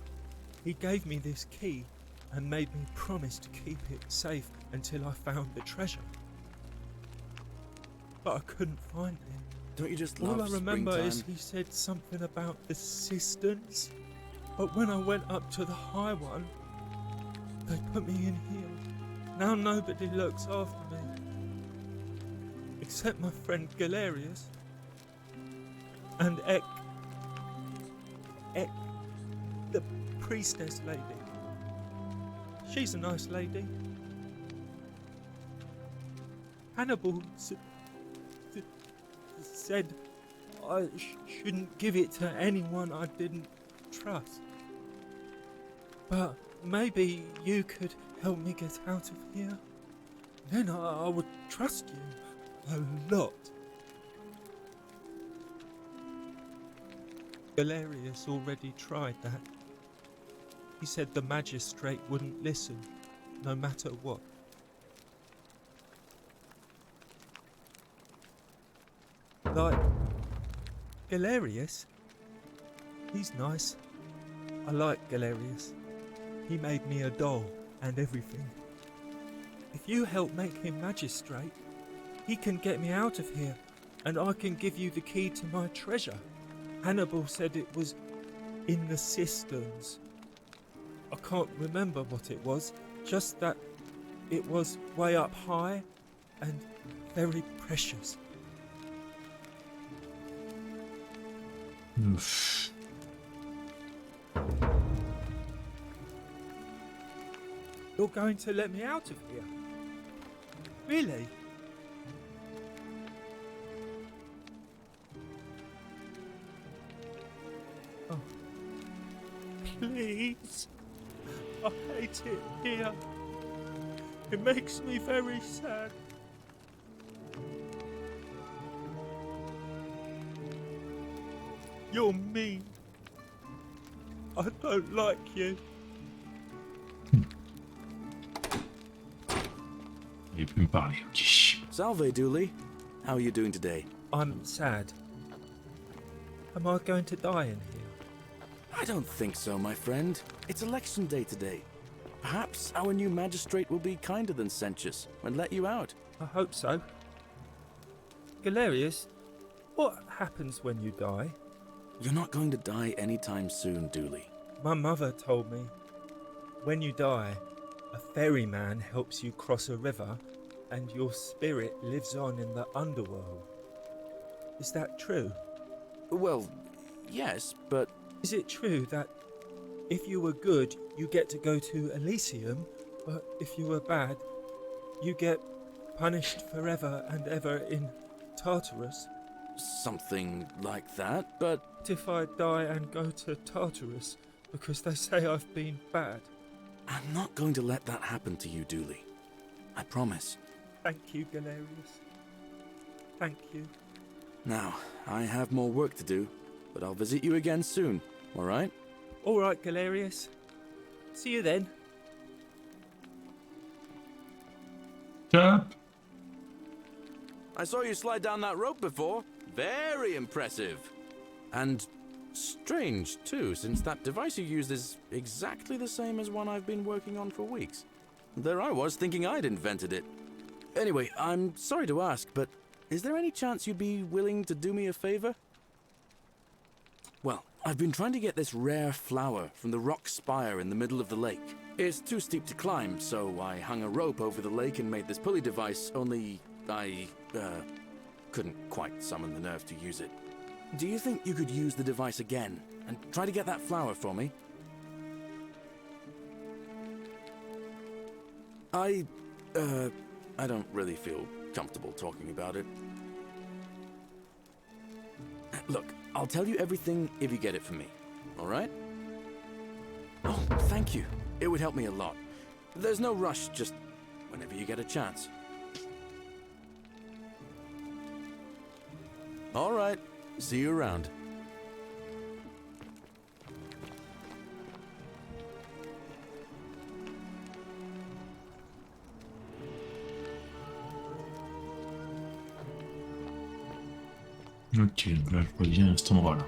Speaker 17: He gave me this key and made me promise to keep it safe until I found the treasure. But I couldn't find it.
Speaker 4: Don't you just love
Speaker 17: All I remember
Speaker 4: springtime?
Speaker 17: is he said something about the cisterns. But when I went up to the high one, they put me in here. Now nobody looks after me. Except my friend Galerius. And Ek, the priestess lady. She's a nice lady. Hannibal said I shouldn't give it to anyone I didn't trust. But maybe you could help me get out of here. Then I would trust you a lot. Galerius already tried that. He said the magistrate wouldn't listen, no matter what. Like, Galerius? He's nice. I like Galerius. He made me a doll and everything. If you help make him magistrate, he can get me out of here, and I can give you the key to my treasure. Hannibal said it was in the cisterns. I can't remember what it was, just that it was way up high and very precious.
Speaker 1: Oof.
Speaker 17: You're going to let me out of here? Really? Oh. Please. I hate it here. It makes me very sad. You're mean. I don't like you.
Speaker 1: Il peut me parler, ok.
Speaker 4: Salve, Dooley. How are you doing today?
Speaker 17: I'm sad. Am I going to die in here?
Speaker 4: I don't think so, my friend. It's election day today. Perhaps our new magistrate will be kinder than Sentius and let you out.
Speaker 17: I hope so. Galerius, what happens when you die?
Speaker 4: You're not going to die anytime soon, Dooley.
Speaker 17: My mother told me, when you die, a ferryman helps you cross a river and your spirit lives on in the underworld. Is that true?
Speaker 4: Well, yes, but...
Speaker 17: Is it true that if you were good, you get to go to Elysium, but if you were bad, you get punished forever and ever in Tartarus?
Speaker 4: Something like that, but...
Speaker 17: If I die and go to Tartarus because they say I've been bad?
Speaker 4: I'm not going to let that happen to you, Dooley. I promise.
Speaker 17: Thank you, Galerius. Thank you.
Speaker 4: Now, I have more work to do, but I'll visit you again soon, alright?
Speaker 17: Alright, Galerius. See you then.
Speaker 1: Cap.
Speaker 4: I saw you slide down that rope before. Very impressive. And strange, too, since that device you used is exactly the same as one I've been working on for weeks. There I was, thinking I'd invented it. Anyway, I'm sorry to ask, but is there any chance you'd be willing to do me a favor? Well, I've been trying to get this rare flower from the rock spire in the middle of the lake. It's too steep to climb, so I hung a rope over the lake and made this pulley device, only I couldn't quite summon the nerve to use it. Do you think you could use the device again and try to get that flower for me? I don't really feel comfortable talking about it. Look, I'll tell you everything if you get it for me, all right? Oh, thank you. It would help me a lot. There's no rush, just whenever you get a chance. All right, see you around.
Speaker 1: Ok, donc là je reviens à cet endroit-là.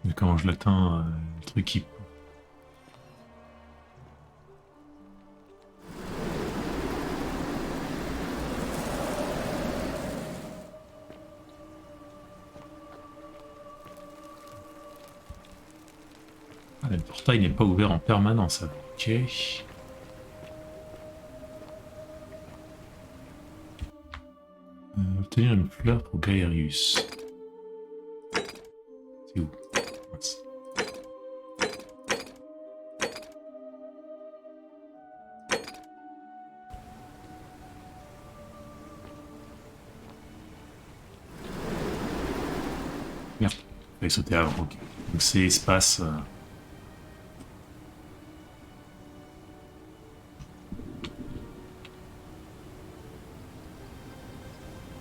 Speaker 1: Et quand je l'atteins, le truc qui... Ah, le portail n'est pas ouvert en permanence. Ok. Obtenir une fleur pour Galerius. C'est où? Mince. Merde, il fallait sauter avant. Ok. Donc c'est espace.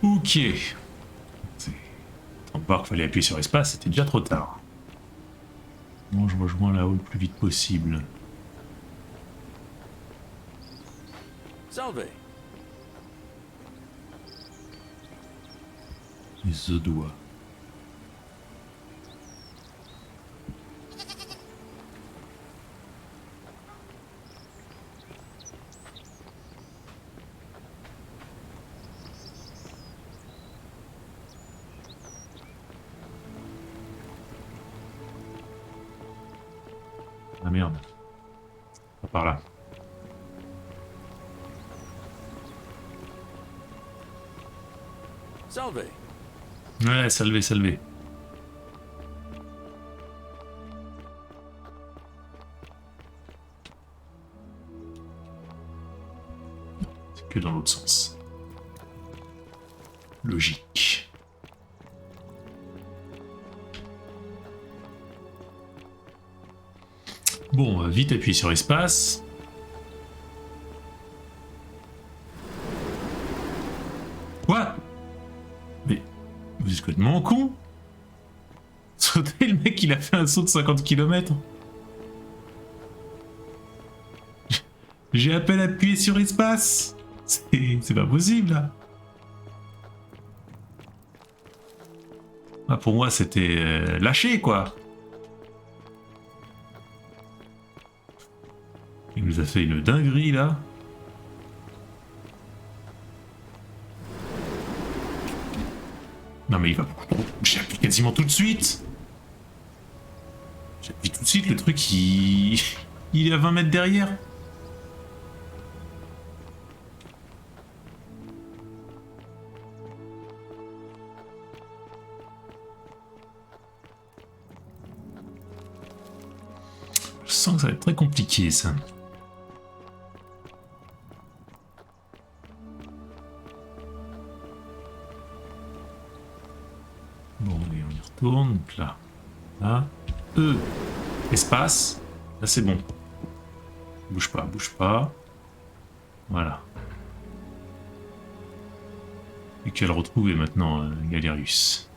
Speaker 1: Ok. On va voir qu'il fallait appuyer sur espace, c'était déjà trop tard. Moi je rejoins là-haut le plus vite possible.
Speaker 4: Salve.
Speaker 1: Les odois. Ah merde. Pas par là.
Speaker 4: Salve.
Speaker 1: Ouais, salvé, salvé. C'est que dans l'autre sens. Logique. Bon, vite appuyer sur espace. Quoi? Mais vous êtes complètement con? Sauter, le mec il a fait un saut de 50 km. J'ai à peine appuyé sur espace. C'est pas possible là. Ah, pour moi c'était lâché quoi. Il nous a fait une dinguerie là. Non mais il va... J'appuie quasiment tout de suite. J'appuie tout de suite, le truc il est à 20 mètres derrière. Je sens que ça va être très compliqué ça. Bon, allez, on y retourne. Donc là, là, espace. Là, c'est bon. Bouge pas, bouge pas. Voilà. Et qu'à le retrouver maintenant, Galerius.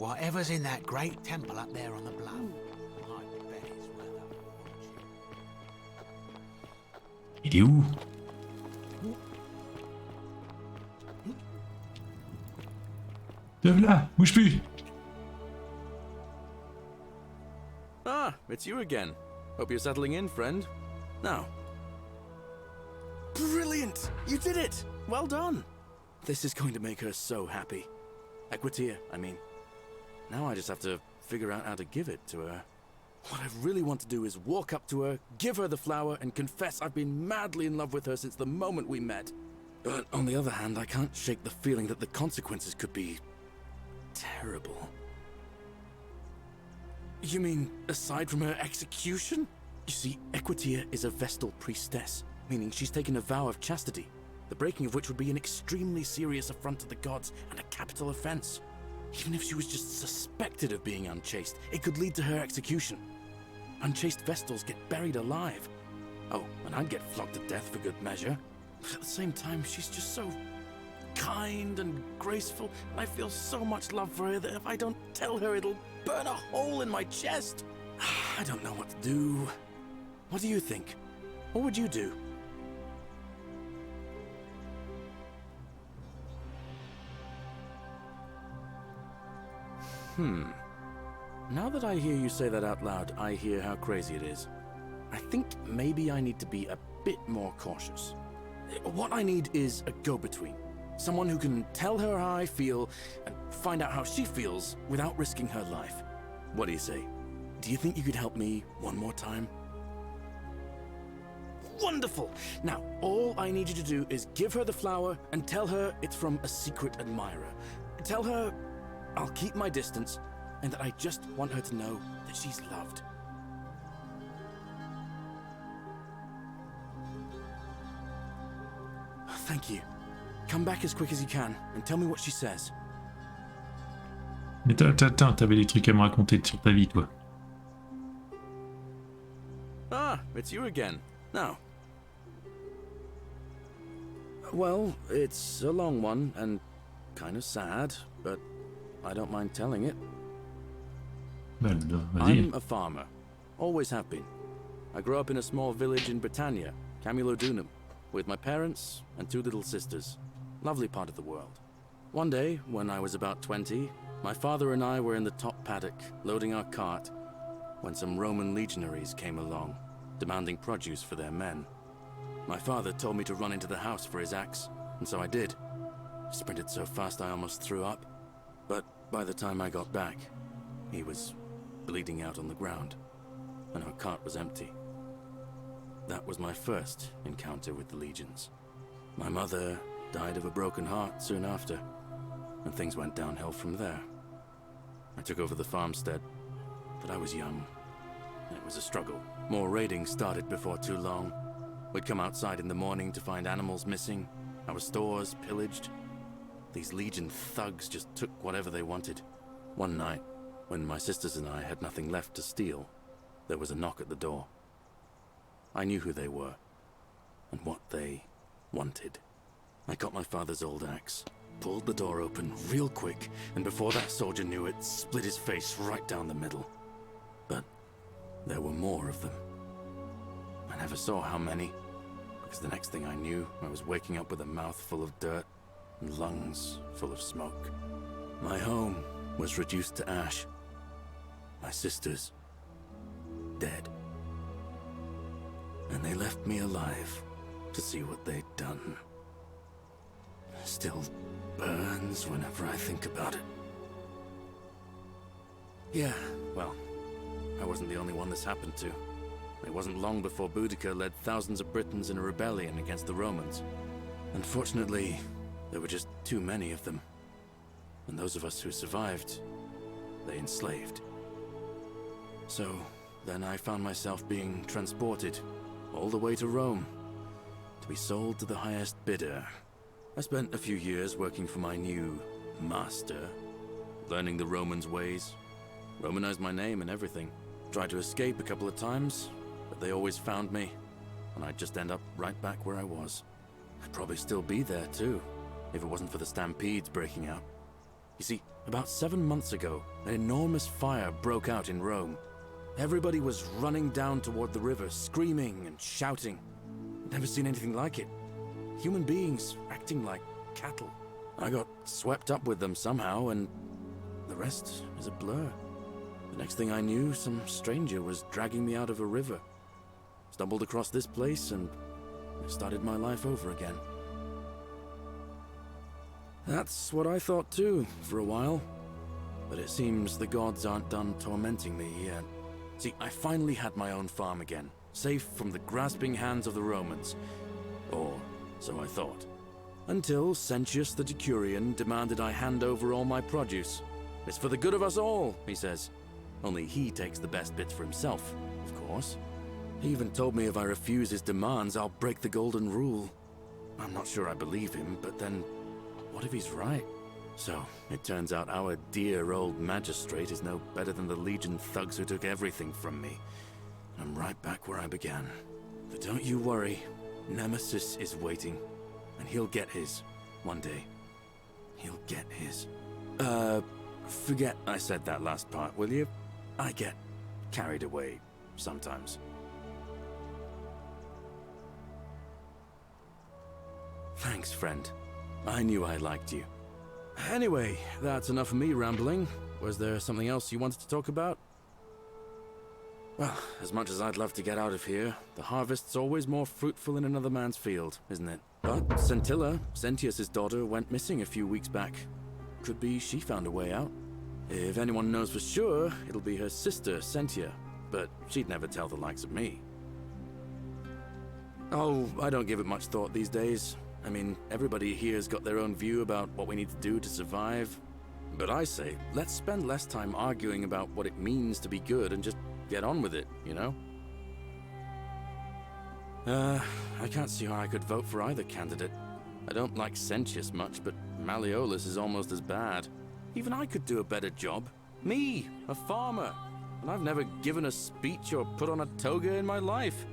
Speaker 10: Whatever's in that great temple up there on the bluff, I bet it's worth a fortune.
Speaker 1: Il est où? Lève là, bouge plus.
Speaker 4: Ah, it's you again. Hope you're settling in, friend. Now. Brilliant! You did it! Well done! This is going to make her so happy. Equitia, I mean. Now I just have to figure out how to give it to her. What I really want to do is walk up to her, give her the flower, and confess I've been madly in love with her since the moment we met. But on the other hand, I can't shake the feeling that the consequences could be terrible. You mean, aside from her execution? You see, Equitia is a Vestal priestess, meaning she's taken a vow of chastity, the breaking of which would be an extremely serious affront to the gods and a capital offense. Even if she was just suspected of being unchaste, it could lead to her execution. Unchaste Vestals get buried alive. Oh, and I'd get flogged to death for good measure. But at the same time, she's just so kind and graceful, and I feel so much love for her that if I don't tell her, it'll burn a hole in my chest. I don't know what to do. What do you think? What would you do? Now that I hear you say that out loud, I hear how crazy it is. I think maybe I need to be a bit more cautious. What I need is a go-between. Someone who can tell her how I feel and find out how she feels without risking her life. What do you say? Do you think you could help me one more time? Wonderful! Now, all I need you to do is give her the flower and tell her it's from a secret admirer. Tell her I'll keep my distance and that I just want her to know that she's loved. Thank you. Come back as quick as you can and tell me what she says.
Speaker 1: Mais attends, t'avais des trucs à me raconter sur ta vie, toi.
Speaker 4: Ah, it's you again. Now. Well, it's a long one and kind of sad, but I don't mind telling it.
Speaker 1: Vas-y.
Speaker 4: I'm a farmer. Always have been. I grew up in a small village in Britannia, Camulodunum, with my parents and 2 little sisters. Lovely part of the world. One day, when I was about 20, my father and I were in the top paddock, loading our cart, when some Roman legionaries came along, demanding produce for their men. My father told me to run into the house for his axe, and so I did. I sprinted so fast I almost threw up. But by the time I got back, he was bleeding out on the ground, and our cart was empty. That was my first encounter with the legions. My mother died of a broken heart soon after, and things went downhill from there. I took over the farmstead, but I was young. It was a struggle. More raiding started before too long. We'd come outside in the morning to find animals missing, our stores pillaged. These Legion thugs just took whatever they wanted. One night, when my sisters and I had nothing left to steal, there was a knock at the door. I knew who they were, and what they wanted. I got my father's old axe, pulled the door open real quick, and before that soldier knew it, split his face right down the middle. But there were more of them. I never saw how many, because the next thing I knew, I was waking up with a mouth full of dirt and lungs full of smoke. My home was reduced to ash. My sisters, dead. And they left me alive to see what they'd done. Still burns whenever I think about it. Yeah, well, I wasn't the only one this happened to. It wasn't long before Boudica led thousands of Britons in a rebellion against the Romans. Unfortunately, there were just too many of them. And those of us who survived, they enslaved. So, then I found myself being transported all the way to Rome, to be sold to the highest bidder. I spent a few years working for my new master, learning the Romans' ways, Romanized my name and everything. Tried to escape a couple of times, but they always found me, and I'd just end up right back where I was. I'd probably still be there too, if it wasn't for the stampedes breaking out. You see, about 7 months ago, an enormous fire broke out in Rome. Everybody was running down toward the river, screaming and shouting. Never seen anything like it. Human beings acting like cattle. I got swept up with them somehow, and the rest is a blur. The next thing I knew, some stranger was dragging me out of a river. Stumbled across this place and started my life over again. That's what I thought too, for a while. But it seems the gods aren't done tormenting me yet. See, I finally had my own farm again, safe from the grasping hands of the Romans. Or so I thought. Until Sentius the Decurion demanded I hand over all my produce. It's for the good of us all, he says. Only he takes the best bits for himself, of course. He even told me if I refuse his demands, I'll break the golden rule. I'm not sure I believe him, but then, what if he's right? So, it turns out our dear old magistrate is no better than the Legion thugs who took everything from me. I'm right back where I began. But don't you worry, Nemesis is waiting. And he'll get his, one day. He'll get his. Forget I said that last part, will you? I get carried away sometimes. Thanks, friend. I knew I liked you. Anyway, that's enough of me rambling. Was there something else you wanted to talk about? Well, as much as I'd love to get out of here, the harvest's always more fruitful in another man's field, isn't it? But Scintilla, Sentius' daughter, went missing a few weeks back. Could be she found a way out. If anyone knows for sure, it'll be her sister, Sentia. But she'd never tell the likes of me. Oh, I don't give it much thought these days. I mean, everybody here's got their own view about what we need to do to survive. But I say, let's spend less time arguing about what it means to be good and just get on with it, you know? I can't see how I could vote for either candidate. I don't like Sentius much, but Malleolus is almost as bad. Even I could do a better job. Me, a farmer. And I've never given a speech or put on a toga in my life.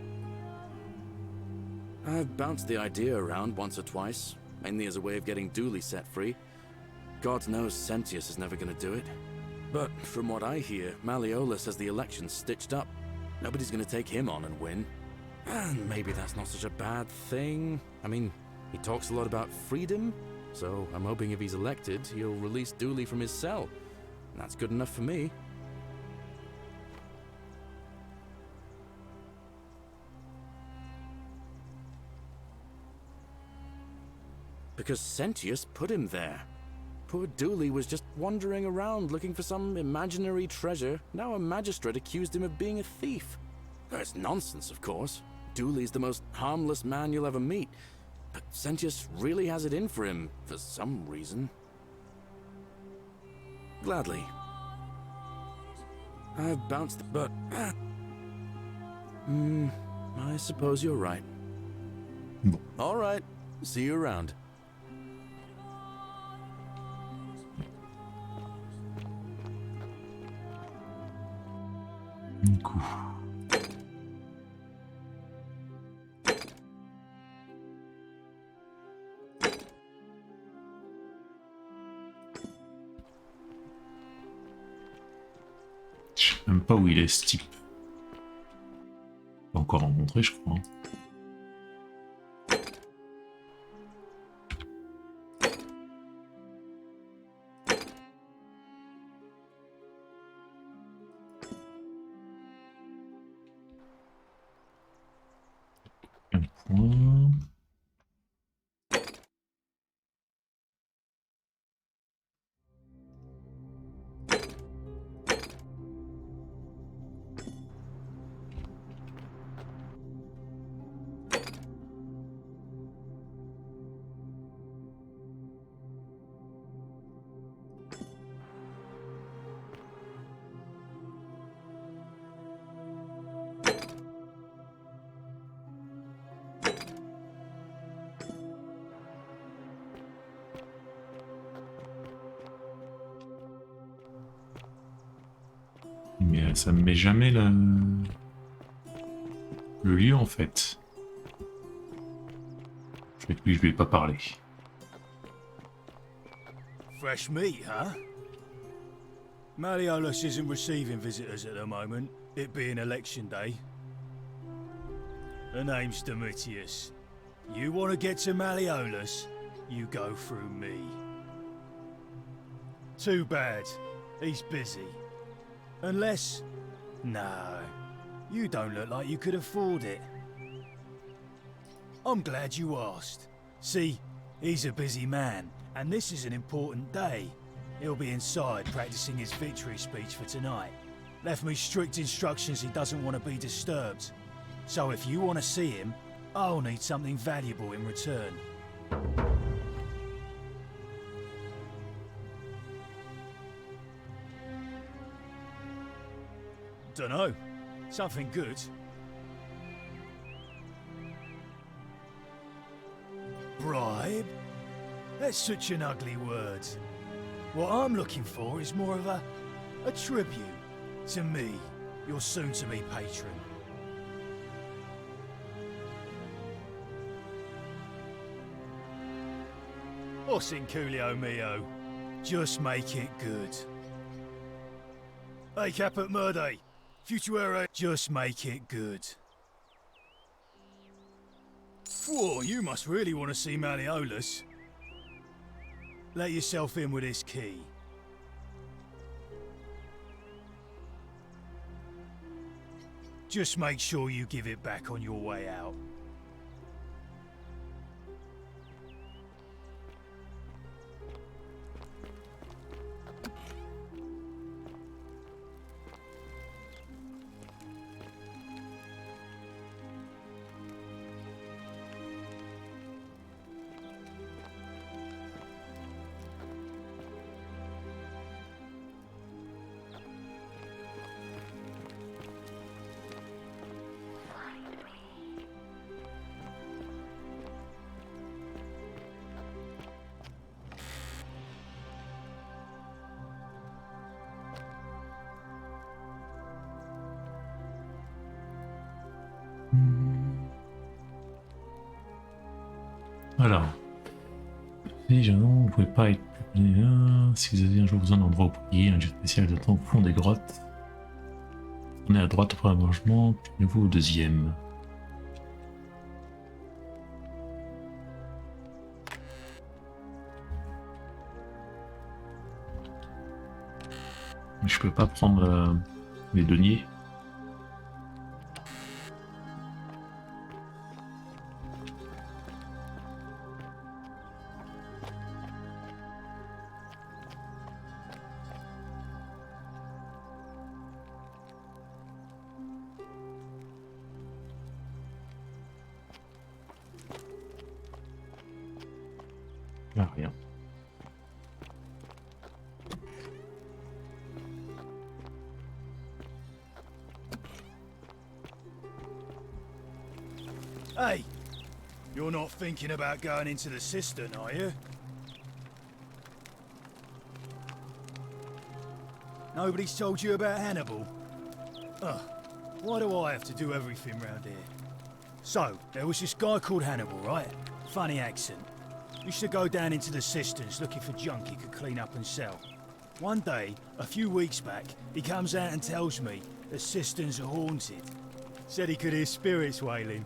Speaker 4: I've bounced the idea around once or twice, mainly as a way of getting Dooley set free. God knows Sentius is never going to do it. But from what I hear, Malleolus has the election stitched up. Nobody's going to take him on and win. And maybe that's not such a bad thing. I mean, he talks a lot about freedom, so I'm hoping if he's elected, he'll release Dooley from his cell. And that's good enough for me. Because Sentius put him there. Poor Dooley was just wandering around looking for some imaginary treasure. Now a magistrate accused him of being a thief. That's nonsense, of course. Dooley's the most harmless man you'll ever meet. But Sentius really has it in for him, for some reason. Gladly. I've bounced the butt. I suppose you're right. All right. See you around.
Speaker 1: Coup. Je sais même pas où il est ce type. Pas encore rencontré, je crois. Un point. Mais ça me met jamais le lieu en fait. Avec lui je vais pas parler.
Speaker 18: Fresh meat, huh? Malleolus isn't receiving visitors at the moment, it being election day. The name's Domitius. You want to get to Malleolus, you go through me. Too bad. He's busy. Unless... No. You don't look like you could afford it. I'm glad you asked. See, he's a busy man, and this is an important day. He'll be inside practicing his victory speech for tonight. Left me strict instructions he doesn't want to be disturbed. So if you want to see him, I'll need something valuable in return. Dunno. Something good. Bribe? That's such an ugly word. What I'm looking for is more of a tribute to me, your soon-to-be patron. Os in Coolio mio. Just make it good. Hey, Caput Murde. Futuere. Just make it good. Whoa, you must really want to see Malleolus. Let yourself in with this key. Just make sure you give it back on your way out.
Speaker 1: Alors, déjà, vous pouvez pas être publié. Si vous avez un jour besoin d'un endroit oublié, un lieu spécial de temps au fond des grottes, on est à droite après un mangement, puis vous au deuxième. Mais je peux pas prendre les deniers. Ah, rien.
Speaker 18: Hey! You're not thinking about going into the cistern, are you? Nobody's told you about Hannibal? Ugh, why do I have to do everything round here? So, there was this guy called Hannibal, right? Funny accent. Used to go down into the cisterns looking for junk he could clean up and sell. One day, a few weeks back, he comes out and tells me the cisterns are haunted. Said he could hear spirits wailing.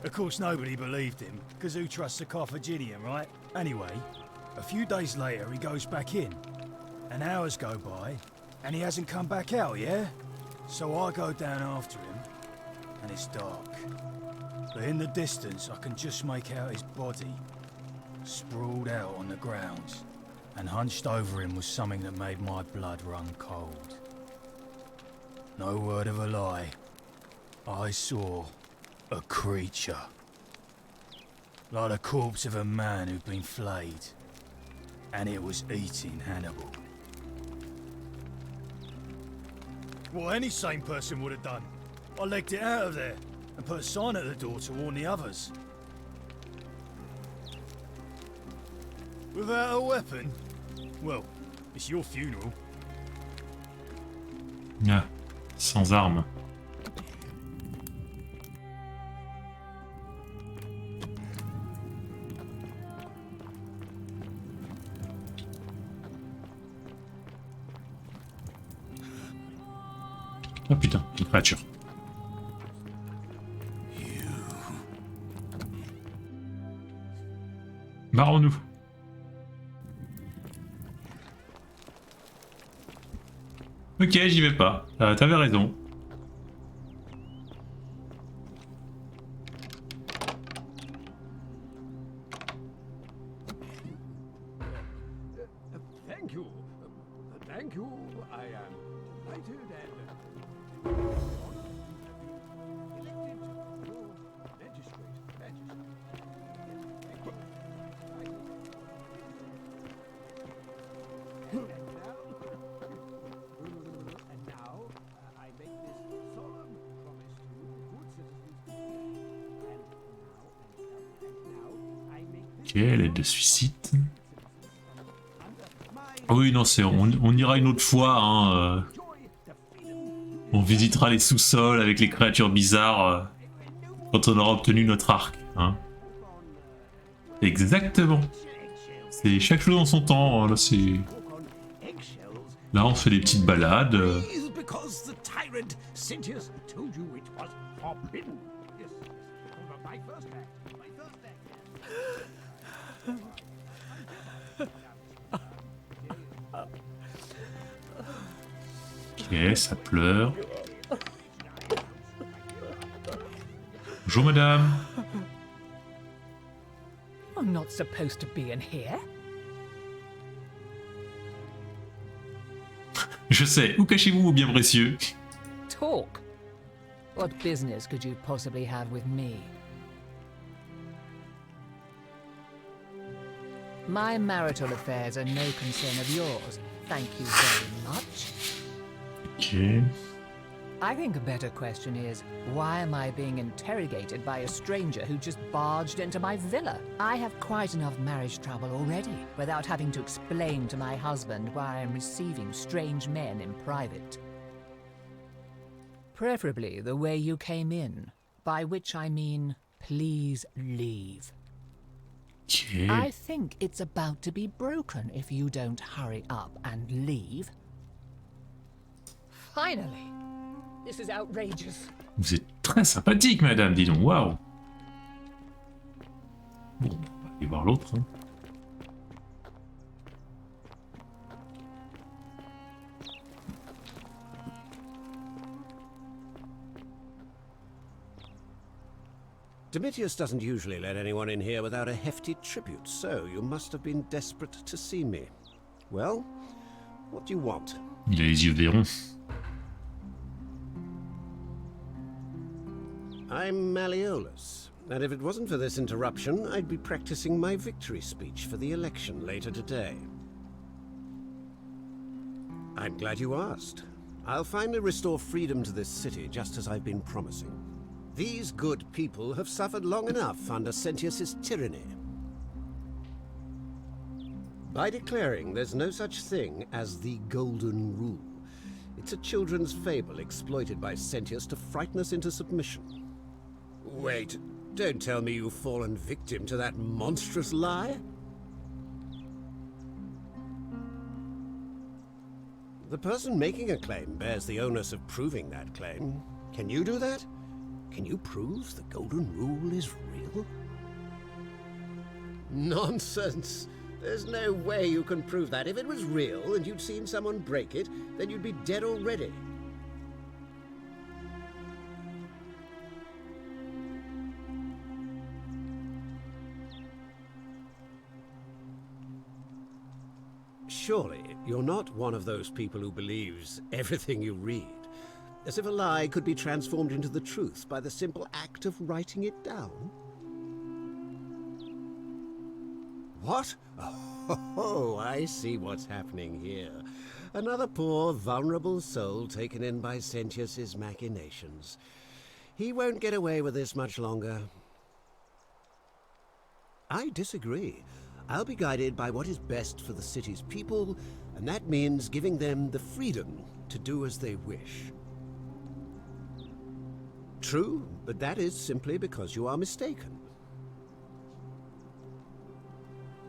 Speaker 18: Of course, nobody believed him, because who trusts a Carthaginian, right? Anyway, a few days later, he goes back in. And hours go by, and he hasn't come back out, yeah? So I go down after him, and it's dark. But in the distance, I can just make out his body, sprawled out on the ground, and hunched over him was something that made my blood run cold. No word of a lie. I saw a creature. Like the corpse of a man who'd been flayed. And it was eating Hannibal. What any sane person would have done. I legged it out of there and put a sign at the door to warn the others. Without a weapon? Well, it's your funeral.
Speaker 1: Ah, sans armes. Ah putain, une créature. Barrons-nous. Ok, j'y vais pas. T'avais raison.
Speaker 19: Thank you. Thank you. I am delighted and elected to magistrate. And now I make this solemn promise to you, good citizens. And now I make this.
Speaker 1: Ok, l'aide de suicide. Oui, non, c'est on ira une autre fois. Hein, on visitera les sous-sols avec les créatures bizarres quand on aura obtenu notre arc. Hein. Exactement. C'est chaque chose en son temps. Hein, là, c'est. Là, on fait des petites balades.
Speaker 19: Because the tyrant Cynthius told you it was forbidden. Yes, my first act. My first act.
Speaker 1: Ok, ça pleure. Bonjour madame.
Speaker 20: I'm not supposed to be in here.
Speaker 1: Je sais, où cachez-vous, bien précieux?
Speaker 20: Talk. What business could you possibly have with me? My marital affairs are no concern of yours. Thank you very much.
Speaker 1: Ok.
Speaker 20: I think a better question is, why am I being interrogated by a stranger who just barged into my villa? I have quite enough marriage trouble already, without having to explain to my husband why I am receiving strange men in private. Preferably the way you came in, by which I mean, please leave.
Speaker 1: Okay.
Speaker 20: I think it's about to be broken if you don't hurry up and leave. Finally! This is outrageous.
Speaker 1: Vous êtes très sympathique, madame, dis donc, waouh. Bon, on va aller voir l'autre. Hein.
Speaker 21: Domitius doesn't usually let anyone in here without a hefty tribute, so you must have been desperate to see me. Well, what do you want?
Speaker 1: Il a les yeux verrons.
Speaker 21: I'm Malleolus, and if it wasn't for this interruption, I'd be practicing my victory speech for the election later today. I'm glad you asked. I'll finally restore freedom to this city, just as I've been promising. These good people have suffered long enough under Cynthius's tyranny. By declaring there's no such thing as the Golden Rule, it's a children's fable exploited by Cynthius to frighten us into submission. Wait, don't tell me you've fallen victim to that monstrous lie? The person making a claim bears the onus of proving that claim. Can you do that? Can you prove the Golden Rule is real? Nonsense! There's no way you can prove that. If it was real and you'd seen someone break it, then you'd be dead already. Surely, you're not one of those people who believes everything you read, as if a lie could be transformed into the truth by the simple act of writing it down? What? Oh, I see what's happening here. Another poor, vulnerable soul taken in by Cynthius's machinations. He won't get away with this much longer. I disagree. I'll be guided by what is best for the city's people, and that means giving them the freedom to do as they wish. True, but that is simply because you are mistaken.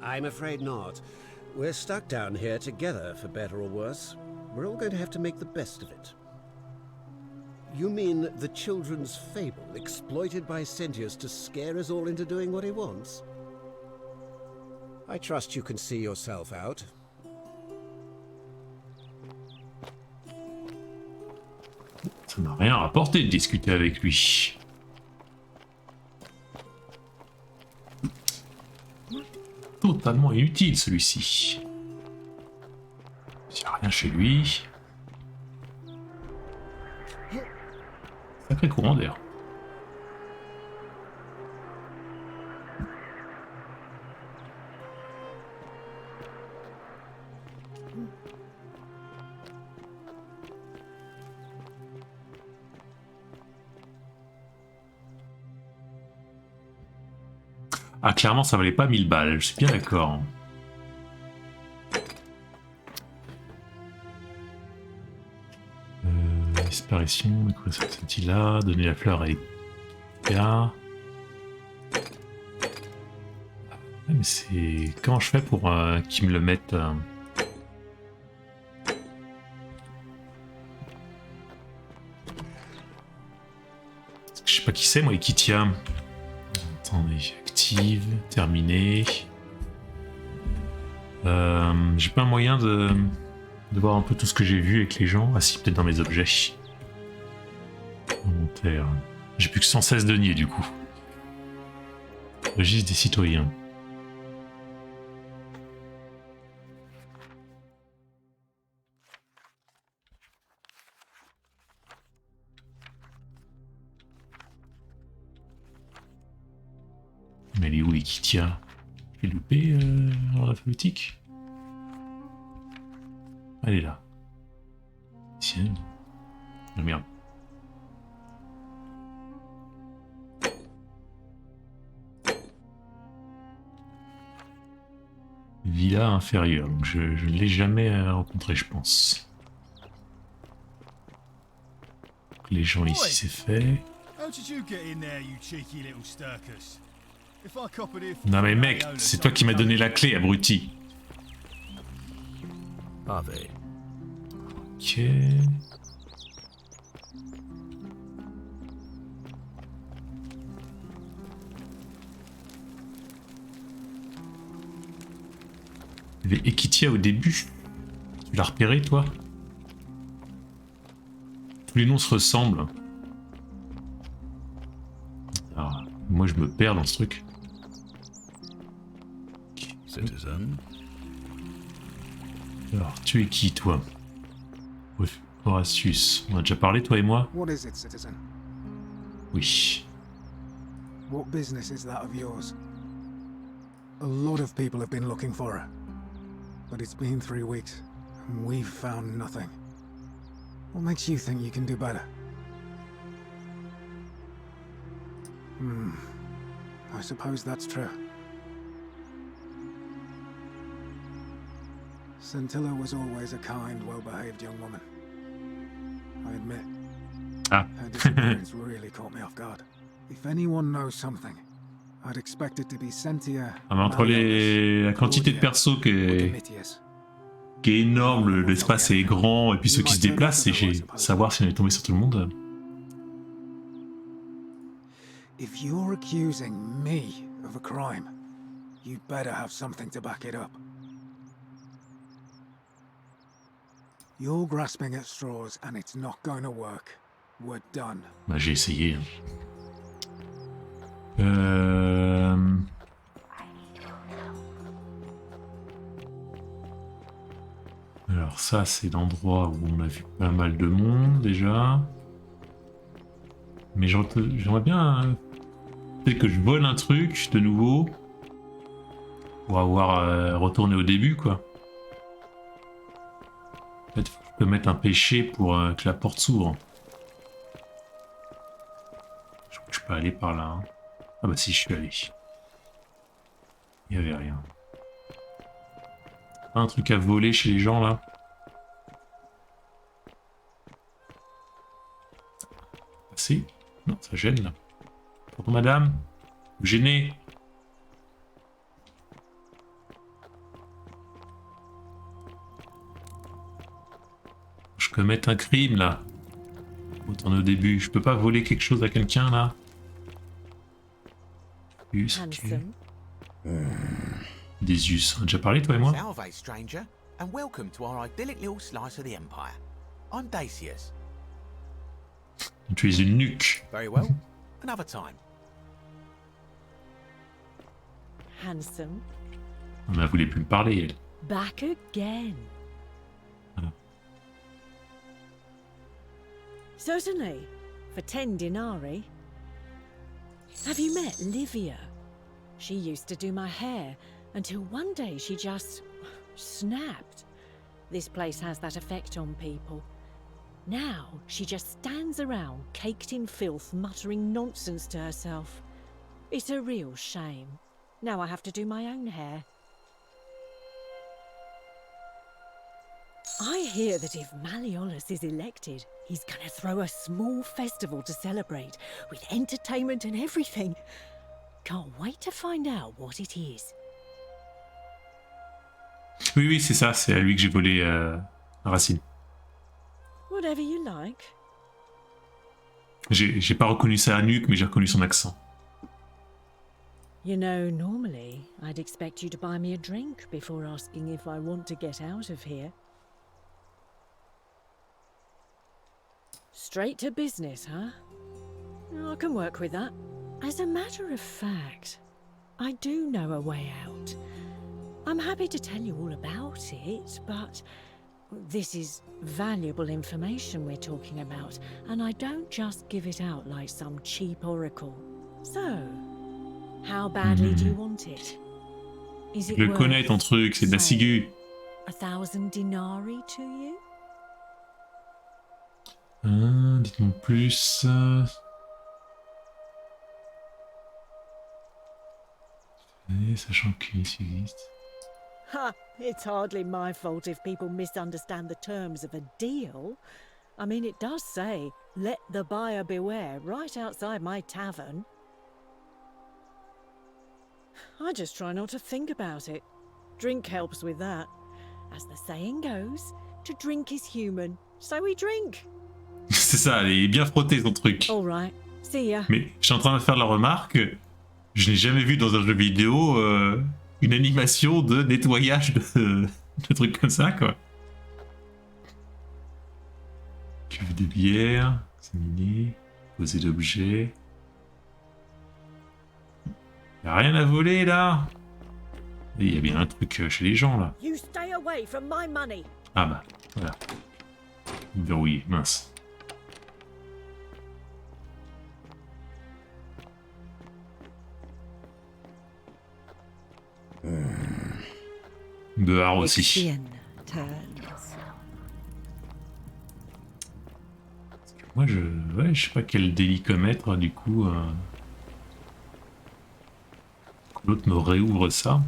Speaker 21: I'm afraid not. We're stuck down here together, for better or worse. We're all going to have to make the best of it. You mean the children's fable exploited by Sentius to scare us all into doing what he wants? I trust you can see yourself out.
Speaker 1: Ça n'a rien rapporté de discuter avec lui. Totalement inutile celui-ci. Il n'y a rien chez lui. Sacré courant d'air. Ah, clairement, ça valait pas 1000 balles, je suis bien d'accord. Disparition, découvrir cette outil-là, donner la fleur à Eka. Mais c'est... Comment je fais pour qu'ils me le mettent Je sais pas qui c'est, moi, Ekitia. Attendez, active, terminé. J'ai pas un moyen de voir un peu tout ce que j'ai vu avec les gens. Ah si, peut-être dans mes objets. Inventaire. J'ai plus que 116 deniers du coup. Registre des citoyens. Mais elle est où Ekitia? J'ai loupé dans l'alphabétique. Elle est là. Tiens. Oh, merde. Villa inférieure. Donc je ne l'ai jamais rencontré, je pense. Donc les gens ici, c'est fait. Non mais mec, c'est toi qui m'as donné la clé, abruti. Ok. Il y avait Ekitia au début. Tu l'as repéré, toi? Tous les noms se ressemblent. Alors, moi, je me perds dans ce truc.
Speaker 11: Citizen.
Speaker 1: Alors, tu es qui, toi? Horatius. On a déjà parlé, toi et moi?
Speaker 7: What is it, citizen?
Speaker 1: Oui.
Speaker 7: What business is that of yours? A lot of people have been looking for her. But it's been 3 weeks, and we've found nothing. What makes you think you can do better? I suppose that's true. Scintilla was always a kind, well-behaved young woman. I admit.
Speaker 1: Ah.
Speaker 7: Her disappearance really caught me off guard. If anyone knows something, I'd expect it to be Sentia.
Speaker 1: Ah, mais entre la quantité de persos qui est énorme, l'espace est grand, et puis ceux qui se déplacent, c'est savoir si on est tombé sur tout le monde.
Speaker 7: If you're accusing me of a crime, you'd better have something to back it up. You're grasping at straws and it's not going to work. We're done.
Speaker 1: Bah, j'ai essayé. Alors ça, c'est l'endroit où on a vu pas mal de monde déjà. Mais j'aimerais bien peut-être que je vole un truc de nouveau pour avoir retourné au début, quoi. Peut-être que je peux mettre un péché pour que la porte s'ouvre. Je crois que je peux aller par là. Hein. Ah bah si, je suis allé. Il n'y avait rien. Pas un truc à voler chez les gens là? Si? Non, ça gêne là. Pardon madame? Vous gênez? Je peux mettre un crime là. retourner au début. Je peux pas voler quelque chose à quelqu'un là? Us, ok.
Speaker 6: Handsome.
Speaker 1: Des us. On a déjà parlé toi et moi?
Speaker 10: Salve, stranger, and welcome to our idyllic little slice of the Empire. I'm Dacius.
Speaker 1: Tu es une nuque.
Speaker 10: Very well. Another time.
Speaker 6: Handsome.
Speaker 1: On ne voulait plus me parler, elle.
Speaker 6: Back again.
Speaker 1: Voilà.
Speaker 6: Certainly. For 10 denarii. Have you met Livia? She used to do my hair until one day she just snapped. This place has that effect on people. Now she just stands around caked in filth, muttering nonsense to herself. It's a real shame. Now I have to do my own hair. I hear that if Malleolus is elected, he's gonna throw a small festival to celebrate, with entertainment and everything. Can't wait to find out what it is.
Speaker 1: Oui, oui, c'est ça, c'est à lui que j'ai volé Racine.
Speaker 6: Whatever you like.
Speaker 1: J'ai pas reconnu sa nuque, mais j'ai reconnu son accent.
Speaker 6: You know, normally, I'd expect you to buy me a drink before asking if I want to get out of here. Straight to business, huh? I can work with that. As a matter of fact, I do know a way out. I'm happy to tell you all about it, but this is valuable information we're talking about, and I don't just give it out like some cheap oracle. So, how badly do you want it? Is it
Speaker 1: Je le connais ton truc, c'est de la ciguë.
Speaker 6: 1,000 denarii to you?
Speaker 1: Dites-moi plus. Sachant qu'il existe.
Speaker 6: Ha! It's hardly my fault if people misunderstand the terms of a deal. I mean, it does say, let the buyer beware, right outside my tavern. I just try not to think about it. Drink helps with that. As the saying goes, to drink is human, so we drink.
Speaker 1: C'est ça, elle est bien frottée ton truc.
Speaker 6: All right, see ya.
Speaker 1: Mais je suis en train de faire la remarque, je n'ai jamais vu dans un jeu vidéo une animation de nettoyage de trucs comme ça, quoi. Cuve de bière, examiner, poser d'objets. Y'a rien à voler là. Il y a bien un truc chez les gens là.
Speaker 6: You stay away from my money.
Speaker 1: Ah bah, voilà. Verrouillé, mince. Behar aussi. Moi je sais pas quel délit commettre du coup. L'autre me réouvre ça.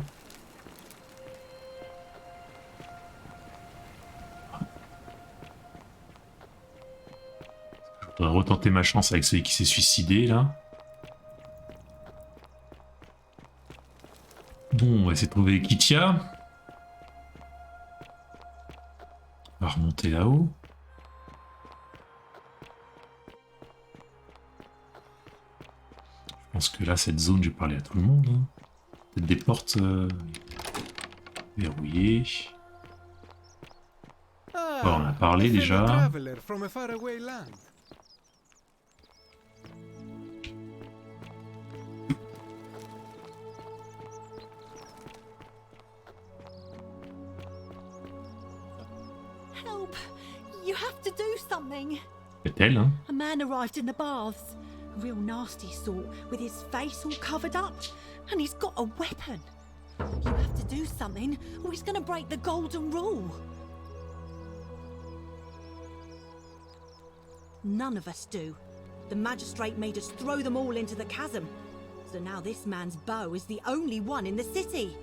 Speaker 1: Je voudrais retenter ma chance avec celui qui s'est suicidé là. Bon, on va essayer de trouver Kitia. On va remonter là-haut. Je pense que là, cette zone, j'ai parlé à tout le monde. Hein. Peut-être des portes verrouillées. Bon, on a parlé déjà.
Speaker 11: Help! You have to do something.
Speaker 1: C'est elle, hein?
Speaker 11: A man arrived in the baths. A real nasty sort, with his face all covered up. And he's got a weapon. You have to do something, or he's gonna break the golden rule. None of us do. The magistrate made us throw them all into the chasm. So now this man's bow is the only one in the city.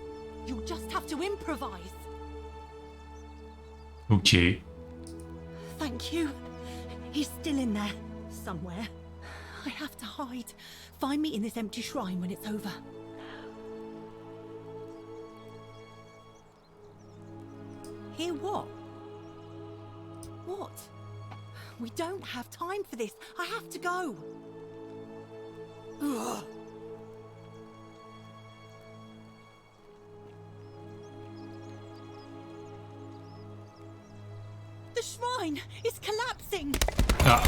Speaker 11: You'll just have to improvise.
Speaker 1: Ok.
Speaker 11: Thank you. He's still in there, somewhere. I have to hide. Find me in this empty shrine when it's over. Hear what? What? We don't have time for this. I have to go. Ugh. The shrine is collapsing.
Speaker 1: Ah.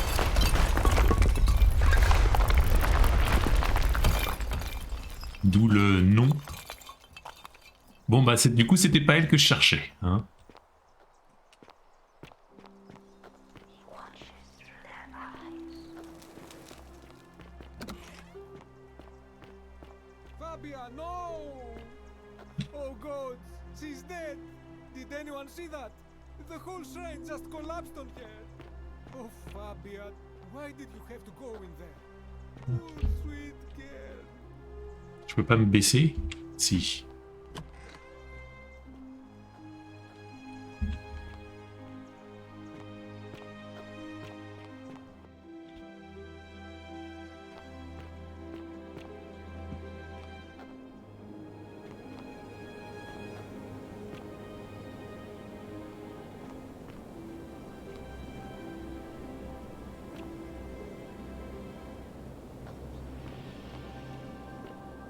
Speaker 1: D'où le nom. Bon bah du coup c'était pas elle que je cherchais, hein.
Speaker 8: Fabia, no! Oh God, she's dead. Did anyone see that? The whole shrine just collapsed on her. Oh Fabia, why did you have to go in there? Oh sweet girl.
Speaker 1: Je peux pas me baisser? Si.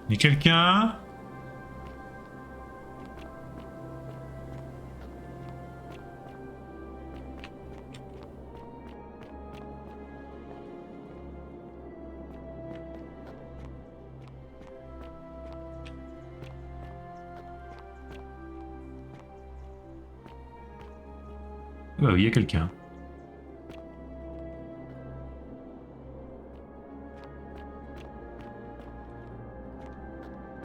Speaker 1: Y a quelqu'un? Bah oui, y a quelqu'un.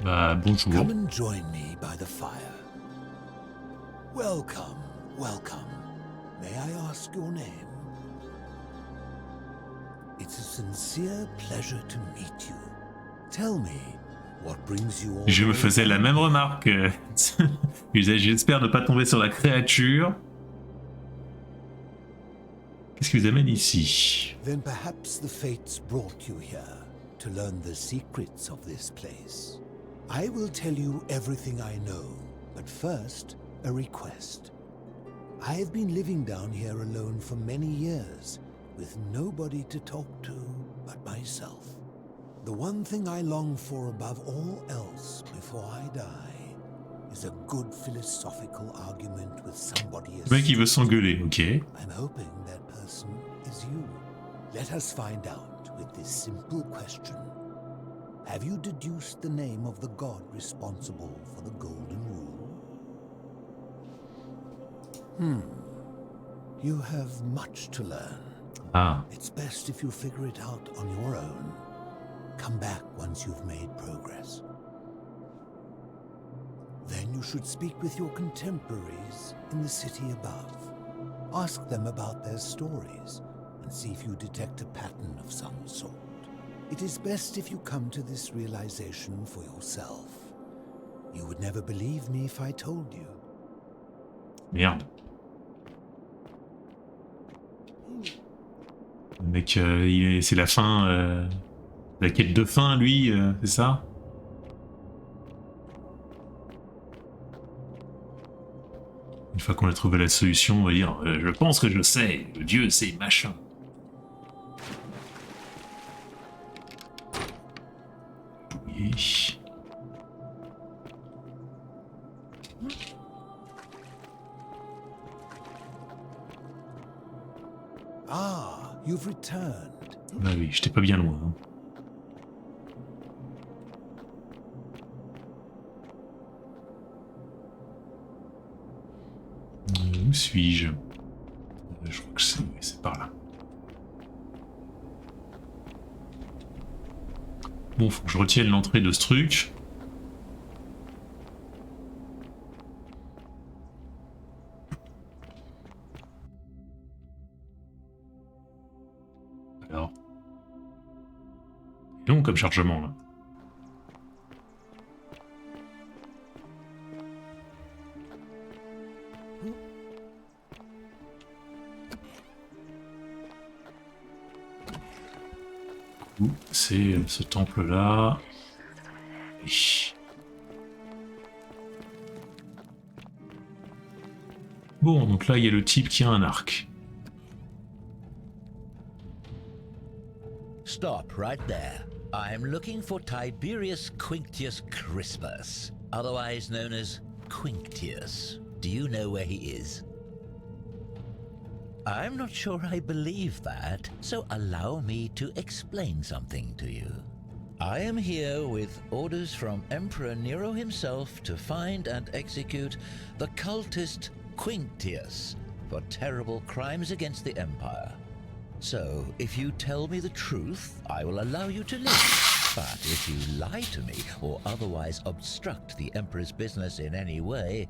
Speaker 1: Bah bonjour.
Speaker 22: Come and join me by the fire. Welcome, welcome. May I ask your name? It's a sincere pleasure to meet you. Tell me, what brings you all
Speaker 1: Je me faisais la même remarque. J'espère ne pas tomber sur la créature. Qu'est-ce qui vous amène ici?
Speaker 22: Then perhaps the fates brought you here to learn the secrets of this place. I will tell you everything I know, but first, a request. I've been living down here alone for many years, with nobody to talk to but myself. The one thing I long for above all else before I die is a good philosophical argument with somebody.
Speaker 1: Le mec il veut s'engueuler, ok.
Speaker 22: I'm hoping that person is you. Let us find out with this simple question. Have you deduced the name of the god responsible for the Golden Rule? You have much to learn.
Speaker 1: Ah.
Speaker 22: It's best if you figure it out on your own. Come back once you've made progress. Then you should speak with your contemporaries in the city above. Ask them about their stories and see if you detect a pattern of some sort. It is best if you come to this realization for yourself. You would never believe me if I told you.
Speaker 1: Merde. Le mec, c'est la fin, la quête de fin, lui, c'est ça? Une fois qu'on a trouvé la solution, on va dire je pense que je sais, le dieu c'est machin. Oui.
Speaker 22: Ah, you've returned.
Speaker 1: Bah oui, j'étais pas bien loin. Hein. Où suis-je? Je crois que c'est par là. Bon, faut que je retienne l'entrée de ce truc. Alors. C'est long comme chargement là. C'est ce temple là. Bon, donc là il y a le type qui a un arc.
Speaker 3: stop right there. I'm looking for Tiberius Quinctius Crispus, otherwise known as Quinctius. Do you know where he is? I'm not sure I believe that, so allow me to explain something to you. I am here with orders from Emperor Nero himself to find and execute the cultist Quinctius for terrible crimes against the Empire. So, if you tell me the truth, I will allow you to live. But if you lie to me or otherwise obstruct the Emperor's business in any way,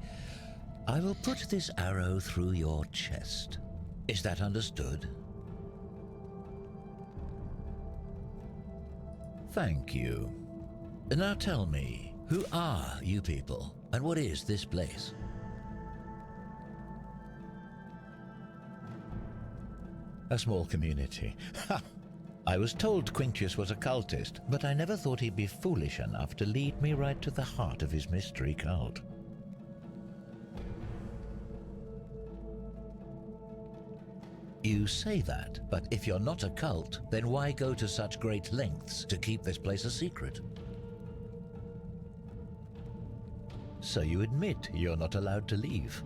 Speaker 3: I will put this arrow through your chest. Is that understood? Thank you. Now tell me, who are you people, and what is this place? A small community. Ha! I was told Quinctius was a cultist, but I never thought he'd be foolish enough to lead me right to the heart of his mystery cult. You say that, but if you're not a cult, then why go to such great lengths to keep this place a secret? So you admit you're not allowed to leave.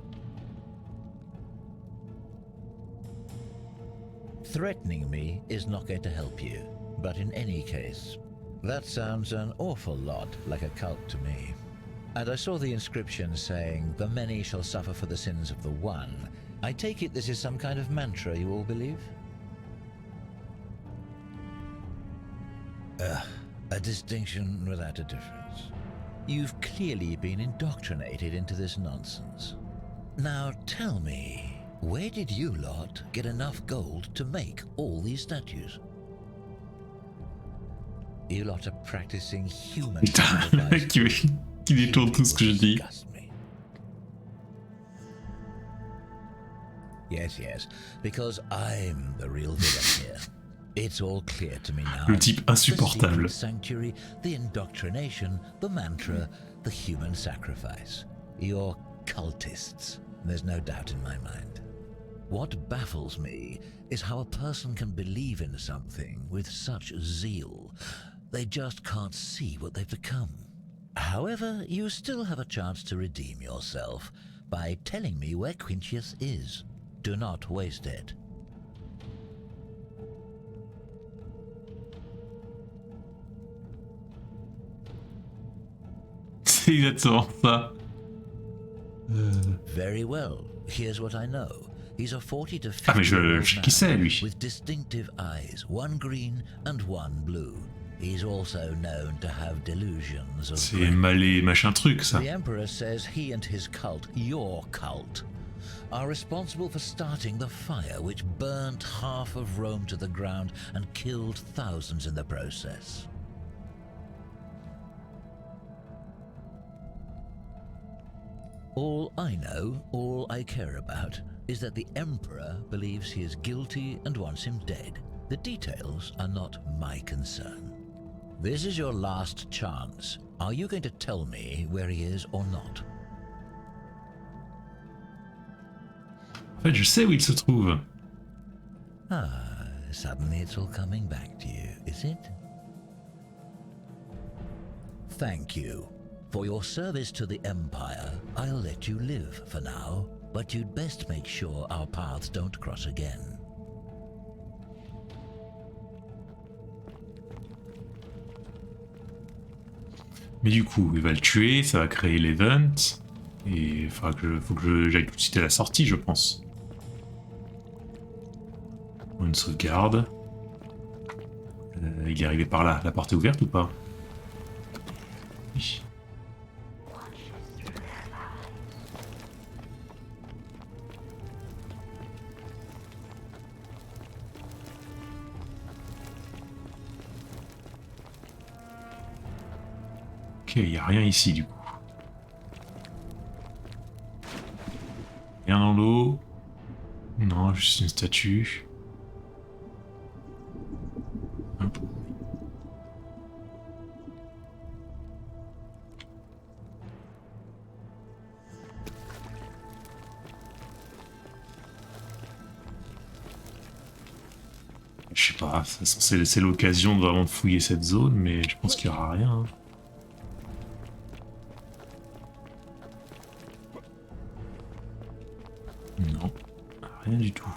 Speaker 3: Threatening me is not going to help you, but in any case, that sounds an awful lot like a cult to me. And I saw the inscription saying, "The many shall suffer for the sins of the one." I take it this is some kind of mantra you all believe? A distinction without a difference. You've clearly been indoctrinated into this nonsense. Now tell me, where did you lot get enough gold to make all these statues? You lot are practicing human sacrifice.
Speaker 1: Qui détourne tout ce que je dis.
Speaker 3: Yes, yes, because I'm the real villain here. It's all clear to me now.
Speaker 1: Le type insupportable.
Speaker 3: The sanctuary, the indoctrination, the mantra, the human sacrifice. You're cultists. There's no doubt in my mind. What baffles me is how a person can believe in something with such zeal. They just can't see what they've become. However, you still have a chance to redeem yourself by telling me where Quinctius is. Do not waste it.
Speaker 1: C'est exactement ça.
Speaker 3: Very well. Here's what I know. He's a 40 to 50
Speaker 1: Ah mais je qui c'est lui?
Speaker 3: with distinctive eyes, one green and one blue. He's also known to have delusions of
Speaker 1: C'est Malais machin truc ça.
Speaker 3: The Emperor says he and his cult, your cult, are responsible for starting the fire which burnt half of Rome to the ground and killed thousands in the process. All I know, all I care about, is that the Emperor believes he is guilty and wants him dead. The details are not my concern. This is your last chance. Are you going to tell me where he is or not?
Speaker 1: En fait, je sais où il se trouve.
Speaker 3: Ah, suddenly it's all coming back to you, is it? Thank you. For your service to the Empire, I'll let you live for now, but you'd best make sure our paths don't cross again.
Speaker 1: Mais du coup, il va le tuer, ça va créer l'event. Et il faut que j'aille tout de suite à la sortie, je pense. Une sauvegarde. Il est arrivé par là. La porte est ouverte ou pas? Oui. Ok, il n'y a rien ici du coup. Rien dans l'eau. Non, juste une statue. Hop. Je sais pas, c'est l'occasion de vraiment fouiller cette zone, mais je pense qu'il y aura rien. Hein. Non, rien du tout.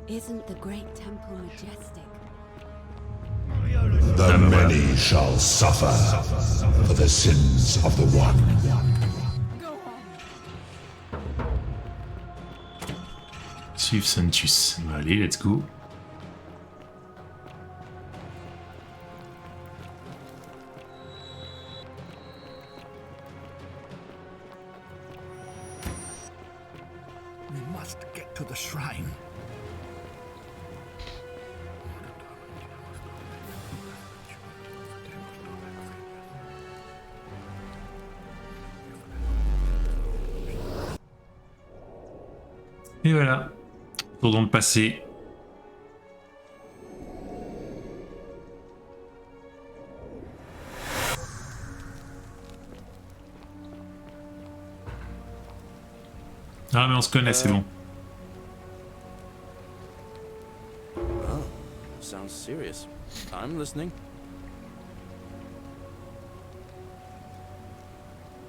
Speaker 2: Isn't the great temple majestic?
Speaker 22: The many shall suffer for the sins of the one.
Speaker 1: Suivre Santus. Allez, let's go.
Speaker 19: We must get to the shrine.
Speaker 1: Et voilà. Tour dans le passé. Ah mais on se connaît, c'est bon.
Speaker 4: Oh, sounds serious. I'm listening.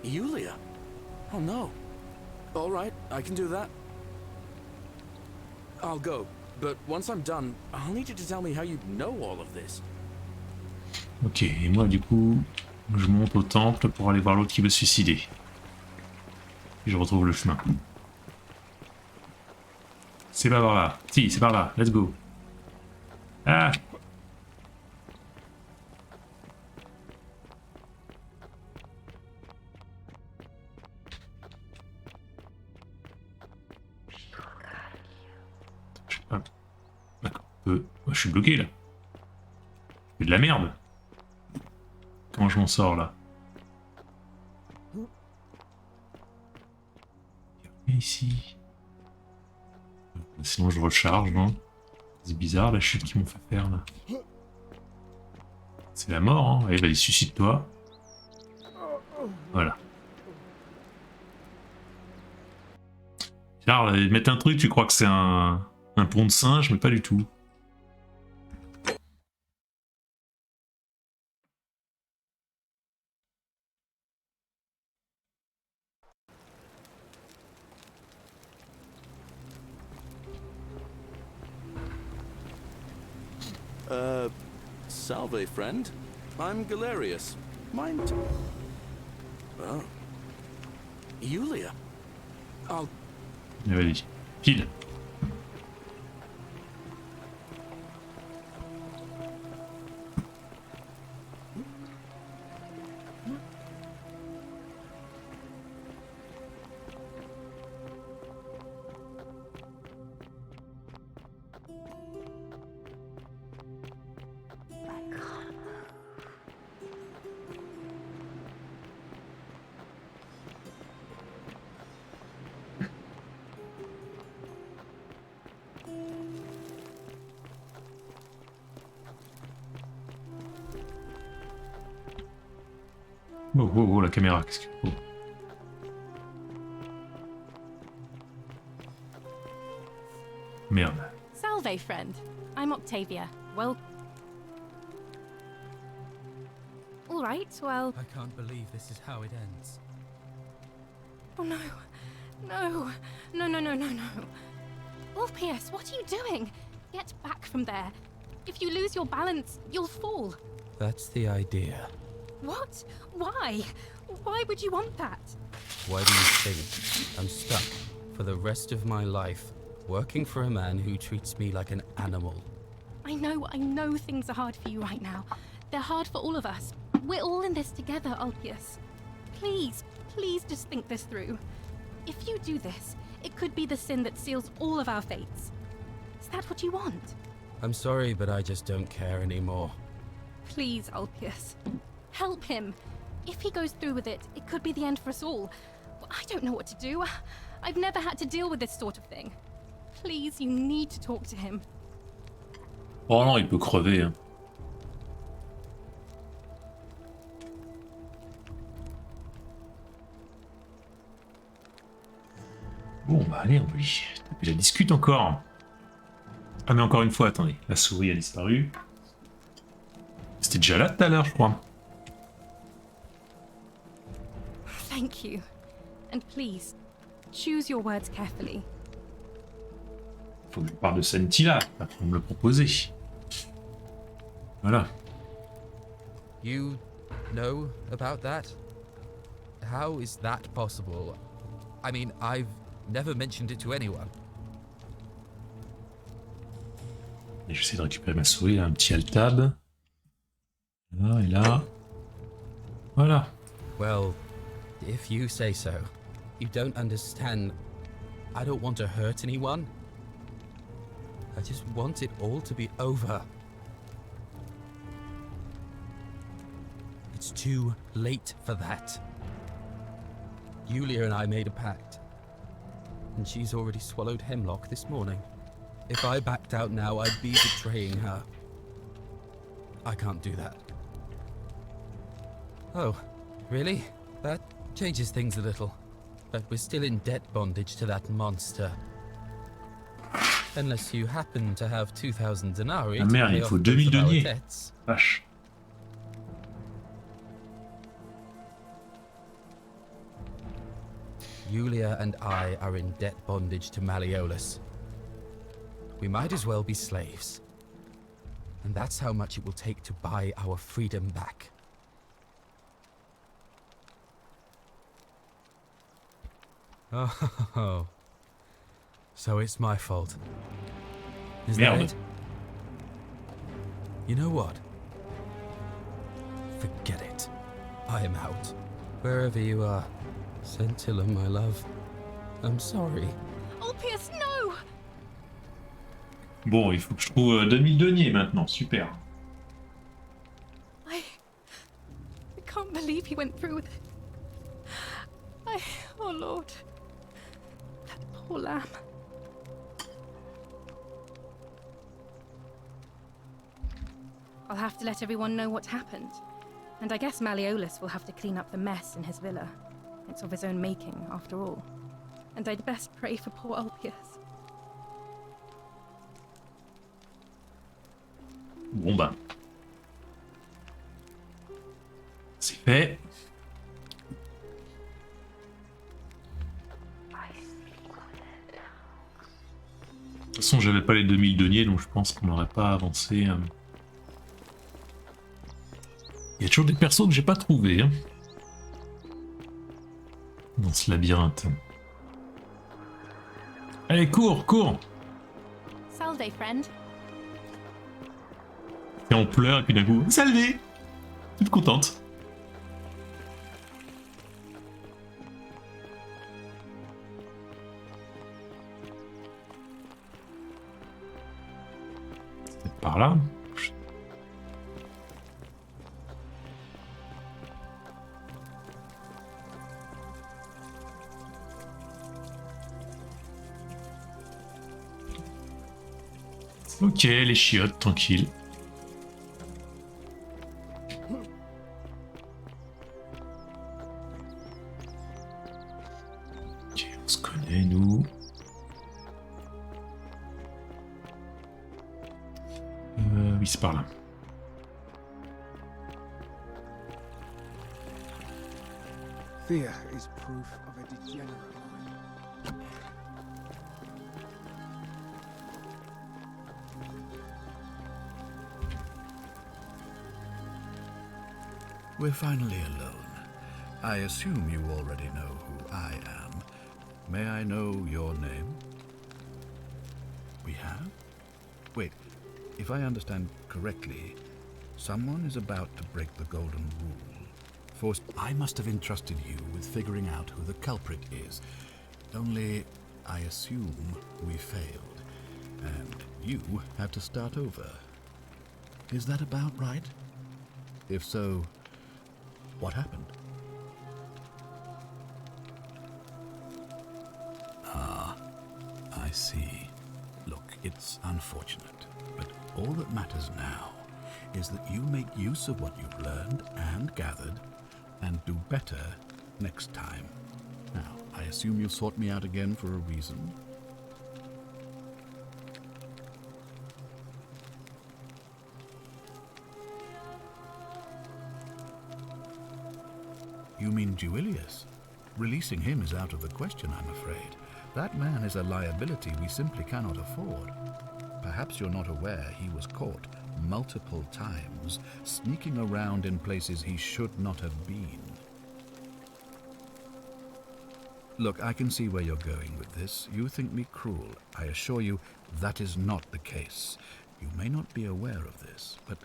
Speaker 4: Yulia? Oh no. All right, I can do that. I'll go, but once I'm done, I'll need you to tell me how you know all of this.
Speaker 1: Ok, et moi du coup, je monte au temple pour aller voir l'autre qui veut se suicider. Et je retrouve le chemin. C'est pas par là. Si, c'est par là. Let's go. Ah! Je suis bloqué là. C'est de la merde. Comment je m'en sors là? Et ici. Sinon je recharge, non? C'est bizarre la chute qu'ils m'ont fait faire là. C'est la mort, hein? Allez, vas-y, suicide-toi. Voilà. Genre, mettre un truc, tu crois que c'est un pont de singe, mais pas du tout.
Speaker 4: Salve, friend. I'm Galerius. Mind... Oh. Yulia. I'll...
Speaker 1: Vas-y, pile. Oh, oh, oh, la caméra, qu'est-ce que... Oh. Merde.
Speaker 15: Salve, friend. I'm Octavia. Well... All right, well...
Speaker 16: I can't believe this is how it ends.
Speaker 15: Oh no. No. No, no, no, no, no. Ulpius, what are you doing? Get back from there. If you lose your balance, you'll fall.
Speaker 16: That's the idea.
Speaker 15: What? Why? Why would you want that?
Speaker 16: Why do you think I'm stuck for the rest of my life working for a man who treats me like an animal?
Speaker 15: I know things are hard for you right now. They're hard for all of us. We're all in this together, Ulpius. Please, please just think this through. If you do this, it could be the sin that seals all of our fates. Is that what you want?
Speaker 16: I'm sorry, but I just don't care anymore.
Speaker 15: Please, Ulpius. Help him. If he goes through with it, it could be the end for us all. I don't know what to do. I've never had to deal with this sort of thing. Please, you need to talk to him.
Speaker 1: Oh non, il peut crever. Hein. Bon, bah allez, on va lui taper la discute encore. Ah mais encore une fois, attendez, la souris a disparu. C'était déjà là tout à l'heure, je crois.
Speaker 15: Thank you. And please, choose your words carefully.
Speaker 1: Faut que je parle de Senti là, pour me le proposer. Voilà.
Speaker 16: You know about that? How is that possible? I mean, I've never mentioned it to anyone.
Speaker 1: Et j'essaie de récupérer ma souris, là, un petit alt-tab. Là et là. Voilà.
Speaker 16: Well, if you say so. You don't understand. I don't want to hurt anyone. I just want it all to be over. It's too late for that. Yulia and I made a pact, and she's already swallowed hemlock this morning. If I backed out now, I'd be betraying her. I can't do that. Oh, really? That changes things a little. But we're still in debt bondage to that monster. Unless you happen to have 2,000 denarii
Speaker 1: Ah
Speaker 16: to
Speaker 1: merde,
Speaker 16: pay
Speaker 1: il
Speaker 16: off
Speaker 1: faut
Speaker 16: both
Speaker 1: 2000
Speaker 16: of our
Speaker 1: deniers.
Speaker 16: debts.
Speaker 1: Vache.
Speaker 16: Yulia and I are in debt bondage to Malleolus. We might as well be slaves. And that's how much it will take to buy our freedom back. Oh, so it's my fault. Is that
Speaker 1: Merde.
Speaker 16: it? You know what? Forget it. I am out. Wherever you are, Scintilla, my love. I'm sorry.
Speaker 15: Ulpius, no!
Speaker 1: Bon, il faut que je trouve 2000 deniers maintenant, super.
Speaker 15: I can't believe he went through with it. Oh Lord. That poor lamb. I'll have to let everyone know what happened. And I guess Malleolus will have to clean up the mess in his villa. It's of his own making, after all. And I'd best pray for poor Ulpius.
Speaker 1: Bon bah. C'est fait. De toute façon, j'avais pas les 2000 deniers, donc je pense qu'on n'aurait pas avancé. Il y a toujours des persos que j'ai pas trouvés. Hein, dans ce labyrinthe. Allez, cours, cours!
Speaker 15: Salve, friend.
Speaker 1: Et on pleure, et puis d'un coup, salvé! Toute contente. C'est par là. Ok, les chiottes, tranquille. Ok, on se connaît, nous. Oui, c'est par là.
Speaker 7: Fear is proof of a degenerate mind.
Speaker 9: We're finally alone. I assume you already know who I am. May I know your name? We have? Wait, if I understand correctly, someone is about to break the golden rule. Forced, I must have entrusted you with figuring out who the culprit is. Only, I assume we failed. and you have to start over. Is that about right? If so, what happened? Ah, I see. Look, it's unfortunate, but all that matters now is that you make use of what you've learned and gathered and do better next time. Now, I assume you sought me out again for a reason. You mean Duilius? Releasing him is out of the question, I'm afraid. That man is a liability we simply cannot afford. Perhaps you're not aware he was caught multiple times, sneaking around in places he should not have been. Look, I can see where you're going with this. You think me cruel. I assure you that is not the case. You may not be aware of this, but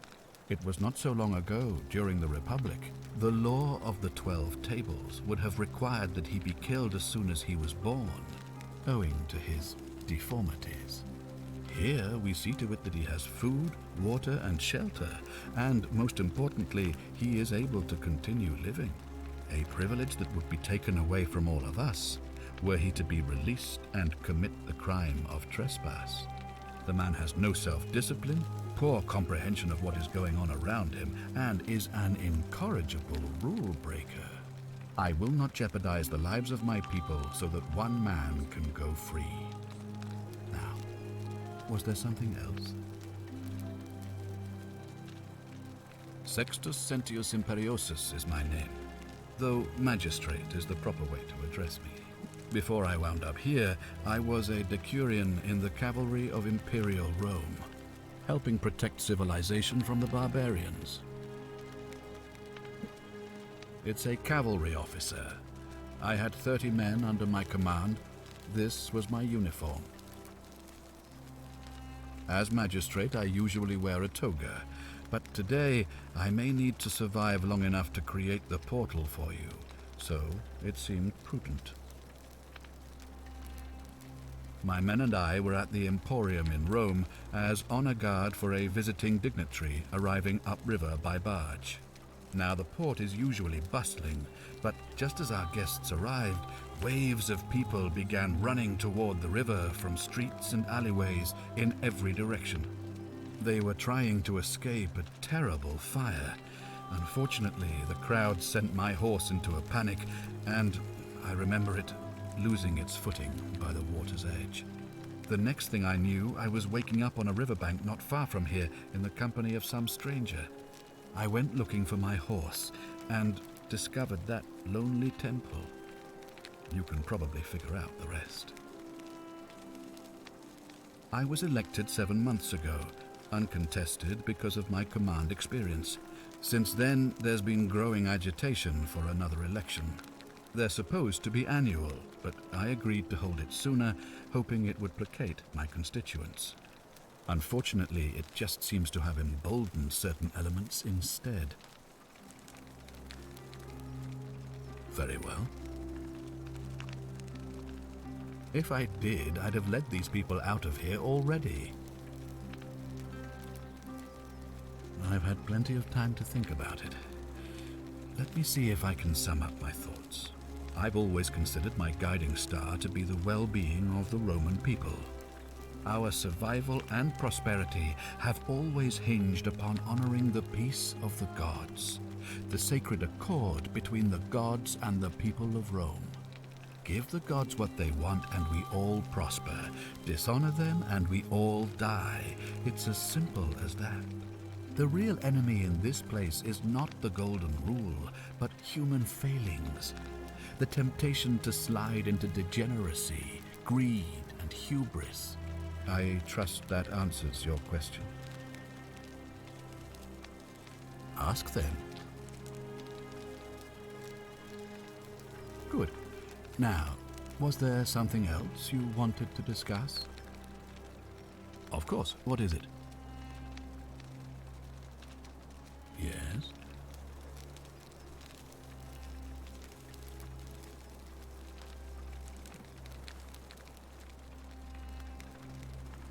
Speaker 9: it was not so long ago, during the Republic, the law of the 12 Tables would have required that he be killed as soon as he was born, owing to his deformities. Here we see to it that he has food, water, and shelter, and most importantly, he is able to continue living. A privilege that would be taken away from all of us were he to be released and commit the crime of trespass. The man has no self-discipline, poor comprehension of what is going on around him, and is an incorrigible rule breaker. I will not jeopardize the lives of my people so that one man can go free. Now, was there something else? Sextus Sentius Imperiosus is my name, though magistrate is the proper way to address me. Before I wound up here, I was a decurion in the cavalry of Imperial Rome, helping protect civilization from the barbarians. It's a cavalry officer. I had 30 men under my command. This was my uniform. As magistrate, I usually wear a toga, but today I may need to survive long enough to create the portal for you, so it seemed prudent. My men and I were at the Emporium in Rome as honor guard for a visiting dignitary arriving upriver by barge. Now the port is usually bustling, but just as our guests arrived, waves of people began running toward the river from streets and alleyways in every direction. They were trying to escape a terrible fire. Unfortunately, the crowd sent my horse into a panic, and I remember it losing its footing by the water's edge. The next thing I knew, I was waking up on a riverbank not far from here in the company of some stranger. I went looking for my horse and discovered that lonely temple. You can probably figure out the rest. I was elected 7 months ago, uncontested because of my command experience. Since then, there's been growing agitation for another election. They're supposed to be annual, but I agreed to hold it sooner, hoping it would placate my constituents. Unfortunately, it just seems to have emboldened certain elements instead. Very well. If I did, I'd have led these people out of here already. I've had plenty of time to think about it. Let me see if I can sum up my thoughts. I've always considered my guiding star to be the well-being of the Roman people. Our survival and prosperity have always hinged upon honoring the peace of the gods, the sacred accord between the gods and the people of Rome. Give the gods what they want and we all prosper. Dishonor them and we all die. It's as simple as that. The real enemy in this place is not the golden rule, but human failings. The temptation to slide into degeneracy, greed, and hubris. I trust that answers your question. Ask then. Good. Now, was there something else you wanted to discuss? Of course. What is it? Yes?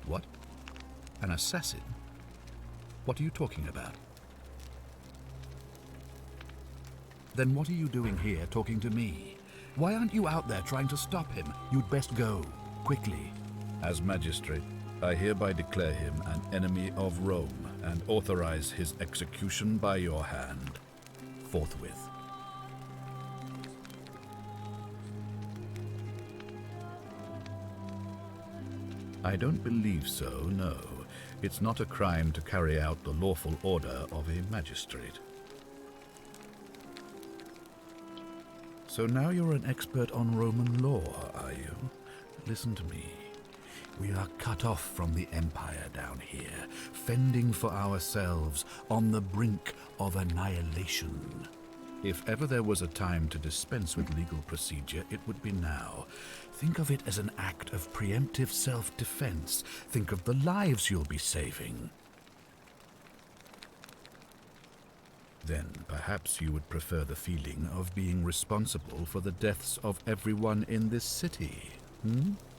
Speaker 9: What? An assassin? What are you talking about? Then what are you doing here talking to me? Why aren't you out there trying to stop him? You'd best go, quickly. As magistrate, I hereby declare him an enemy of Rome and authorize his execution by your hand, forthwith. I don't believe so, no. It's not a crime to carry out the lawful order of a magistrate. So now you're an expert on Roman law, are you? Listen to me. We are cut off from the Empire down here, fending for ourselves on the brink of annihilation. If ever there was a time to dispense with legal procedure, it would be now. Think of it as an act of preemptive self-defense. Think of the lives you'll be saving. Then perhaps you would prefer the feeling of being responsible for the deaths of everyone in this city.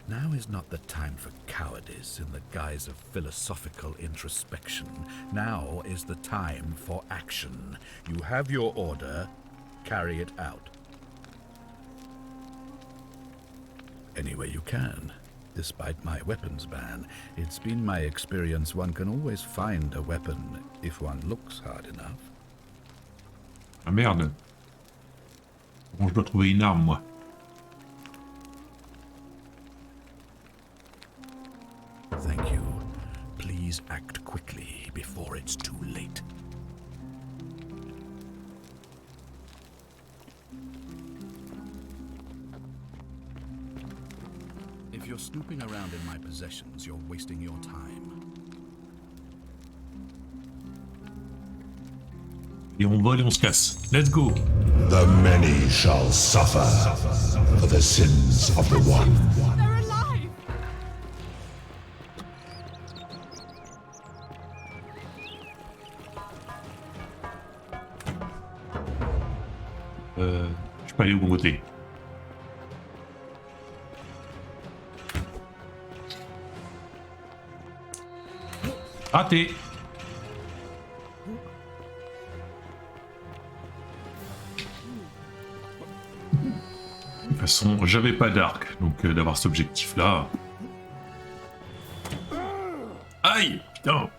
Speaker 9: Now is not the time for cowardice in the guise of philosophical introspection. Now is the time for action. You have your order. Carry it out. Any way you can. Despite my weapons ban, it's been my experience one can always find a weapon if one looks hard enough.
Speaker 1: Ah merde. Bon, je dois trouver une arme, moi.
Speaker 9: Thank you. Please act quickly before it's too late. If you're snooping around in my possessions, you're wasting your time.
Speaker 1: Et on vole et on se casse. Let's go.
Speaker 22: The many shall suffer for the sins of the one.
Speaker 11: They're alive!
Speaker 1: Je peux aller au bon côté. Raté. De toute façon, j'avais pas d'arc, donc d'avoir cet objectif-là... Aïe! Putain!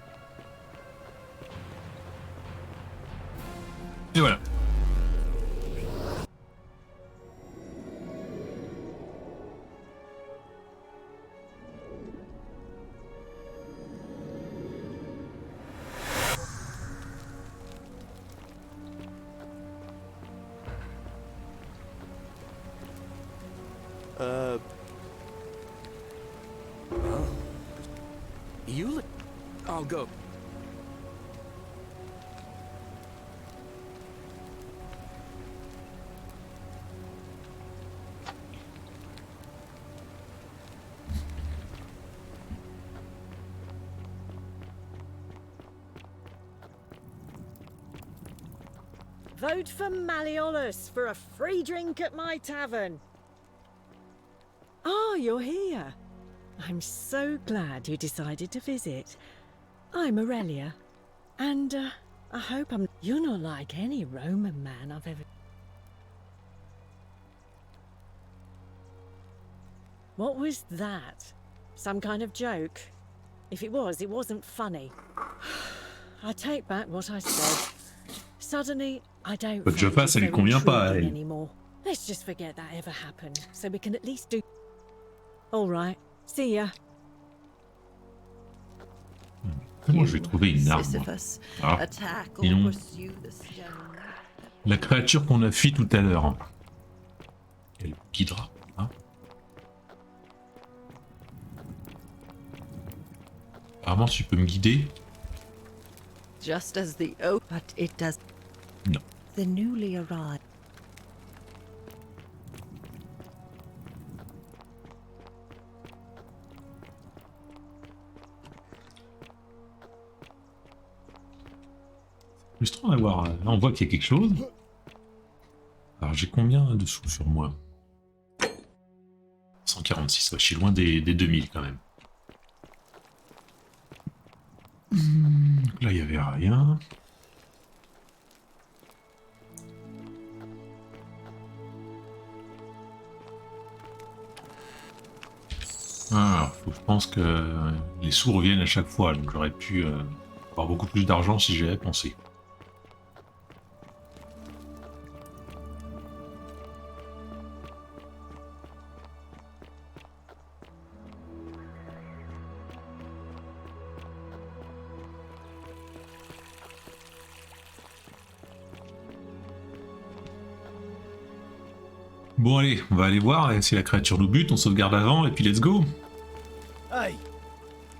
Speaker 1: Et voilà.
Speaker 4: I'll go.
Speaker 5: Vote for Malleolus for a free drink at my tavern. Ah, you're here. I'm so glad you decided to visit. I'm Aurelia, and I hope you're not like any Roman man I've ever... What was that? Some kind of joke? If it was, it wasn't funny. I take back what I said. Suddenly, I don't
Speaker 1: Votre Jaffa, ça lui convient pas, elle.
Speaker 5: anymore. Let's just forget that ever happened, so we can at least do... All right, see ya.
Speaker 1: Comment je vais trouver une arme? Ah, sinon, la créature qu'on a fui tout à l'heure. Elle guidera, hein? Apparemment, tu peux me guider.
Speaker 6: Just as the but it does.
Speaker 1: No.
Speaker 6: The newly arrived.
Speaker 1: Frustrant d'avoir... Là, on voit qu'il y a quelque chose. Alors, j'ai combien de sous sur moi? 146, ouais, je suis loin des 2000 quand même. rien. Ah, je pense que les sous reviennent à chaque fois, donc j'aurais pu avoir beaucoup plus d'argent si j'y avais pensé. Bon allez, on va aller voir, et si la créature nous bute, on sauvegarde avant, et puis let's go.
Speaker 18: Hey,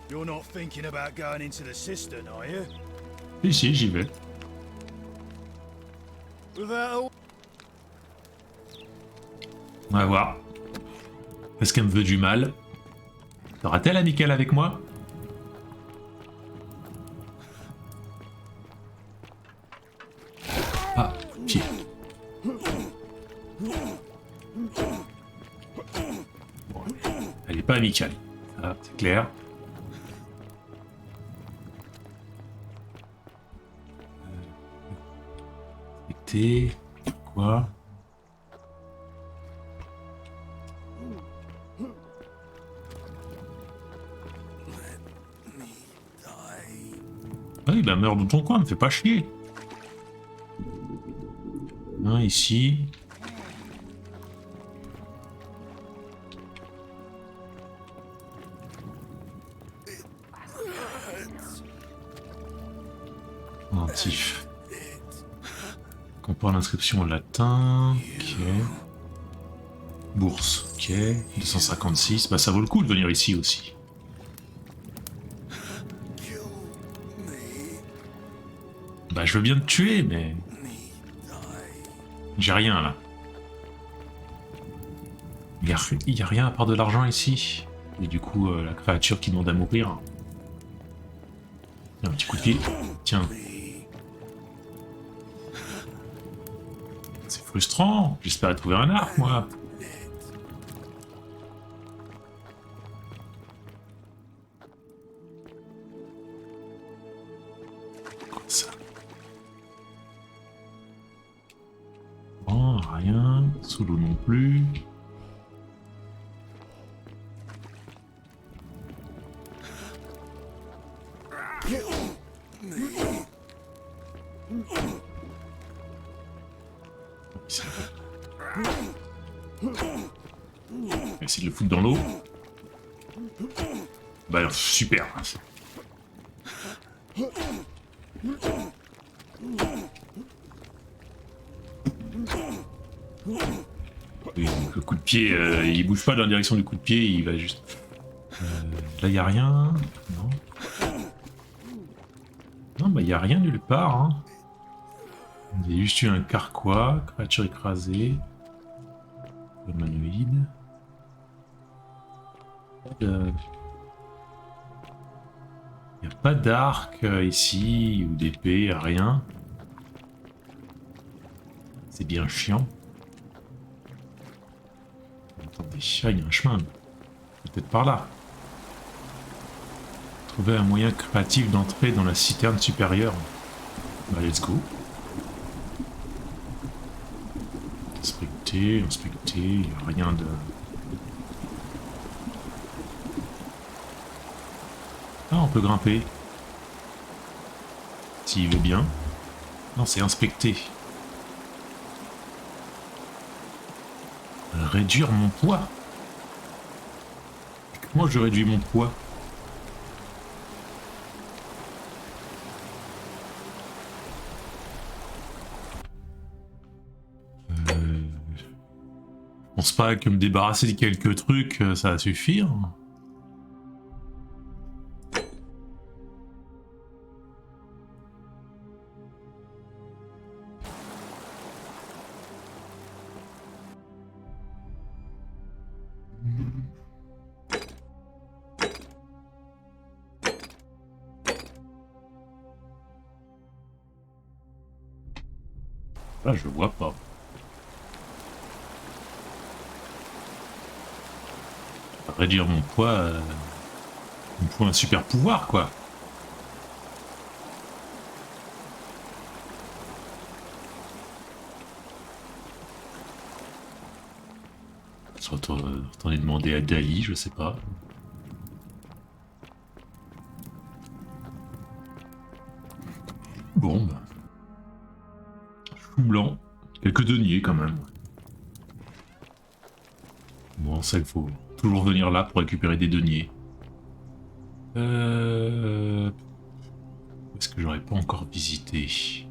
Speaker 18: you're not thinking about going into the cistern, are you?
Speaker 1: Si, j'y vais.
Speaker 18: Without
Speaker 1: On va voir. Est-ce qu'elle me veut du mal? Sera-t-elle amicale avec moi? Ah, pied. Bon, elle est pas amicale. Ah, c'est clair. C'était quoi? Oui, bah meurs dans ton coin, me fais pas chier. Un ici. Antif. Compare l'inscription en latin. Ok. Bourse. Ok. 256. Bah ça vaut le coup de venir ici aussi. Bah je veux bien te tuer, mais... J'ai rien là. Il y a rien à part de l'argent ici. Et du coup, la créature qui demande à mourir. Un petit coup de pied. Tiens. C'est frustrant. J'espérais trouver un arc, moi. Ça. Bon, rien. Sous l'eau non plus. Essayer de le foutre dans l'eau. Bah alors, super. Oui, donc le coup de pied, il bouge pas dans la direction du coup de pied, il va juste... là, y a rien. Non. Non, bah y a rien nulle part. Hein. Il y a juste eu un carquois, créature écrasée. Humanoïde. Il n'y a pas d'arc ici, ou d'épée, rien. C'est bien chiant. Attendez, il y a un chemin. Peut-être par là. Trouver un moyen créatif d'entrer dans la citerne supérieure. Bah, let's go. Inspecter, il n'y a rien de... Ah, on peut grimper. S'il veut bien. Non, c'est inspecter. Réduire mon poids. Comment je réduis mon poids? Je pense pas que me débarrasser de quelques trucs, ça va suffire. Là, je vois pas. Réduire mon poids, il me faut un super pouvoir, quoi. retourner demander à Dali, je sais pas. Bon, bah. Chou blanc. Quelques deniers quand même. Bon, ça, il faut toujours venir là pour récupérer des deniers. Est-ce que j'aurais pas encore visité?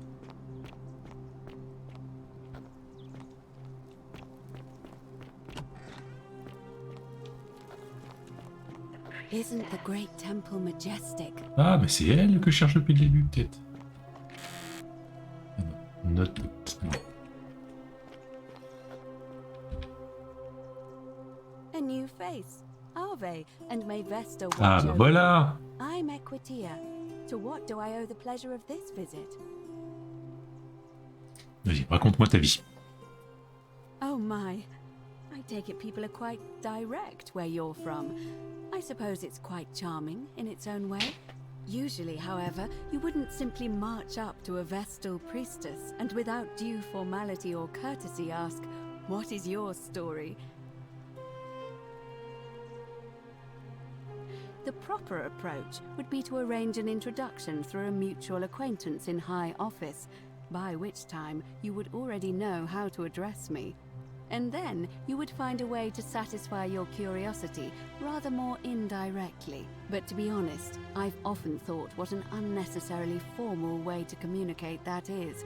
Speaker 2: Isn't the great temple majestic?
Speaker 1: Ah, mais c'est elle que je cherche depuis le début, peut-être. Note.
Speaker 2: A new face. Ave, and may Vesta watch
Speaker 1: Ah, bah
Speaker 2: over
Speaker 1: voilà.
Speaker 2: you. I'm Equitia. To what do I owe the pleasure of this visit?
Speaker 1: Vas-y, raconte-moi ta vie.
Speaker 2: Oh my. I take it people are quite direct where you're from. I suppose it's quite charming in its own way. Usually, however, you wouldn't simply march up to a Vestal priestess and without due formality or courtesy ask, "What is your story?" The proper approach would be to arrange an introduction through a mutual acquaintance in high office, by which time you would already know how to address me. And then you would find a way to satisfy your curiosity rather more indirectly. But to be honest, I've often thought what an unnecessarily formal way to communicate that is.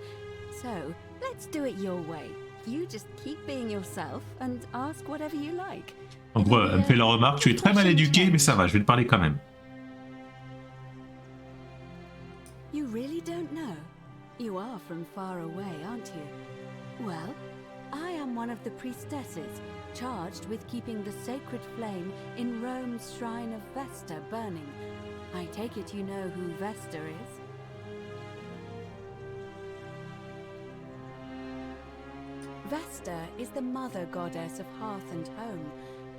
Speaker 2: So, let's do it your way. You just keep being yourself and ask whatever you like.
Speaker 1: En gros, elle me fait la remarque, tu es très mal éduqué, mais ça va, je vais te parler quand même.
Speaker 2: You really don't know? You are from far away, aren't you? Well, I am one of the priestesses, charged with keeping the sacred flame in Rome's shrine of Vesta burning. I take it you know who Vesta is? Vesta is the mother goddess of hearth and home,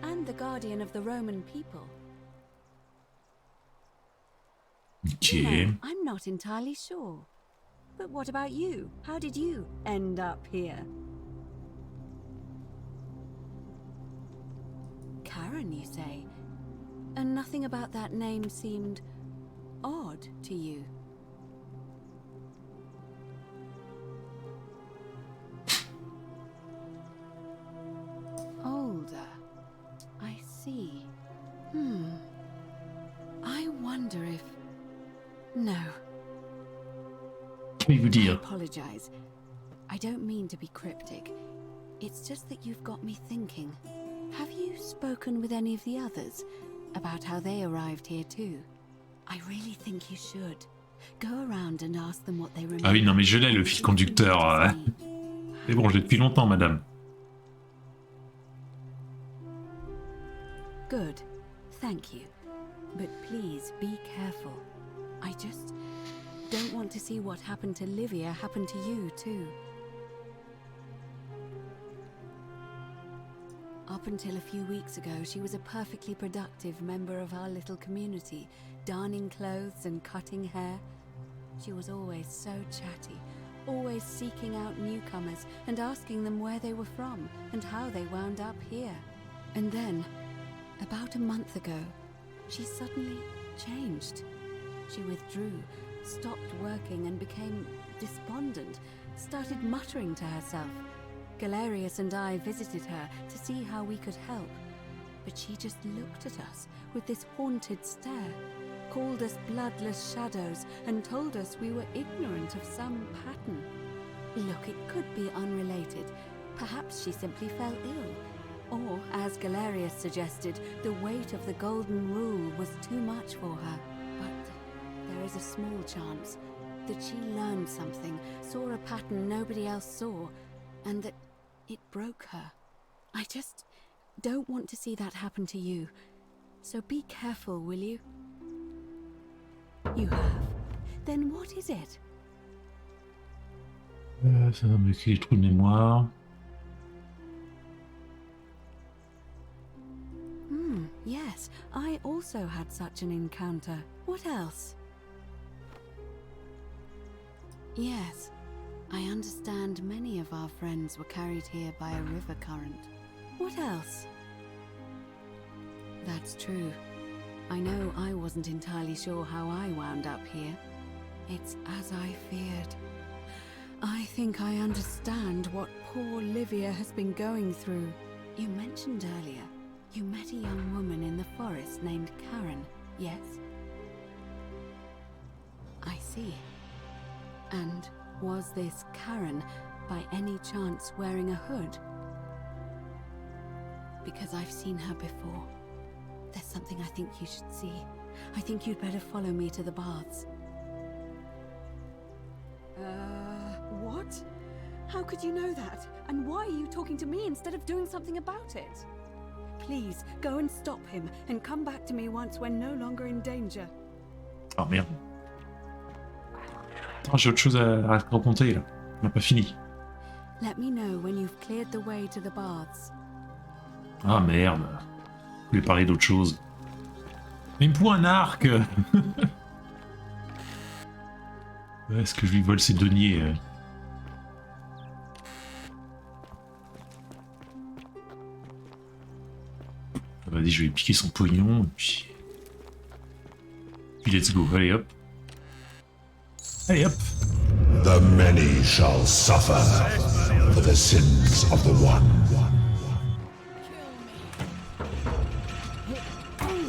Speaker 2: and the guardian of the Roman people.
Speaker 1: Okay.
Speaker 2: No, I'm not entirely sure. But what about you? How did you end up here? Karen, you say? And nothing about that name seemed odd to you? Older. I see. I wonder if... No.
Speaker 1: I
Speaker 2: apologize. I don't mean to be cryptic. It's just that you've got me thinking. Have you spoken with any of the others about how they arrived here too? I really think you should. Go around and ask them what they remember.
Speaker 1: Ah oui, non mais je l'ai, le fil conducteur. C'est bon, je l'ai depuis longtemps, madame.
Speaker 2: Good. Thank you. But please be careful. I just don't want to see what happened to Livia happen to you too. Up until a few weeks ago, she was a perfectly productive member of our little community, darning clothes and cutting hair. She was always so chatty, always seeking out newcomers and asking them where they were from and how they wound up here. And then, about a month ago, she suddenly changed. She withdrew, stopped working and became despondent, started muttering to herself. Galerius and I visited her to see how we could help, but she just looked at us with this haunted stare, called us bloodless shadows and told us we were ignorant of some pattern. Look, it could be unrelated. Perhaps she simply fell ill. Or, as Galerius suggested, the weight of the golden rule was too much for her. But there is a small chance that she learned something, saw a pattern nobody else saw, and that it broke her. I just don't want to see that happen to you. So be careful, will you? You have? Then what is it?
Speaker 1: Ça va me créer des trous de mémoire.
Speaker 2: Yes, I also had such an encounter. What else? Yes, I understand many of our friends were carried here by a river current. What else? That's true. I know I wasn't entirely sure how I wound up here. It's as I feared. I think I understand what poor Livia has been going through. You mentioned earlier, you met a young woman in the forest named Karen, yes? I see. And was this Karen, by any chance, wearing a hood? Because I've seen her before. There's something I think you should see. I think you'd better follow me to the baths.
Speaker 13: What? How could you know that? And why are you talking to me instead of doing something about it? Please, go and stop him, and come back to me once we're no longer in danger.
Speaker 1: Oh merde. Attends, j'ai autre chose à te raconter là. On n'a pas fini.
Speaker 2: Let me know when you've cleared the way to the baths.
Speaker 1: Ah merde. Je voulais parler d'autre chose. Mais il me faut un arc. Est-ce que je lui vole ses deniers Vas-y, je vais piquer son pognon, et puis let's go, allez hop. Allez hop.
Speaker 22: The many shall suffer for the sins of the one.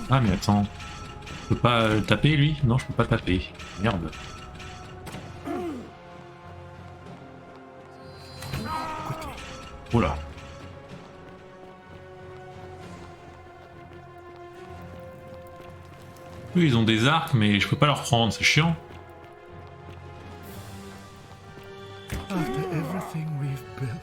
Speaker 1: Ah mais attends. Je peux pas taper lui? Non, je peux pas taper. Merde. Oh là. Eux, ils ont des arcs, mais je peux pas leur prendre, c'est chiant.
Speaker 9: After everything we've built.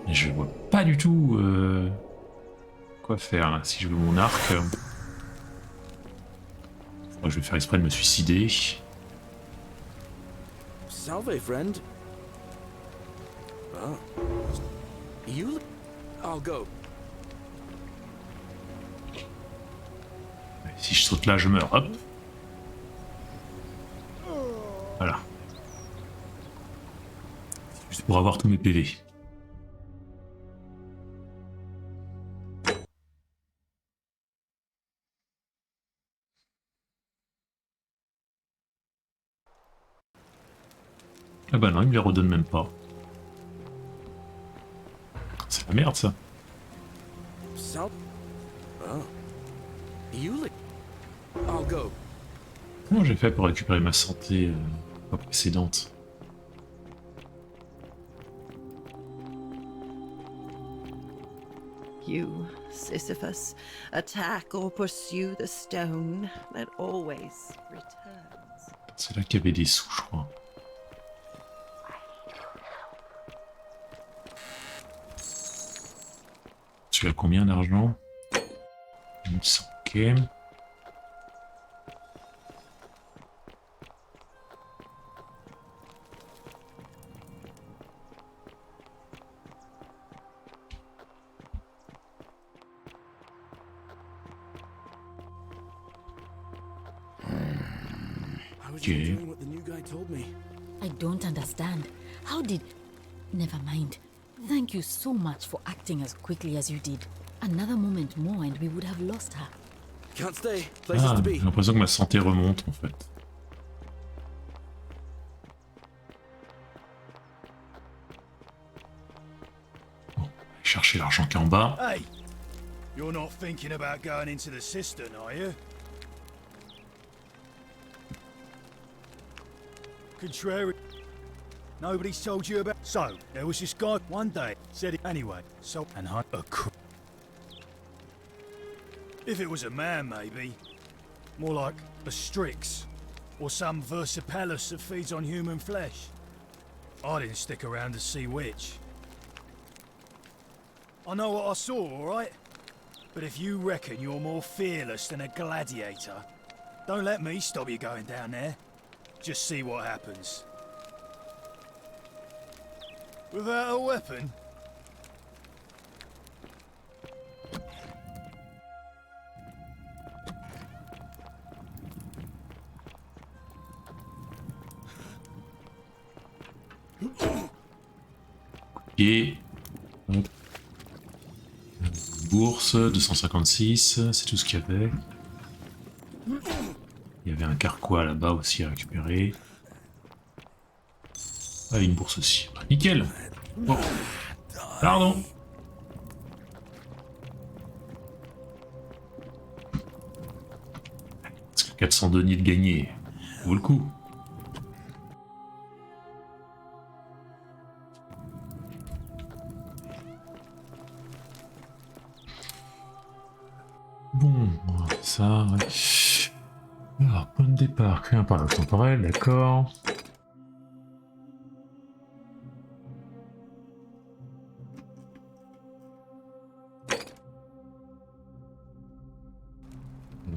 Speaker 1: Je vois pas du tout quoi faire là. Si je veux mon arc. Je vais faire exprès de me suicider.
Speaker 4: Salve, friend. Oh. You? I'll go.
Speaker 1: Si je saute là, je meurs. Hop. Voilà. Juste pour avoir tous mes PV. Ah bah non, il me les redonne même pas. C'est la merde ça. Comment j'ai fait pour récupérer ma santé précédente?
Speaker 6: You, Sisyphus, attack or pursue the stone that always returns.
Speaker 1: C'est là qu'il y avait des sous, je crois. Tu as combien d'argent? 1100, ok. Okay.
Speaker 12: I don't understand. How did... Never mind. Thank you so much for acting as quickly as you did. Another moment more and we would have lost her.
Speaker 4: Can't stay. Places
Speaker 1: Ah,
Speaker 4: to
Speaker 1: j'ai
Speaker 4: be.
Speaker 1: l'impression que ma santé remonte en fait. Bon, chercher l'argent qui est en bas.
Speaker 18: Hey, you're not thinking about going into the cistern, are you? Contrary. Nobody's told you about. So there was this guy one day said it anyway. So and hunt a. If it was a man, maybe more like a Strix or some Versipalus that feeds on human flesh. I didn't stick around to see which. I know what I saw, all right. But if you reckon you're more fearless than a gladiator, don't let me stop you going down there. Just see what happens. Without a weapon?
Speaker 1: pied. Hop. Bourse, 256, c'est tout ce qu'il y avait. Il y avait un carquois là-bas aussi à récupérer. Ah, une bourse aussi. Nickel. Bon. Pardon. Parce que 400 deniers de gagner, ça vaut le coup. Bon, ça, ouais. Alors, point de départ, créé un paradoxe temporel, d'accord.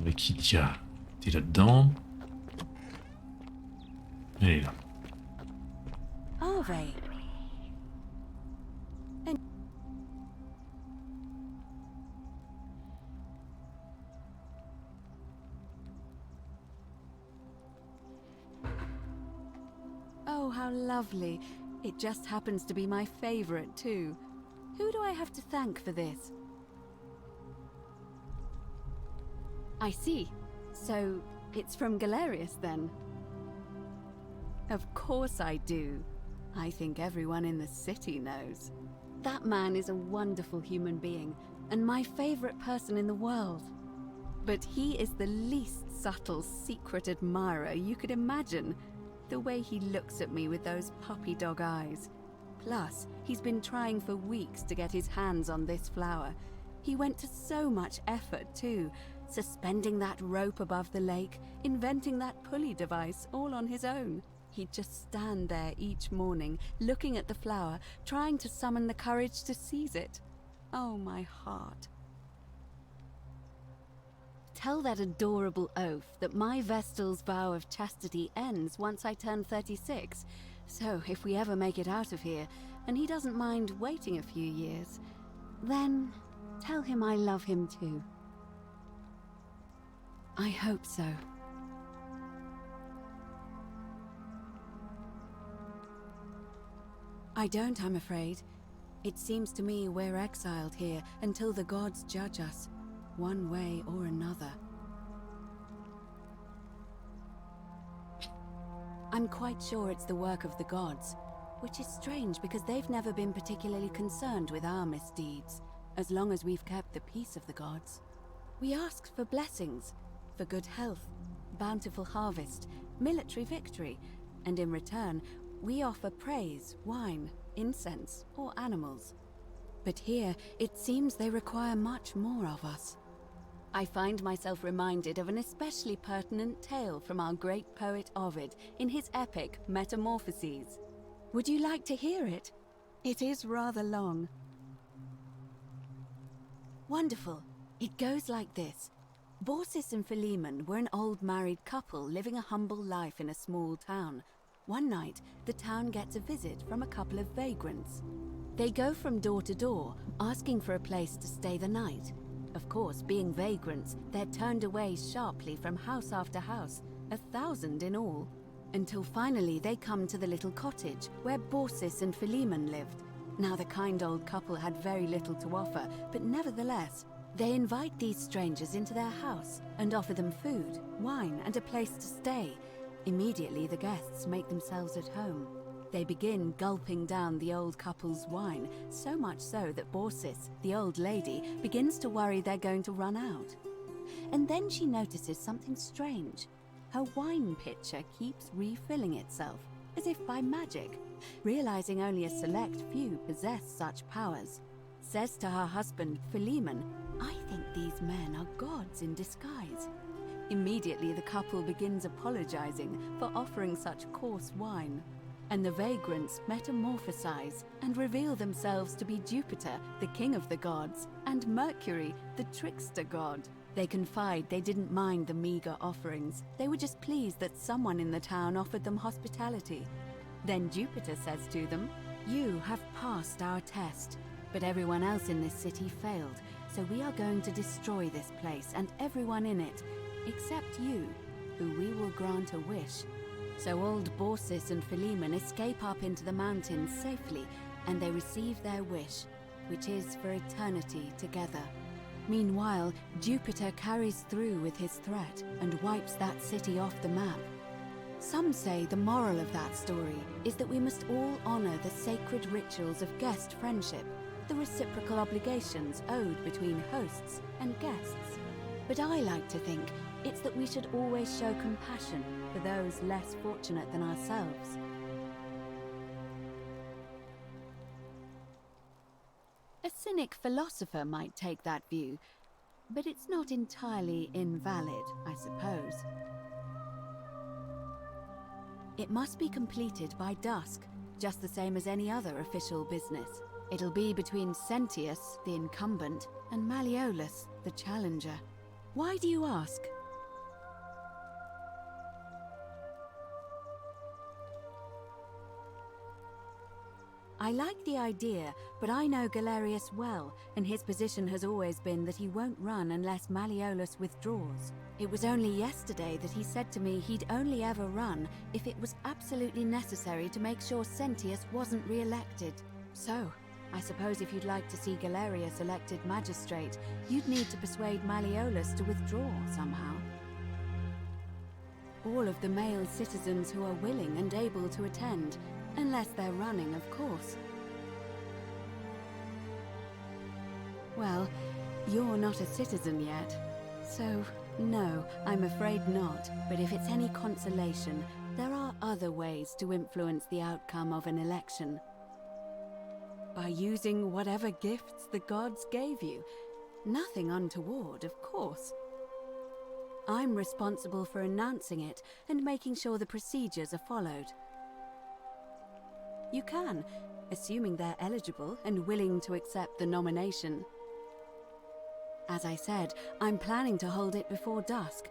Speaker 1: Laetitia, t'es là-dedans. Elle est là.
Speaker 2: Are they? Oh, how lovely. It just happens to be my favorite, too. Who do I have to thank for this? I see. So, it's from Galerius, then? Of course I do. I think everyone in the city knows. That man is a wonderful human being, and my favorite person in the world. But he is the least subtle secret admirer you could imagine. The way he looks at me with those puppy dog eyes. Plus, he's been trying for weeks to get his hands on this flower. He went to so much effort, too. Suspending that rope above the lake, inventing that pulley device all on his own. He'd just stand there each morning, looking at the flower, trying to summon the courage to seize it. Oh, my heart. Tell that adorable oaf that my Vestal's vow of chastity ends once I turn 36. So, if we ever make it out of here, and he doesn't mind waiting a few years, then tell him I love him too. I hope so. I don't, I'm afraid. It seems to me we're exiled here until the gods judge us, one way or another. I'm quite sure it's the work of the gods, which is strange because they've never been particularly concerned with our misdeeds, as long as we've kept the peace of the gods. We ask for blessings, for good health, bountiful harvest, military victory, and in return, we offer praise, wine, incense, or animals. But here, it seems they require much more of us. I find myself reminded of an especially pertinent tale from our great poet Ovid in his epic Metamorphoses. Would you like to hear it? It is rather long. Wonderful. It goes like this. Baucis and Philemon were an old married couple living a humble life in a small town. One night, the town gets a visit from a couple of vagrants. They go from door to door, asking for a place to stay the night. Of course, being vagrants, they're turned away sharply from house after house, 1,000 in all, until finally they come to the little cottage where Baucis and Philemon lived. Now, the kind old couple had very little to offer, but nevertheless, they invite these strangers into their house and offer them food, wine, and a place to stay. Immediately, the guests make themselves at home. They begin gulping down the old couple's wine, so much so that Baucis, the old lady, begins to worry they're going to run out. And then she notices something strange. Her wine pitcher keeps refilling itself, as if by magic. Realizing only a select few possess such powers, says to her husband, Philemon, "I think these men are gods in disguise." Immediately, the couple begins apologizing for offering such coarse wine. And the vagrants metamorphosize and reveal themselves to be Jupiter, the king of the gods, and Mercury, the trickster god. They confide they didn't mind the meager offerings. They were just pleased that someone in the town offered them hospitality. Then Jupiter says to them, "You have passed our test, but everyone else in this city failed, so we are going to destroy this place and everyone in it, except you, who we will grant a wish." So old Baucis and Philemon escape up into the mountains safely,
Speaker 14: and they receive their wish, which is for eternity together. Meanwhile, Jupiter carries through with his threat and wipes that city off the map. Some say the moral of that story is that we must all honor the sacred rituals of guest friendship, the reciprocal obligations owed between hosts and guests. But I like to think it's that we should always show compassion for those less fortunate than ourselves. A cynic philosopher might take that view, but it's not entirely invalid, I suppose. It must be completed by dusk, just the same as any other official business. It'll be between Sentius, the incumbent, and Malleolus, the challenger. Why do you ask? I like the idea, but I know Galerius well, and his position has always been that he won't run unless Malleolus withdraws. It was only yesterday that he said to me he'd only ever run if it was absolutely necessary to make sure Sentius wasn't re-elected. So, I suppose if you'd like to see Galerius elected magistrate, you'd need to persuade Malleolus to withdraw somehow. All of the male citizens who are willing and able to attend, unless they're running, of course. Well, you're not a citizen yet, so no, I'm afraid not. But if it's any consolation, there are other ways to influence the outcome of an election. By using whatever gifts the gods gave you. Nothing untoward, of course. I'm responsible for announcing it and making sure the procedures are followed. You can, assuming they're eligible and willing to accept the nomination. As I said, I'm planning to hold it before dusk,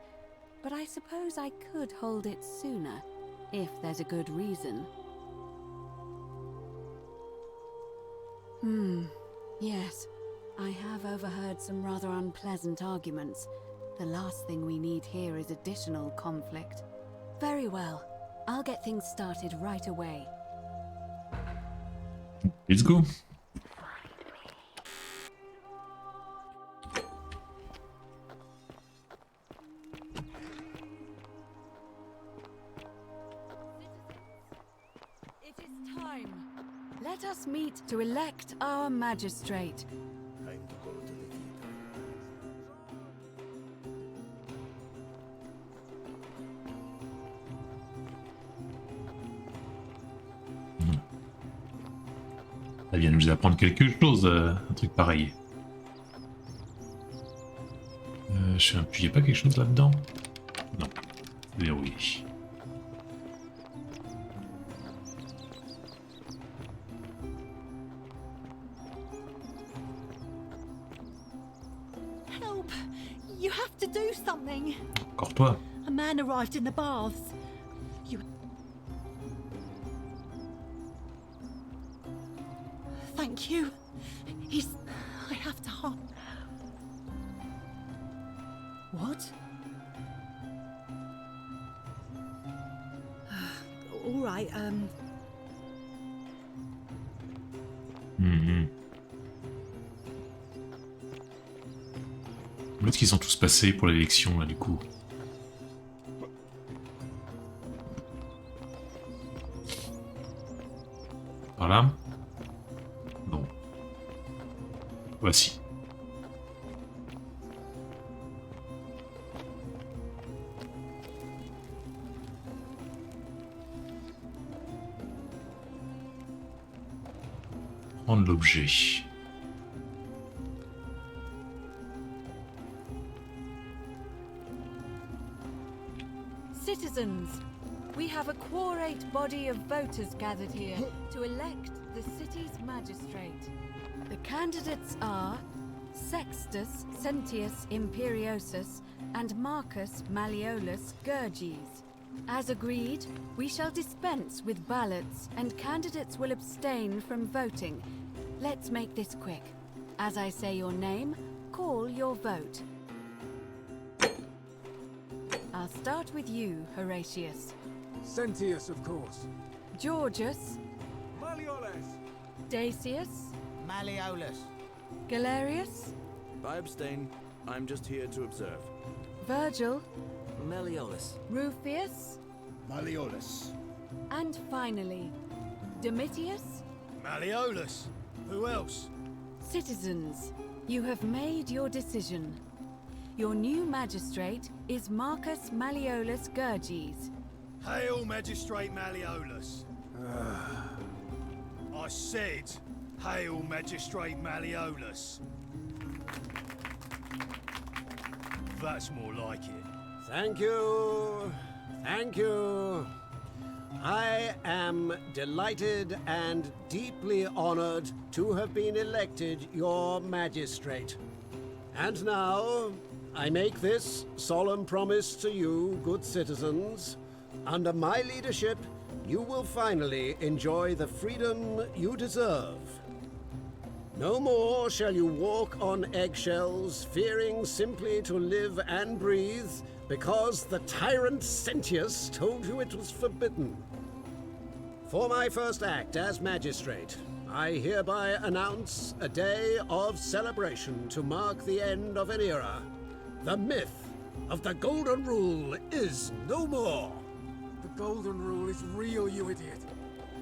Speaker 14: but I suppose I could hold it sooner, if there's a good reason. Yes, I have overheard some rather unpleasant arguments. The last thing we need here is additional conflict. Very well, I'll get things started right away.
Speaker 1: Let's go.
Speaker 14: It is time. Let us meet to elect our magistrate.
Speaker 1: Elle vient nous apprendre quelque chose, un truc pareil. Je sais plus, y a pas quelque chose là-dedans? Non, verrouillé.
Speaker 11: Help! You have to do something.
Speaker 1: Encore toi.
Speaker 11: A man arrived in the baths. You... Thank you. I have to harm... What?
Speaker 6: All right,
Speaker 1: Où est-ce qu'ils sont tous passés pour l'élection, là, du coup? Par là? Non. Voici. Prendre l'objet.
Speaker 14: Citizens, we have a quorate body of voters gathered here to elect the city's magistrate. The candidates are Sextus Sentius Imperiosus and Marcus Malleolus Gurges. As agreed, we shall dispense with ballots and candidates will abstain from voting. Let's make this quick. As I say your name, call your vote. I'll start with you, Horatius.
Speaker 7: Sentius, of course.
Speaker 14: Georgius.
Speaker 8: Malleolus!
Speaker 6: Dacius?
Speaker 10: Malleolus.
Speaker 6: Galerius?
Speaker 4: I abstain. I'm just here to observe.
Speaker 6: Virgil?
Speaker 17: Malleolus.
Speaker 6: Rufius?
Speaker 18: Malleolus.
Speaker 6: And finally, Domitius?
Speaker 18: Malleolus. Who else?
Speaker 6: Citizens, you have made your decision. Your new magistrate is Marcus Malleolus Gurges.
Speaker 18: Hail, Magistrate Malleolus. I said, hail, Magistrate Malleolus. That's more like it.
Speaker 21: Thank you. Thank you. I am delighted and deeply honored to have been elected your magistrate. And now, I make this solemn promise to you, good citizens. Under my leadership, you will finally enjoy the freedom you deserve. No more shall you walk on eggshells, fearing simply to live and breathe, because the tyrant Sentius told you it was forbidden. For my first act as magistrate, I hereby announce a day of celebration to mark the end of an era. The myth of the Golden Rule is no more.
Speaker 7: The Golden Rule is real, you idiot.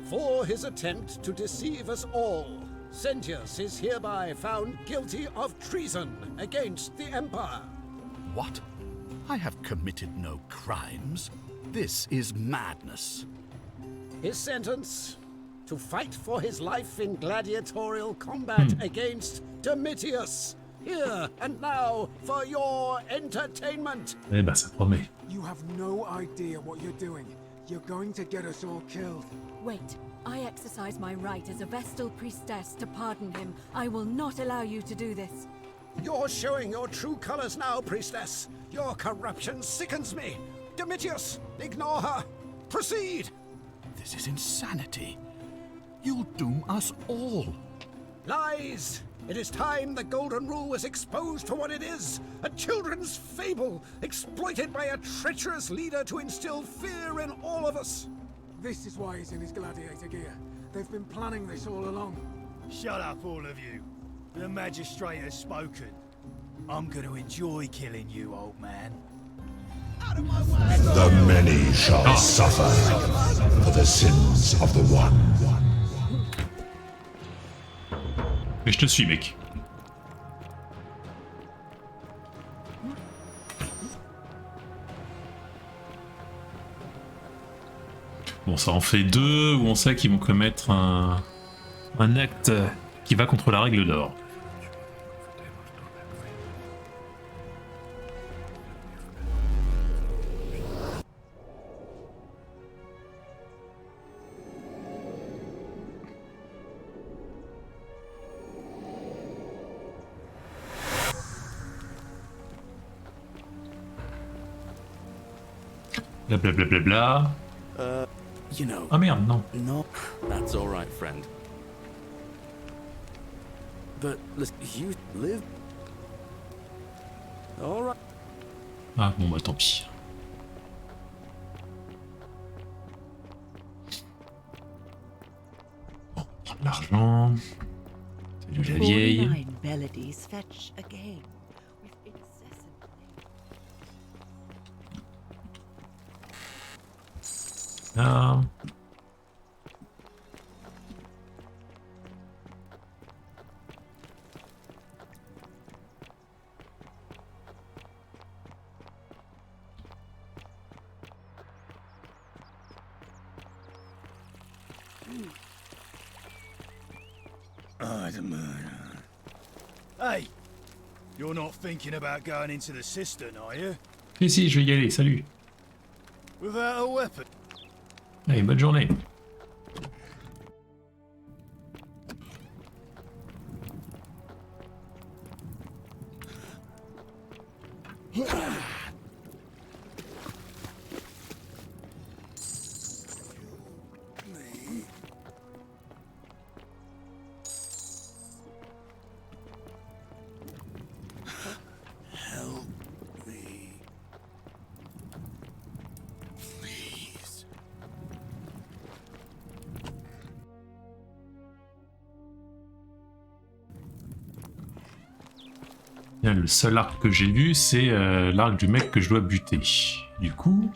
Speaker 21: For his attempt to deceive us all, Sentius is hereby found guilty of treason against the Empire.
Speaker 9: What? I have committed no crimes. This is madness.
Speaker 21: His sentence: to fight for his life in gladiatorial combat against Domitius. Here and now for your entertainment.
Speaker 1: Eh ben, ça promet.
Speaker 7: You have no idea what you're doing. You're going to get us all killed.
Speaker 6: Wait, I exercise my right as a Vestal priestess to pardon him. I will not allow you to do this.
Speaker 21: You're showing your true colors now, priestess. Your corruption sickens me. Domitius, ignore her. Proceed.
Speaker 9: This is insanity. You'll doom us all.
Speaker 21: Lies! It is time the Golden Rule was exposed for what it is. A children's fable, exploited by a treacherous leader to instill fear in all of us.
Speaker 7: This is why he's in his gladiator gear. They've been planning this all along.
Speaker 18: Shut up, all of you. The magistrate has spoken. I'm going to enjoy killing you, old man. Out of my way!
Speaker 22: The many shall suffer for the sins of the one.
Speaker 1: Mais je te suis, mec. Bon, ça en fait deux où on sait qu'ils vont commettre un acte qui va contre la règle d'or. Blablabla.
Speaker 4: You know.
Speaker 1: Ah merde, non.
Speaker 4: No, that's all right, friend. But listen, you live. All right.
Speaker 1: Ah bon bah tant pis. Bon, prendre l'argent. Salut la vieille.
Speaker 6: 49 melodies fetch again with incessant
Speaker 1: Ah.
Speaker 18: Oh, the murder. Hey! You're not thinking about going into the cistern, are you?
Speaker 1: Si, je vais y aller, salut.
Speaker 18: Without a weapon?
Speaker 1: Allez, bonne journée. Bien, le seul arc que j'ai vu, c'est l'arc du mec que je dois buter. Du coup,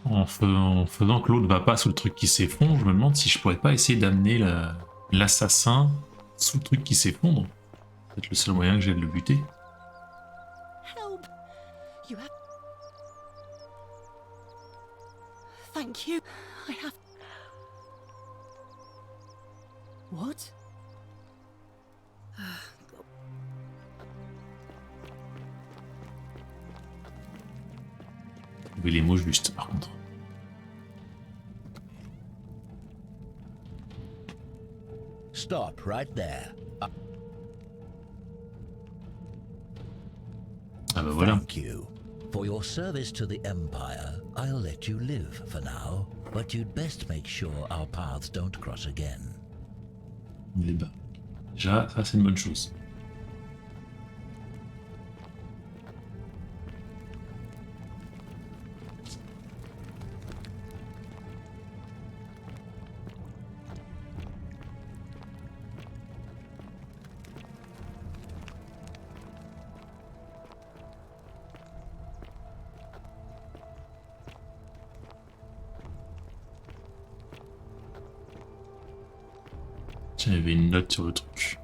Speaker 1: en faisant que l'autre va pas sous le truc qui s'effondre, je me demande si je pourrais pas essayer d'amener l'assassin sous le truc qui s'effondre. C'est peut-être le seul moyen que j'ai de le buter.
Speaker 11: Help! You have... Thank you. I have... What?
Speaker 1: Trouver les mots justes, par contre.
Speaker 3: Stop right there.
Speaker 1: Ah bah voilà.
Speaker 3: Thank you. For your service to the Empire, I'll let you live for now, but you'd best make sure our paths don't cross again.
Speaker 1: Il est bas. Déjà, ça c'est une bonne chose. Tiens, il y avait une note sur le truc.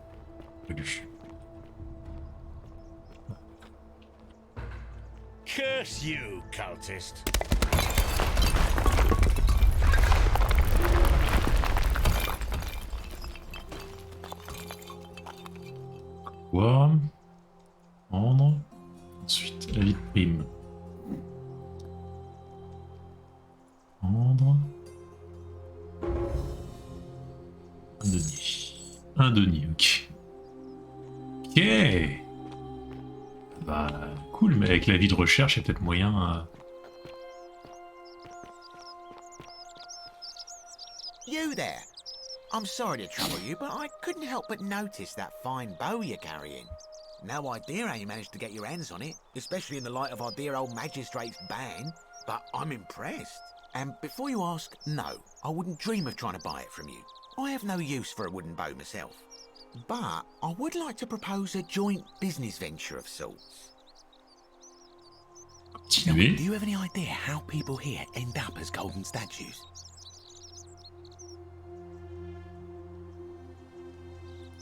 Speaker 1: Pas lu.
Speaker 19: Curse you, cultist.
Speaker 1: Quoi? Prendre. Ensuite, la vie de prime. Prendre. Un denier. Un denier, ok. Ok. Bah, cool, mais avec la vie de recherche, il y a peut-être moyen...
Speaker 10: You there! I'm sorry to trouble you, but I couldn't help but notice that fine bow you're carrying. No idea how you managed to get your hands on it, especially in the light of our dear old magistrate's ban, but I'm impressed. And before you ask, no, I wouldn't dream of trying to buy it from you. I have no use for a wooden bow myself. But I would like to propose a joint business venture of sorts. Now, do you have any idea how people here end up as golden statues?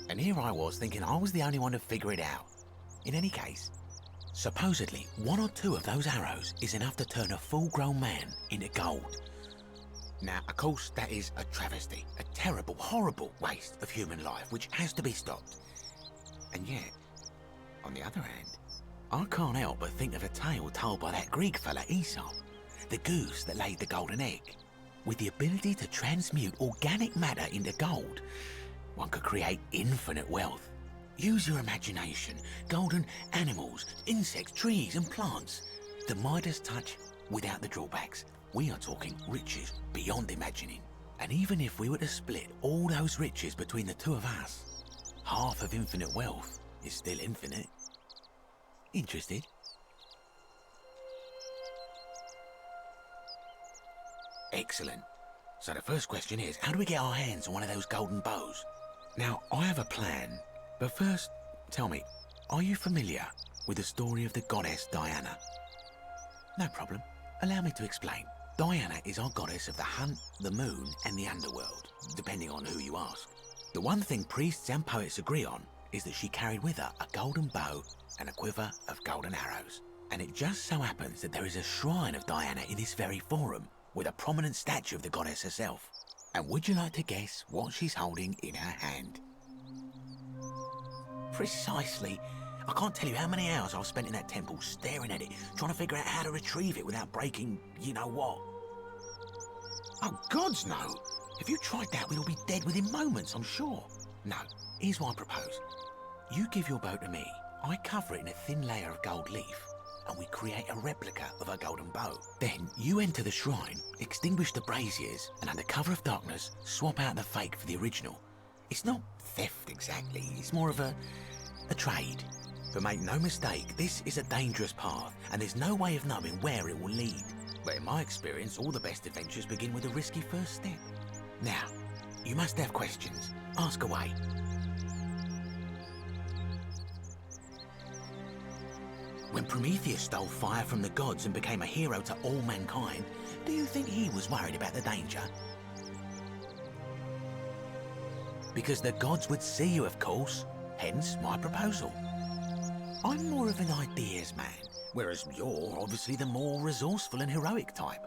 Speaker 10: And here I was thinking I was the only one to figure it out. In any case, supposedly 1 or 2 of those arrows is enough to turn a full-grown man into gold. Now, of course, that is a travesty, a terrible, horrible waste of human life which has to be stopped. And yet, on the other hand, I can't help but think of a tale told by that Greek fella Aesop, the goose that laid the golden egg. With the ability to transmute organic matter into gold, one could create infinite wealth. Use your imagination, golden animals, insects, trees and plants. The Midas touch without the drawbacks. We are talking riches beyond imagining. And even if we were to split all those riches between the 2 of us, half of infinite wealth is still infinite. Interested? Excellent. So the first question is, how do we get our hands on one of those golden bows? Now, I have a plan, but first, tell me, are you familiar with the story of the goddess Diana? No problem. Allow me to explain. Diana is our goddess of the hunt, the moon, and the underworld, depending on who you ask. The one thing priests and poets agree on is that she carried with her a golden bow and a quiver of golden arrows. And it just so happens that there is a shrine of Diana in this very forum, with a prominent statue of the goddess herself. And would you like to guess what she's holding in her hand? Precisely. I can't tell you how many hours I've spent in that temple staring at it, trying to figure out how to retrieve it without breaking you-know-what. Oh, gods, no. If you tried that, we'd all be dead within moments, I'm sure. No, here's what I propose. You give your bow to me, I cover it in a thin layer of gold leaf, and we create a replica of a golden bow. Then you enter the shrine, extinguish the braziers, and under cover of darkness, swap out the fake for the original. It's not theft exactly, it's more of a trade. But make no mistake, this is a dangerous path, and there's no way of knowing where it will lead. But in my experience, all the best adventures begin with a risky first step. Now, you must have questions. Ask away. When Prometheus stole fire from the gods and became a hero to all mankind, do you think he was worried about the danger? Because the gods would see you, of course, hence my proposal. I'm more of an ideas man, whereas you're obviously the more resourceful and heroic type.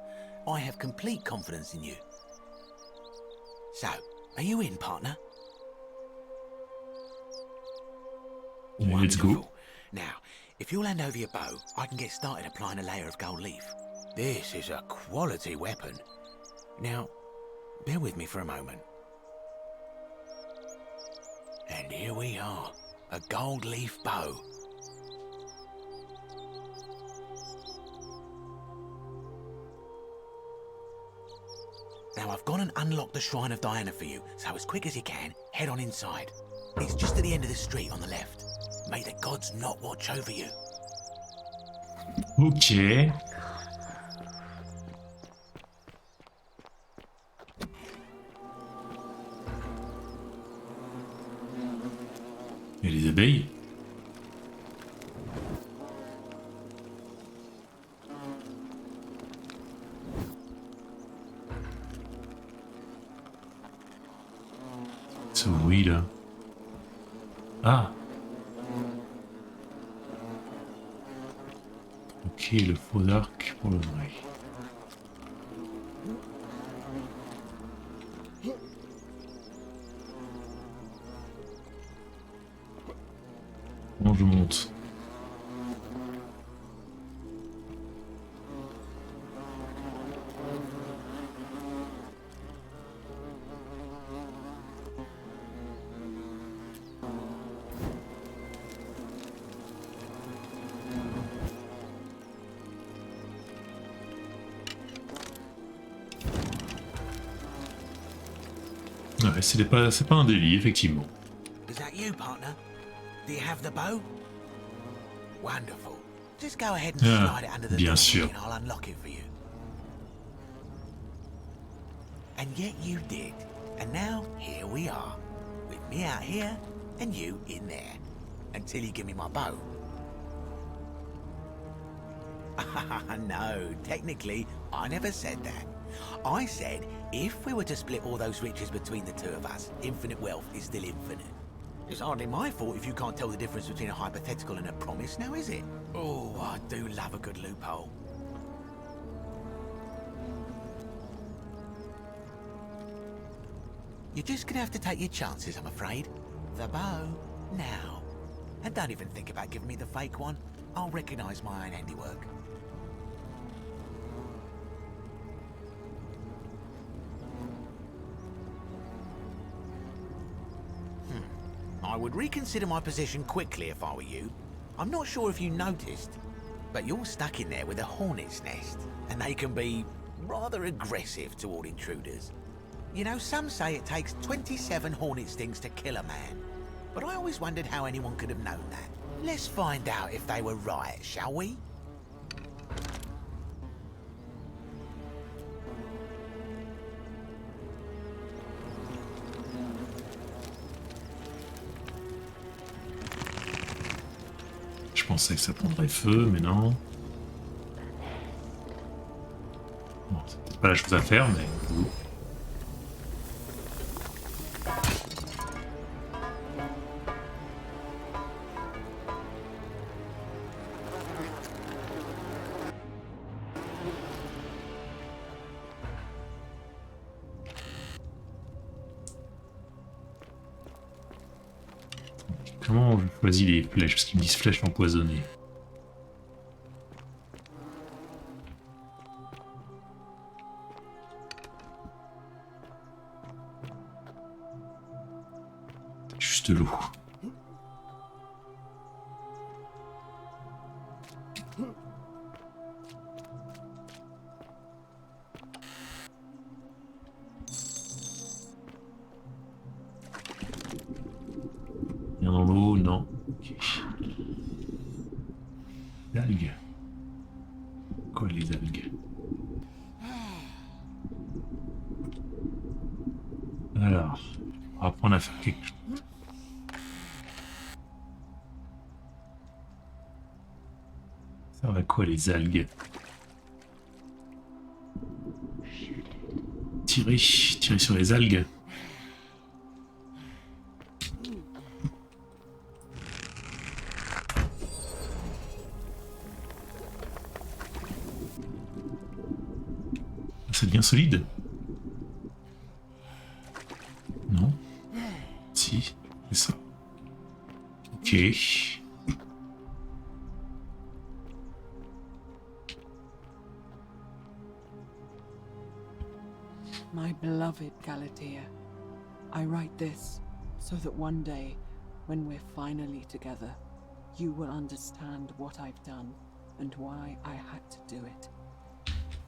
Speaker 10: I have complete confidence in you. So, are you in, partner?
Speaker 1: Let's go.
Speaker 10: Now, if you'll hand over your bow, I can get started applying a layer of gold leaf. This is a quality weapon. Now, bear with me for a moment. And here we are, a gold leaf bow. Now I've gone and unlocked the Shrine of Diana for you, so as quick as you can, head on inside. It's just at the end of the street on the left. May the gods not watch over you.
Speaker 1: Ok. Et les abeilles? Ce bruit là. Ah! Ok, le faux arc pour le vrai. Comment je monte? Ouais, c'est pas un délit, effectivement.
Speaker 10: Is that you, partner? Do you have the bow? Wonderful. Just go ahead and slide it under the
Speaker 1: bien
Speaker 10: door
Speaker 1: sûr.
Speaker 10: and I'll unlock it for you. And yet you did. And now, here we are. With me out here, and you in there. Until you give me my bow. No, technically, I never said that. I said, if we were to split all those riches between the two of us, infinite wealth is still infinite. It's hardly my fault if you can't tell the difference between a hypothetical and a promise, now is it? Oh, I do love a good loophole. You're just gonna have to take your chances, I'm afraid. The bow, now. And don't even think about giving me the fake one. I'll recognise my own handiwork. I would reconsider my position quickly if I were you. I'm not sure if you noticed, but you're stuck in there with a hornet's nest, and they can be rather aggressive toward intruders. You know, some say it takes 27 hornet stings to kill a man, but I always wondered how anyone could have known that. Let's find out if they were right, shall we?
Speaker 1: Je pensais que ça prendrait feu, mais non. Bon, c'est peut-être pas la chose à faire, mais... Comment je choisis les flèches? Parce qu'ils me disent flèches empoisonnées. Juste l'eau. Rien dans l'eau, non. Ok. Algues. Quoi les algues? Alors, on va apprendre à faire quelque chose. Ça va quoi les algues? Tirer sur les algues. Ça devient solide? Non? Si, c'est ça. Ok.
Speaker 17: My beloved Galatea, I write this so that one day, when we're finally together, you will understand what I've done and why I had to do it.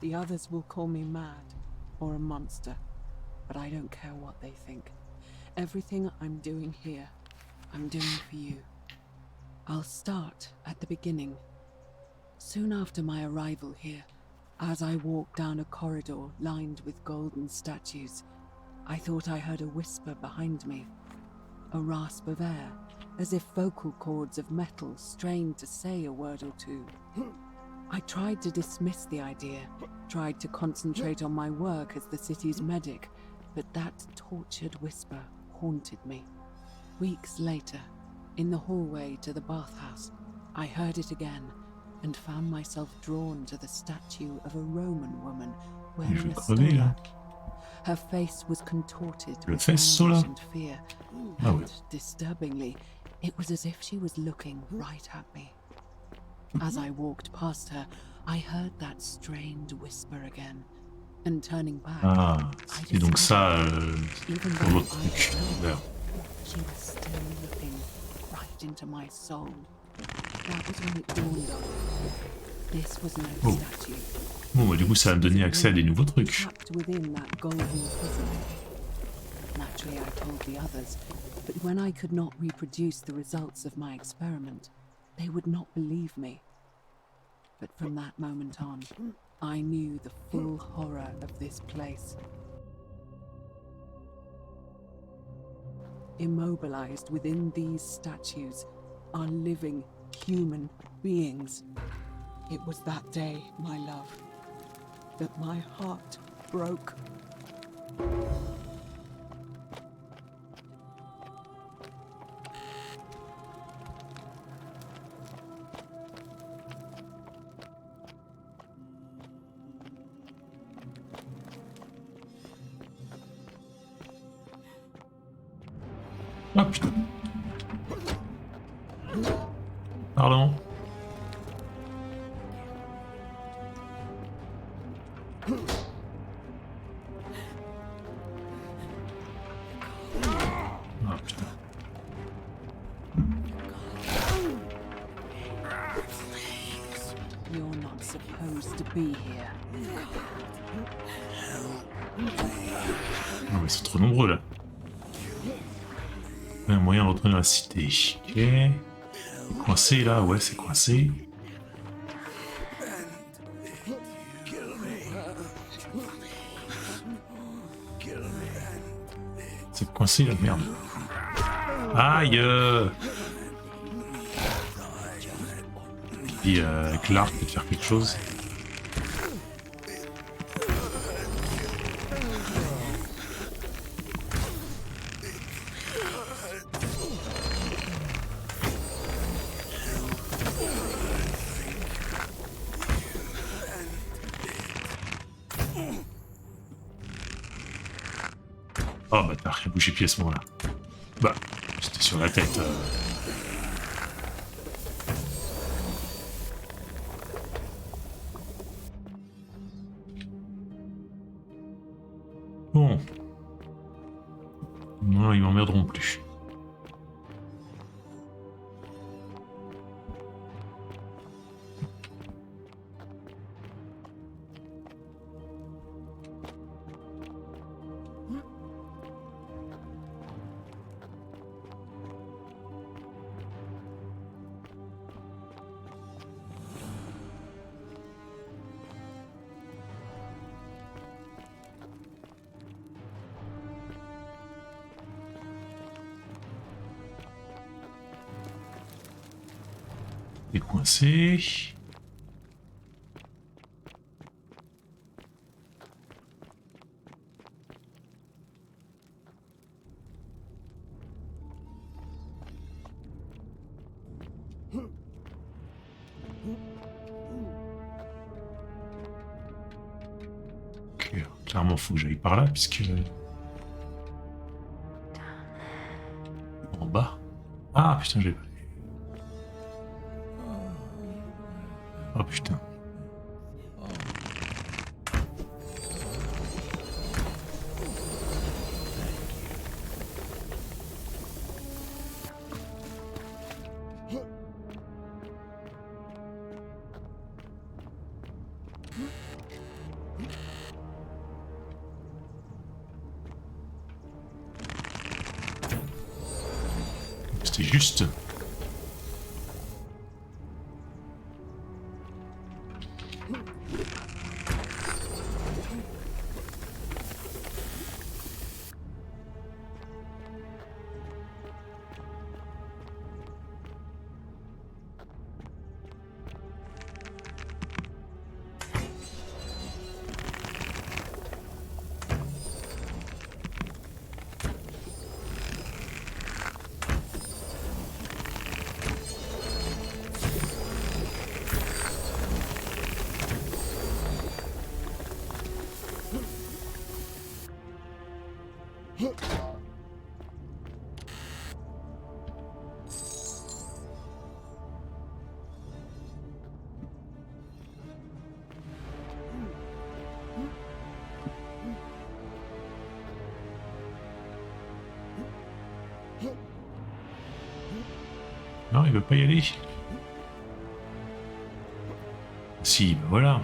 Speaker 17: The others will call me mad or a monster, but I don't care what they think. Everything I'm doing here, I'm doing for you. I'll start at the beginning. Soon after my arrival here, as I walked down a corridor lined with golden statues, I thought I heard a whisper behind me, a rasp of air, as if vocal cords of metal strained to say a word or two. I tried to dismiss the idea, tried to concentrate on my work as the city's medic, but that tortured whisper haunted me. Weeks later, in the hallway to the bathhouse, I heard it again and found myself drawn to the statue of a Roman woman wearing a stola. Her face was contorted with anguish and fear, and disturbingly, it was as if she was looking right at me. As I walked past her, I heard that strained whisper again, and turning back,
Speaker 1: Ah, c'est donc ça pour l'autre truc.
Speaker 17: She was still looking right into my soul. That was when it dawned on me. This was no statue.
Speaker 1: Bon, bah, du coup, ça va me donner accès à des nouveaux trucs.
Speaker 17: Trapped within that golden prison. Naturally, I told the others, but when I could not reproduce the results of my experiment, they would not believe me. But from that moment on, I knew the full horror of this place. Immobilized within these statues are living human beings. It was that day, my love, that my heart broke.
Speaker 1: Ah putain. Pardon. Ah putain.
Speaker 17: You're not supposed to be here.
Speaker 1: Non mais ils sont trop nombreux là. Un moyen de retourner dans la cité. Ok. Coincé là, ouais c'est coincé. C'est coincé là, merde. Aïe. Puis avec l'arc peut faire quelque chose. Oh bâtard, il a bougé pied à ce moment-là. Bah, c'était sur la tête. Bon. Non, ils m'emmerderont plus. Coincé. Clairement, faut que j'aille par là, puisque... En bas. Ah, putain, j'ai... Oh, putain. C'était juste. Non, il veut pas y aller. Si, ben voilà.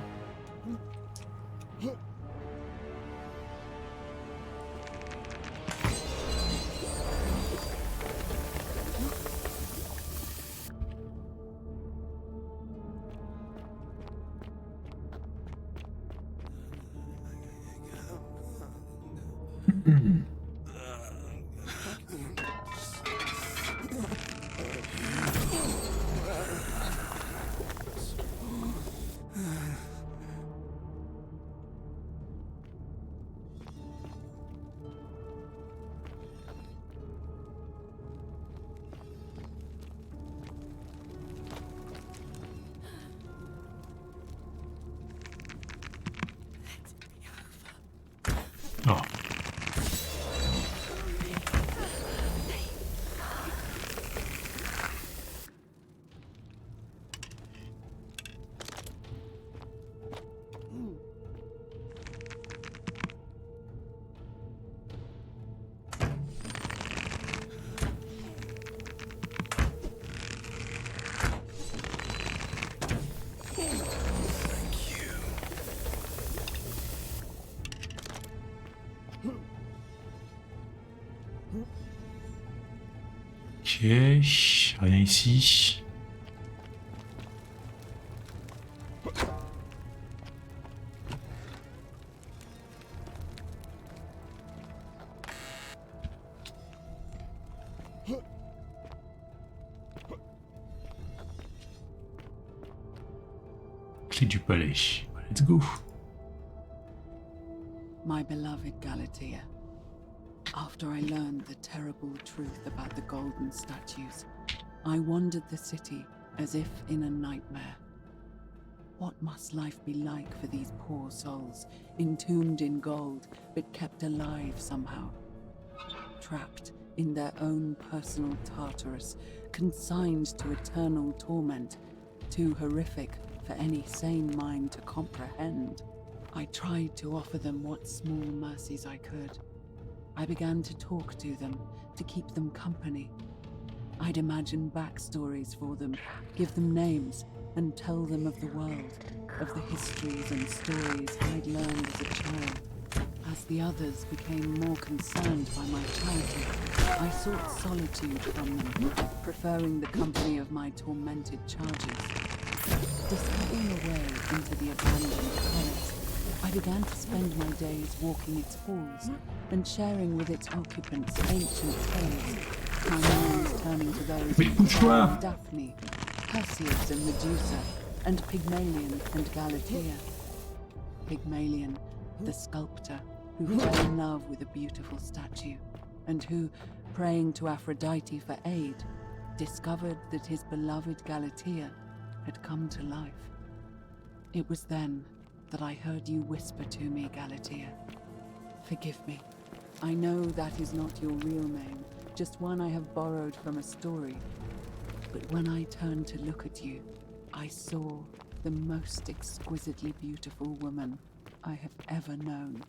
Speaker 1: Oh. Ok, rien ici. Clé du palais. Let's go.
Speaker 17: My beloved Galatea, after I learned the terrible truth about the golden statues, I wandered the city as if in a nightmare. What must life be like for these poor souls, entombed in gold, but kept alive somehow? Trapped in their own personal Tartarus, consigned to eternal torment, too horrific for any sane mind to comprehend. I tried to offer them what small mercies I could. I began to talk to them, to keep them company. I'd imagine backstories for them, give them names, and tell them of the world, of the histories and stories I'd learned as a child. As the others became more concerned by my charity, I sought solitude from them, preferring the company of my tormented charges. Discovering a way into the abandoned palace, I began to spend my days walking its halls and sharing with its occupants ancient tales, my minds turning to those of Daphne, Perseus and Medusa, and Pygmalion and Galatea. Pygmalion, the sculptor, who fell in love with a beautiful statue, and who, praying to Aphrodite for aid, discovered that his beloved Galatea had come to life. It was then that I heard you whisper to me, Galatea, Forgive me. I know that is not your real name, just one I have borrowed from a story. But when I turned to look at you, I saw the most exquisitely beautiful woman I have ever known.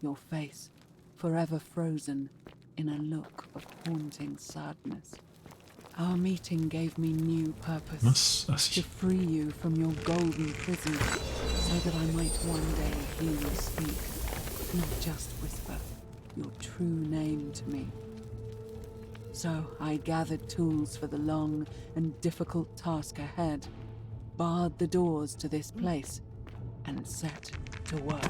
Speaker 17: Your face, forever frozen in a look of haunting sadness. Our meeting gave me new purpose, to free you from your golden prison, so that I might one day hear you speak, not just whisper your true name to me. So I gathered tools for the long and difficult task ahead, barred the doors to this place, and set to work.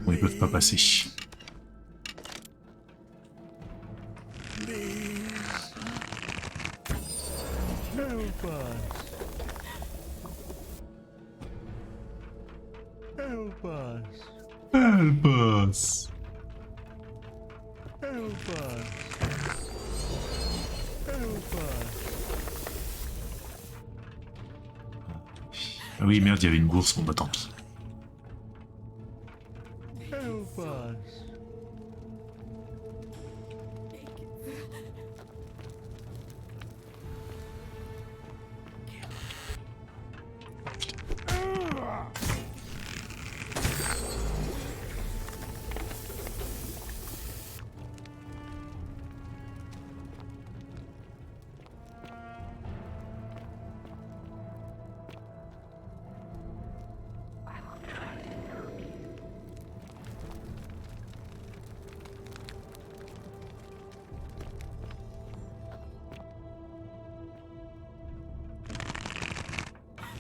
Speaker 1: Bon, ils peuvent pas passer.
Speaker 18: Help us. Help us.
Speaker 1: Help us.
Speaker 18: Help us. Help us.
Speaker 1: Ah oui, merde, il y avait une bourse, bon bah tant pis.
Speaker 18: Help us.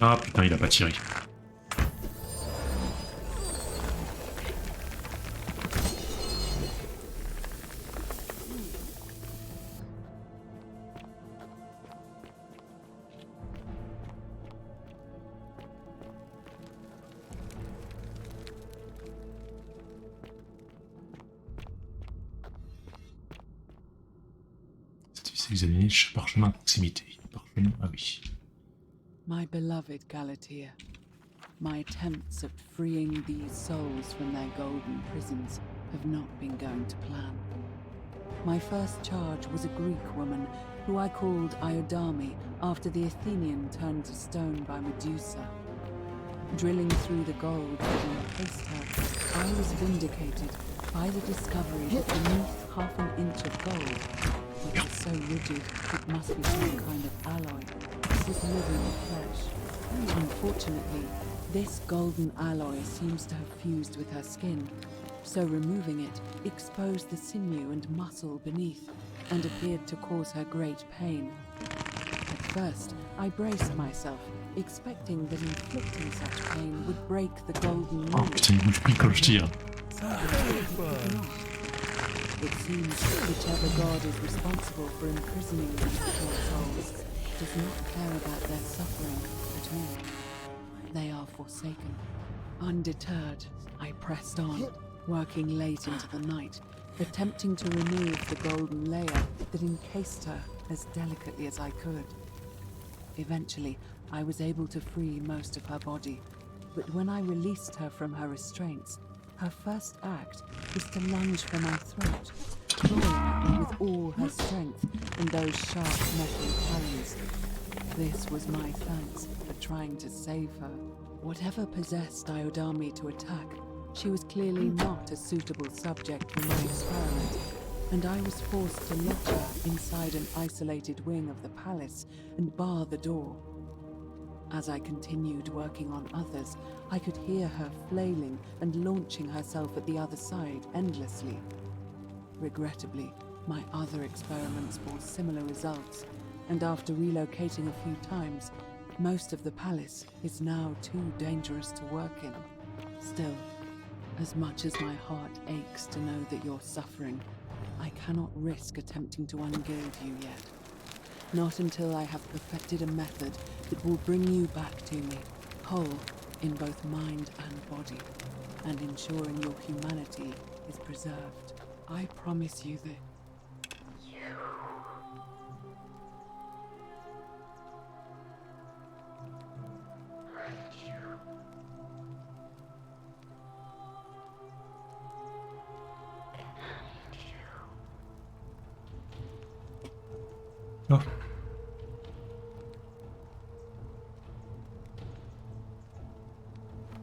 Speaker 1: Ah putain, il a pas tiré. C'est examiner le parchemin à proximité. Parchemin, ah oui.
Speaker 17: My beloved Galatea, my attempts at freeing these souls from their golden prisons have not been going to plan. My first charge was a Greek woman who I called Iodame after the Athenian turned to stone by Medusa. Drilling through the gold that encased her, I was vindicated by the discovery that beneath half an inch of gold, which is so rigid it must be some kind of alloy, was living flesh. Unfortunately, this golden alloy seems to have fused with her skin, so removing it exposed the sinew and muscle beneath and appeared to cause her great pain. At first, I braced myself, expecting that inflicting such pain would break the golden mold.
Speaker 1: Oh putain, il bouge plus quand je tire.
Speaker 17: It seems whichever god is responsible for imprisoning these poor souls does not care about their suffering at all. They are forsaken. Undeterred, I pressed on, working late into the night, attempting to remove the golden layer that encased her as delicately as I could. Eventually, I was able to free most of her body, but when I released her from her restraints, her first act was to lunge for my throat, clawing at me with all her strength in those sharp metal talons. This was my thanks for trying to save her. Whatever possessed Iodame to attack, she was clearly not a suitable subject for my experiment, and I was forced to lock her inside an isolated wing of the palace and bar the door. As I continued working on others, I could hear her flailing and launching herself at the other side endlessly. Regrettably, my other experiments bore similar results, and after relocating a few times, most of the palace is now too dangerous to work in. Still, as much as my heart aches to know that you're suffering, I cannot risk attempting to ungild you yet. Not until I have perfected a method that will bring you back to me, whole in both mind and body, and ensuring your humanity is preserved. I promise you that
Speaker 1: Oh.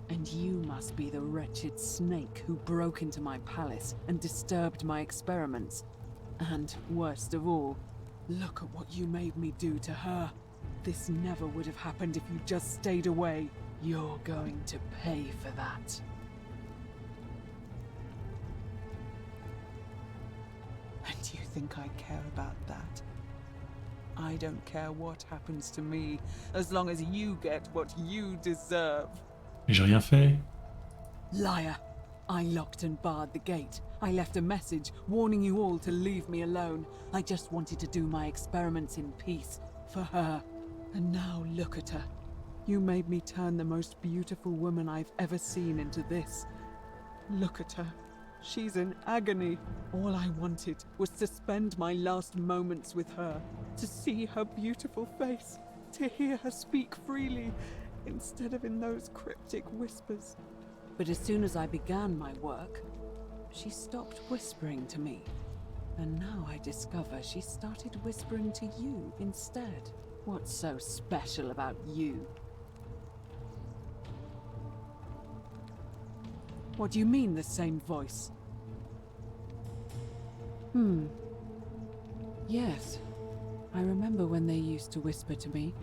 Speaker 17: And you must be the wretched snake who broke into my palace and disturbed my experiments. And, worst of all, look at what you made me do to her. This never would have happened if you just stayed away. You're going to pay for that. And you think I care about that? I don't care what happens to me, as long as you get what you deserve.
Speaker 1: J'ai rien fait.
Speaker 17: Liar! I locked and barred the gate. I left a message warning you all to leave me alone. I just wanted to do my experiments in peace, for her. And now look at her. You made me turn the most beautiful woman I've ever seen into this. Look at her. She's in agony. All I wanted was to spend my last moments with her, to see her beautiful face, to hear her speak freely, instead of in those cryptic whispers. But as soon as I began my work, she stopped whispering to me. And now I discover she started whispering to you instead. What's so special about you? What do you mean, the same voice? Yes. I remember when they used to whisper to me.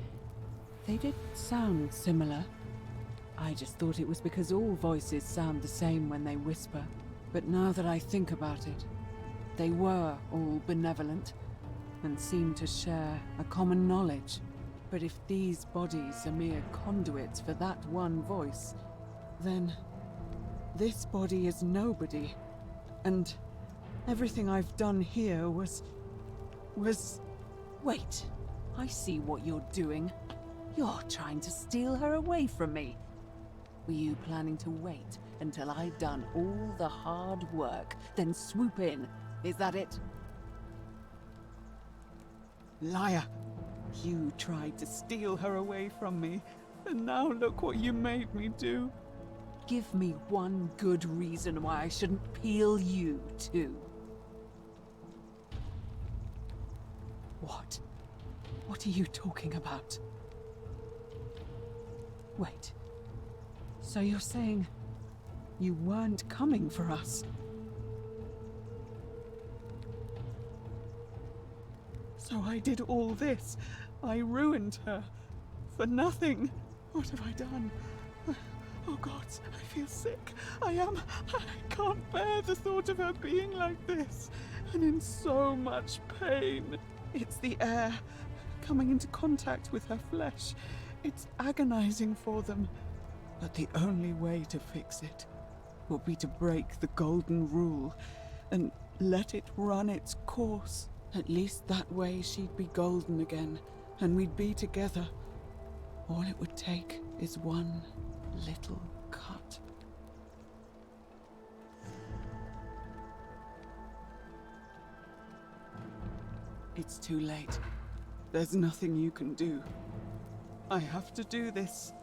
Speaker 17: They did sound similar. I just thought it was because all voices sound the same when they whisper. But now that I think about it, they were all benevolent and seemed to share a common knowledge. But if these bodies are mere conduits for that one voice, then this body is nobody. And everything I've done here was... Wait, I see what you're doing. You're trying to steal her away from me. Were you planning to wait until I'd done all the hard work, then swoop in? Is that it? Liar! You tried to steal her away from me, and now look what you made me do. Give me one good reason why I shouldn't peel you, too. What? What are you talking about? Wait. So you're saying you weren't coming for us? So I did all this. I ruined her. For nothing. What have I done? Oh God, I feel sick. I can't bear the thought of her being like this. And in so much pain. It's the air. Coming into contact with her flesh. It's agonizing for them. But the only way to fix it will be to break the golden rule and let it run its course. At least that way she'd be golden again, and we'd be together. All it would take is one little cut. It's too late. There's nothing you can do. I have to do this.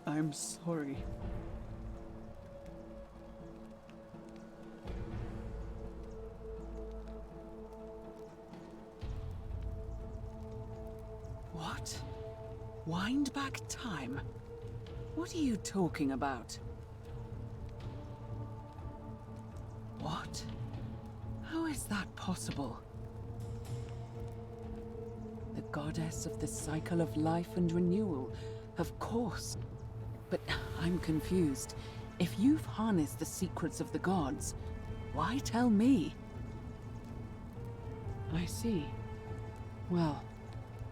Speaker 17: I'm sorry. What? Wind back time? What are you talking about? What? How is that possible? The goddess of the cycle of life and renewal, of course. But I'm confused. If you've harnessed the secrets of the gods, why tell me? I see. Well,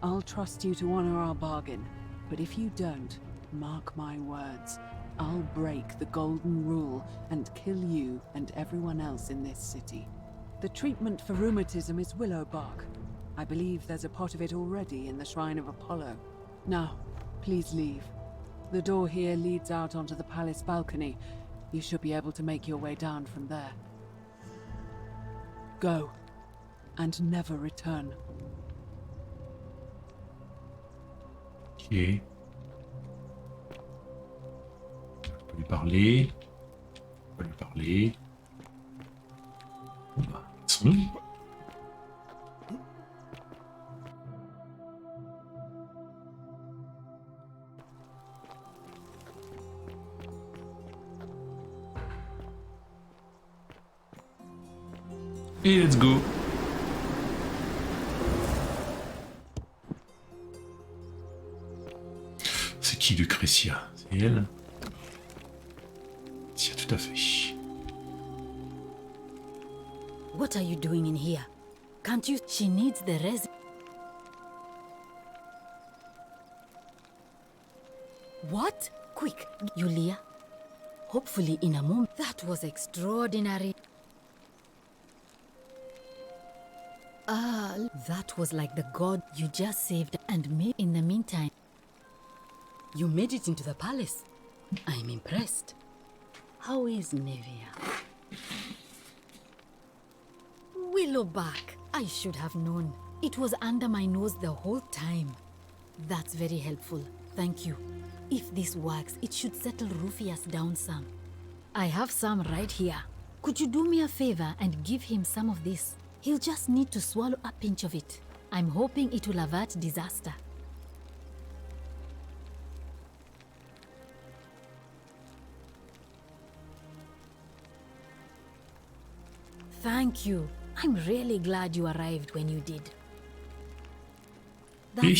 Speaker 17: I'll trust you to honor our bargain, but if you don't, mark my words, I'll break the golden rule and kill you and everyone else in this city. The treatment for rheumatism is willow bark. I believe there's a pot of it already in the Shrine of Apollo. Now, please leave. The door here leads out onto the palace balcony. You should be able to make your way down from there. Go, and never return.
Speaker 1: Ok. On peut lui parler. On peut lui parler. Bon bah, laissons-nous. Et let's go. C'est qui Lucretia? C'est elle? Si, tout à fait.
Speaker 12: What are you doing in here? Can't you? She needs the resin. What? Quick, Yulia. Hopefully in a moment. That was extraordinary. That was like the god you just saved and made. In the meantime, you made it into the palace. I'm impressed. How is Nevia? Willowback. I should have known. It was under my nose the whole time. That's very helpful. Thank you. If this works, it should settle Rufius down some. I have some right here. Could you do me a favor and give him some of this? He'll just need to swallow a pinch of it. I'm hoping it will avert disaster. Thank you. I'm really glad you arrived when you did.
Speaker 1: Et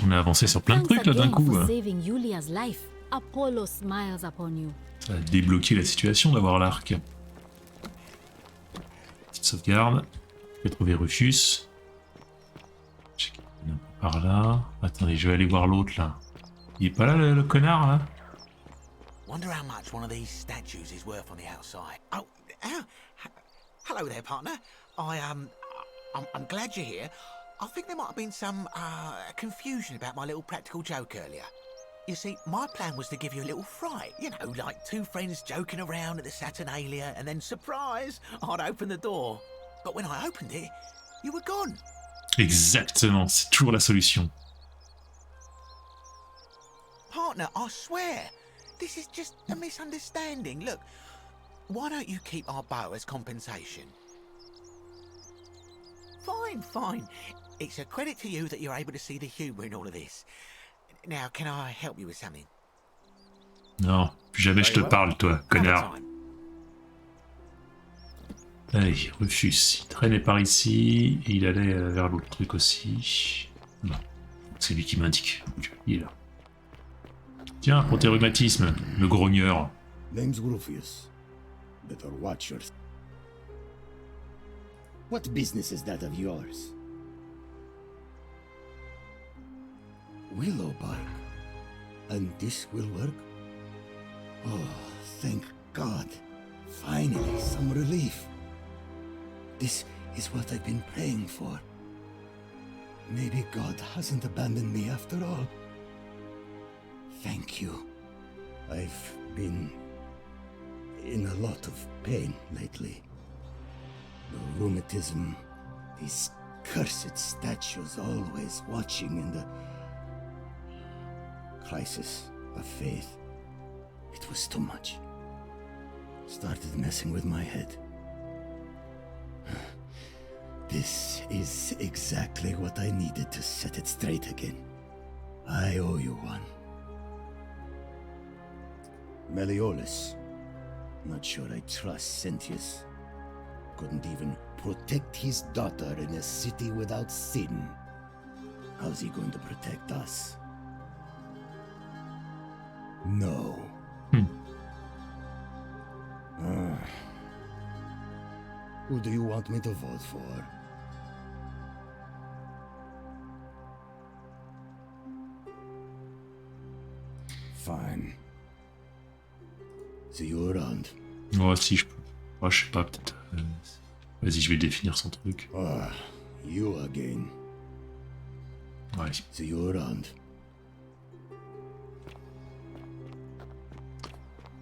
Speaker 1: on a avancé sur plein de trucs là d'un coup.
Speaker 12: Saving Yulia's life. Apollo smiles upon you.
Speaker 1: Ça a débloqué la situation d'avoir l'arc. Petite sauvegarde. J'ai trouvé Rufus. J'ai un peu par là. Attendez, je vais aller voir l'autre là. Il est pas là le connard là?
Speaker 10: Wonder how much one of these statues is worth on the outside. Oh, hello there, partner. I'm glad you're here. I think there might have been some confusion about my little practical joke earlier. You see, my plan was to give you a little fright. You know, like two friends joking around at the Saturnalia, and then, surprise, I'd open the door. But when I opened it, you were gone.
Speaker 1: Exactement, c'est toujours la solution.
Speaker 10: Partner, I swear, this is just a misunderstanding. Look, why don't you keep our bow as compensation? Fine, fine. It's a credit to you that you're able to see the humour in all of this. Now, can I help you with something?
Speaker 1: Non, plus jamais je te parle, toi, connard. Allez, Rufus, il traînait par ici, et il allait vers l'autre truc aussi. Non, c'est lui qui m'indique. Il est là. Tiens, pour tes rhumatismes, le grogneur.
Speaker 16: Name's Rufus. Better watch yours. What business is that of yours? Willowbark. And this will work? Oh, thank God. Finally, some relief. This is what I've been praying for. Maybe God hasn't abandoned me after all. Thank you. I've been in a lot of pain lately. The rheumatism, these cursed statues always watching, and the crisis of faith. It was too much. Started messing with my head. This is exactly what I needed to set it straight again. I owe you one. Meliodas. Not sure I trust Sentius. Couldn't even protect his daughter in a city without sin. How's he going to protect us? No. Who do you want me to vote for? Fine. See you around.
Speaker 1: Oh, si, je peux. Oh, je sais pas, peut-être. Vas-y, je vais définir son truc.
Speaker 16: Ah, you again.
Speaker 1: Ouais.
Speaker 16: See you around.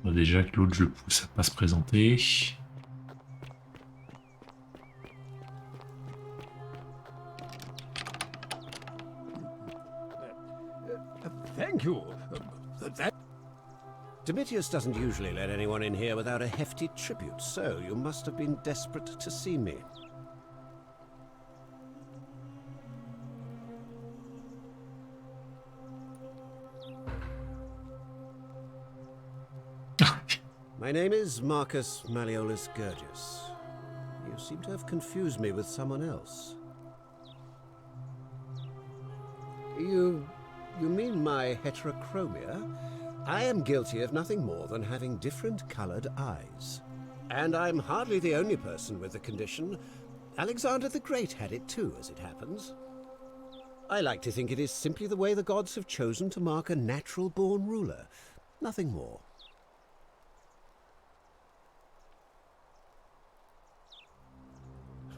Speaker 1: Bon, déjà que l'autre, je le pousse à pas se présenter.
Speaker 19: Thank you.
Speaker 21: Domitius doesn't usually let anyone in here without a hefty tribute, so you must have been desperate to see me. My name is Marcus Malleolus Gurgis. You seem to have confused me with someone else. You mean my heterochromia? I am guilty of nothing more than having different colored eyes. And I'm hardly the only person with the condition. Alexander the Great had it too, as it happens. I like to think it is simply the way the gods have chosen to mark a natural-born ruler. Nothing more.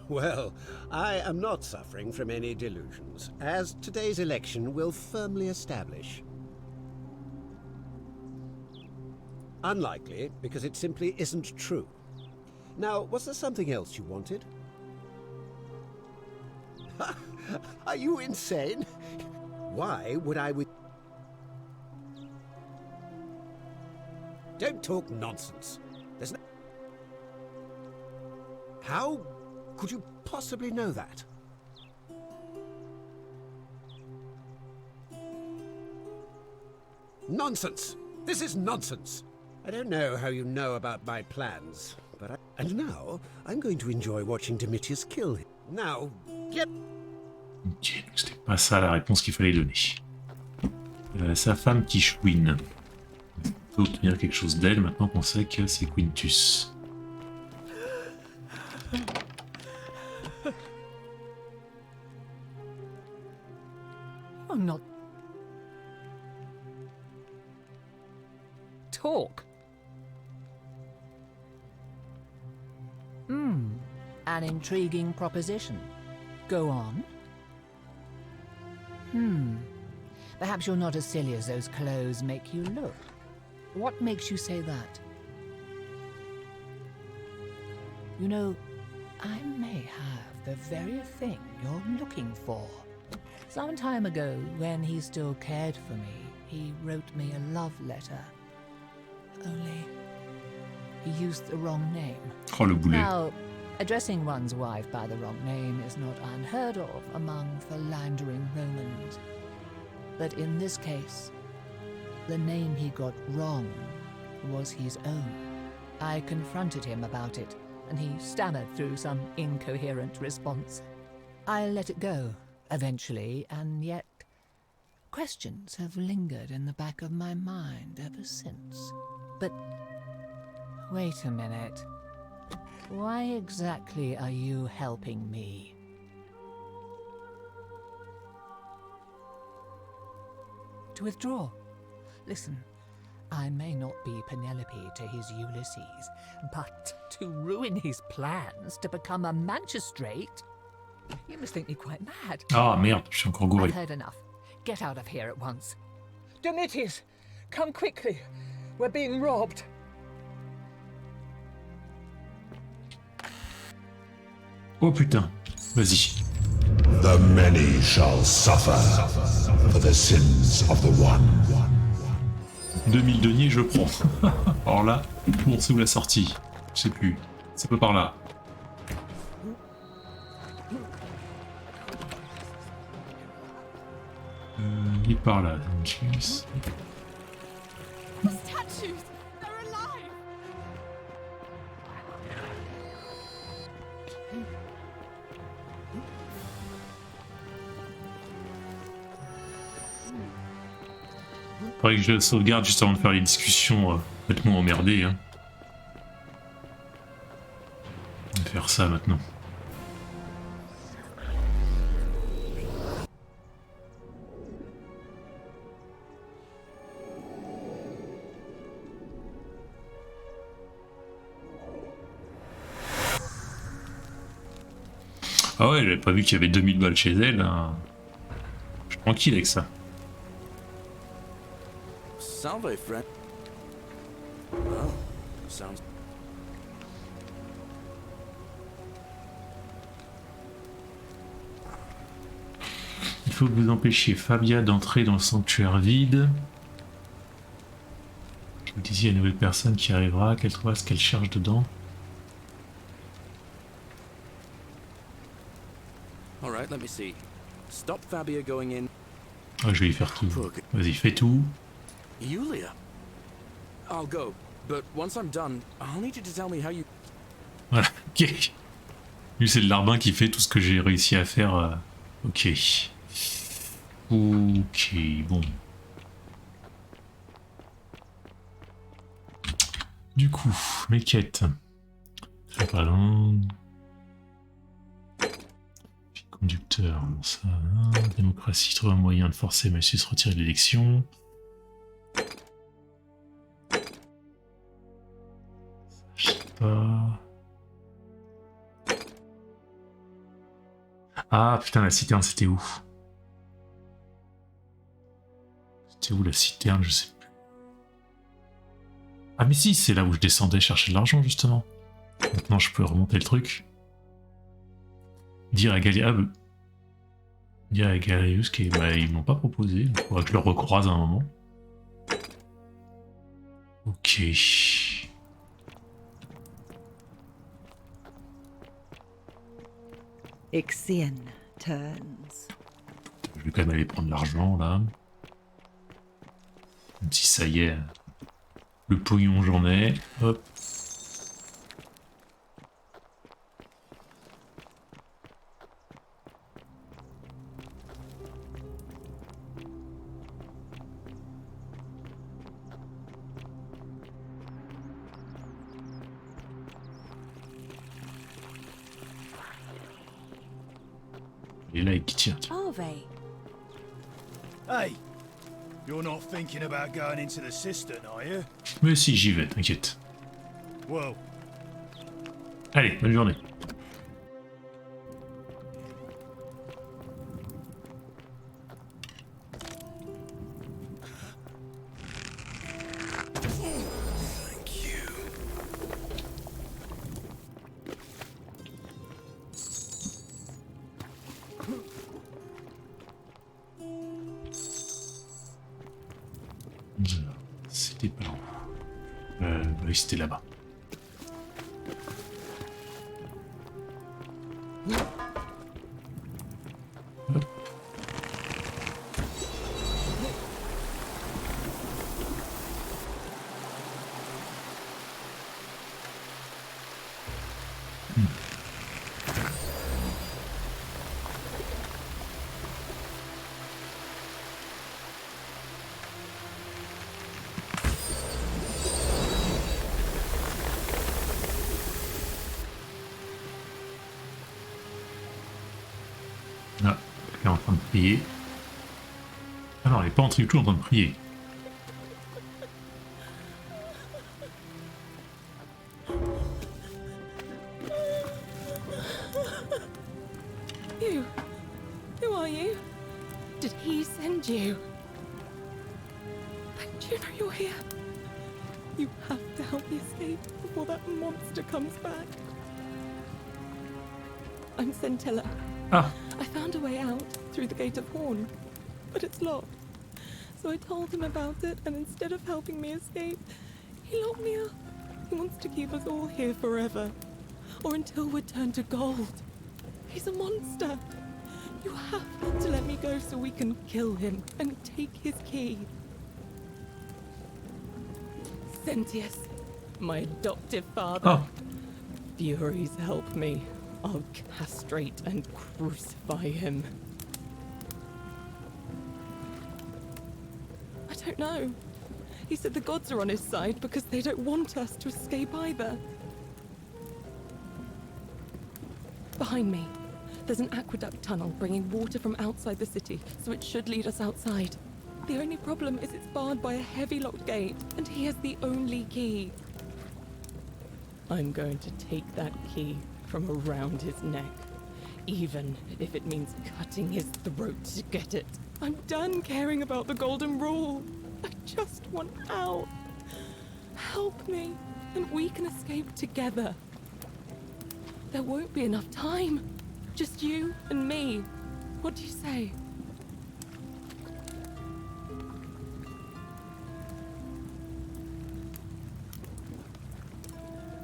Speaker 21: Well, I am not suffering from any delusions, as today's election will firmly establish. Unlikely, because it simply isn't true. Now, was there something else you wanted? Are you insane? Why would I with... Don't talk nonsense. There's no... How could you possibly know that? Nonsense! This is nonsense! I don't know how you know about my plans, but And now, I'm going to enjoy watching Domitius kill him. Now, get...
Speaker 1: Ok, donc c'était pas ça la réponse qu'il fallait donner. Sa femme qui chouine. On peut obtenir quelque chose d'elle maintenant qu'on sait que c'est Quintus.
Speaker 15: I'm not... Talk. An intriguing proposition. Go on. Perhaps you're not as silly as those clothes make you look. What makes you say that? You know, I may have the very thing you're looking for. Some time ago, when he still cared for me, he wrote me a love letter. Only, he used the wrong name.
Speaker 1: Oh, le boulet.
Speaker 15: Now, addressing one's wife by the wrong name is not unheard of among philandering Romans. But in this case, the name he got wrong was his own. I confronted him about it, and he stammered through some incoherent response. I let it go, eventually, and yet questions have lingered in the back of my mind ever since. But wait a minute. Why exactly are you helping me? To withdraw. Listen, I may not be Penelope to his Ulysses, but to ruin his plans to become a magistrate? You must think me quite mad.
Speaker 1: Ah merde, je suis encore gouré.
Speaker 15: I've heard enough. Get out of here at once. Domitius, come quickly. We're being robbed.
Speaker 1: Oh putain, vas-y.
Speaker 20: The many shall suffer for the sins of the one.
Speaker 1: 2000 deniers, je prends. Alors là, on sait où la sortie. Je sais plus. C'est pas par là. Il est par là.
Speaker 13: The statues! They're alive!
Speaker 1: Faudrait que je le sauvegarde juste avant de faire les discussions complètement emmerdées. Hein. On va faire ça maintenant. Ah ouais, j'avais pas vu qu'il y avait 2000 balles chez elle. Hein. Je suis tranquille avec ça.
Speaker 4: Salve, friend. Well, sounds...
Speaker 1: Il faut que vous empêchiez Fabia d'entrer dans le sanctuaire vide. Vous disiez à une nouvelle personne qui arrivera, qu'elle trouvera ce qu'elle cherche dedans.
Speaker 4: Alright, let me see. Stop Fabia going in.
Speaker 1: Ah, je vais y faire tout. Vas-y, fais tout.
Speaker 4: Yulia. I'll go, but once I'm done, I'll need you to tell me how you...
Speaker 1: Voilà, ok. Lui, c'est le larbin qui fait tout ce que j'ai réussi à faire. Ok. Ok, bon. Du coup, mes quêtes. C'est pas loin. Conducteur, bon, ça. Démocratie, trouve un moyen de forcer Monsieur à se retirer de l'élection. Je sais pas. Ah putain, la citerne, c'était où? C'était où la citerne? Je sais plus. Ah mais si, c'est là où je descendais chercher de l'argent justement. Maintenant je peux remonter le truc. Dire à Galius qu'ils m'ont pas proposé. Il faudra que je le recroise à un moment. Ok.
Speaker 6: Ixion turns.
Speaker 1: Je vais quand même aller prendre l'argent là. Même si ça y est, le pognon j'en ai. Hop. Et là, il tient.
Speaker 18: Hey, you're not thinking about going into the cistern, are you?
Speaker 1: Mais si, j'y vais, t'inquiète.
Speaker 18: Well.
Speaker 1: Allez, bonne journée. C'était pas où? Oui, c'était là-bas. Hop. Ah, elle est en train de prier. Ah non, elle n'est pas du tout en train de prier.
Speaker 2: You? Who are you? Did he send you? Do you know you're here? You have to help me escape before that monster comes back. I'm Scintilla.
Speaker 1: Ah.
Speaker 2: I found a way out through the Gate of Horn, but it's locked. So I told him about it, and instead of helping me escape, he locked me up. He wants to keep us all here forever, or until we're turned to gold. He's a monster. You have to let me go so we can kill him and take his key. Sentius, my adoptive father.
Speaker 1: Oh.
Speaker 2: Furies help me. I'll castrate and crucify him. I don't know. He said the gods are on his side because they don't want us to escape either. Behind me, there's an aqueduct tunnel bringing water from outside the city, so it should lead us outside. The only problem is it's barred by a heavy locked gate, and he has the only key. I'm going to take that key from around his neck. even if it means cutting his throat to get it. I'm done caring about the Golden Rule. I just want out. Help me, and we can escape together. There won't be enough time. Just you and me. What do you say?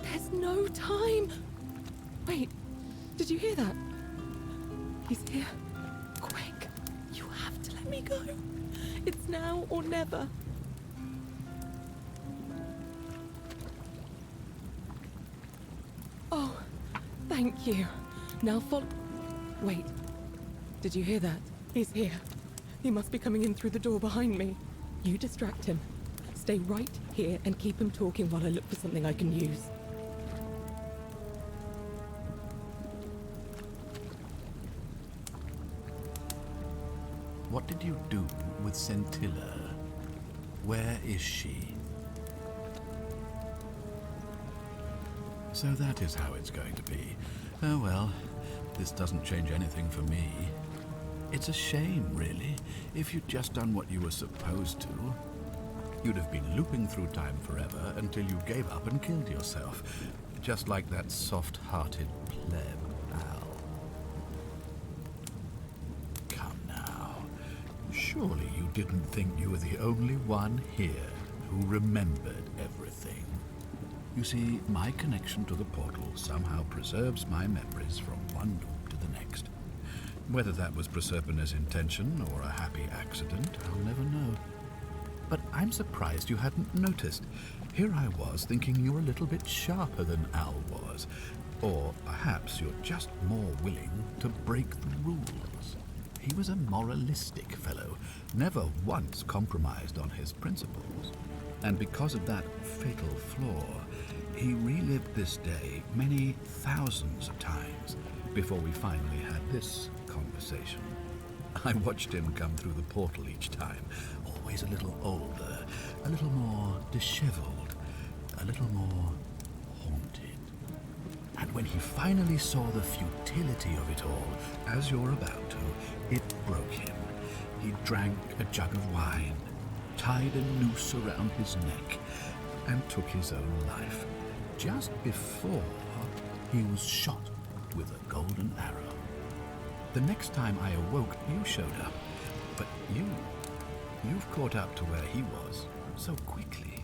Speaker 2: There's no time. Wait, did you hear that? He's here. Quick, you have to let me go. It's now or never. Oh, thank you. Now follow. Wait, did you hear that? He's here. He must be coming in through the door behind me. You distract him. Stay right here and keep him talking while I look for something I can use.
Speaker 9: What did you do with Scintilla? Where is she? So that is how it's going to be. Oh well, this doesn't change anything for me. It's a shame, really. If you'd just done what you were supposed to, you'd have been looping through time forever until you gave up and killed yourself. Just like that soft-hearted pleb, Al. Come now. Surely you didn't think you were the only one here who remembered everything. You see, my connection to the portal somehow preserves my memories from one loop to the next. Whether that was Proserpina's intention or a happy accident, I'll never know. But I'm surprised you hadn't noticed. Here I was thinking you're a little bit sharper than Al was. Or perhaps you're just more willing to break the rules. He was a moralistic fellow, never once compromised on his principles. And because of that fatal flaw, he relived this day many thousands of times before we finally had this conversation. I watched him come through the portal each time, always a little older, a little more disheveled, a little more haunted. And when he finally saw the futility of it all, as you're about to, it broke him. He drank a jug of wine, tied a noose around his neck, and took his own life, just before he was shot with a golden arrow. The next time I awoke, you showed up, but you've caught up to where he was so quickly.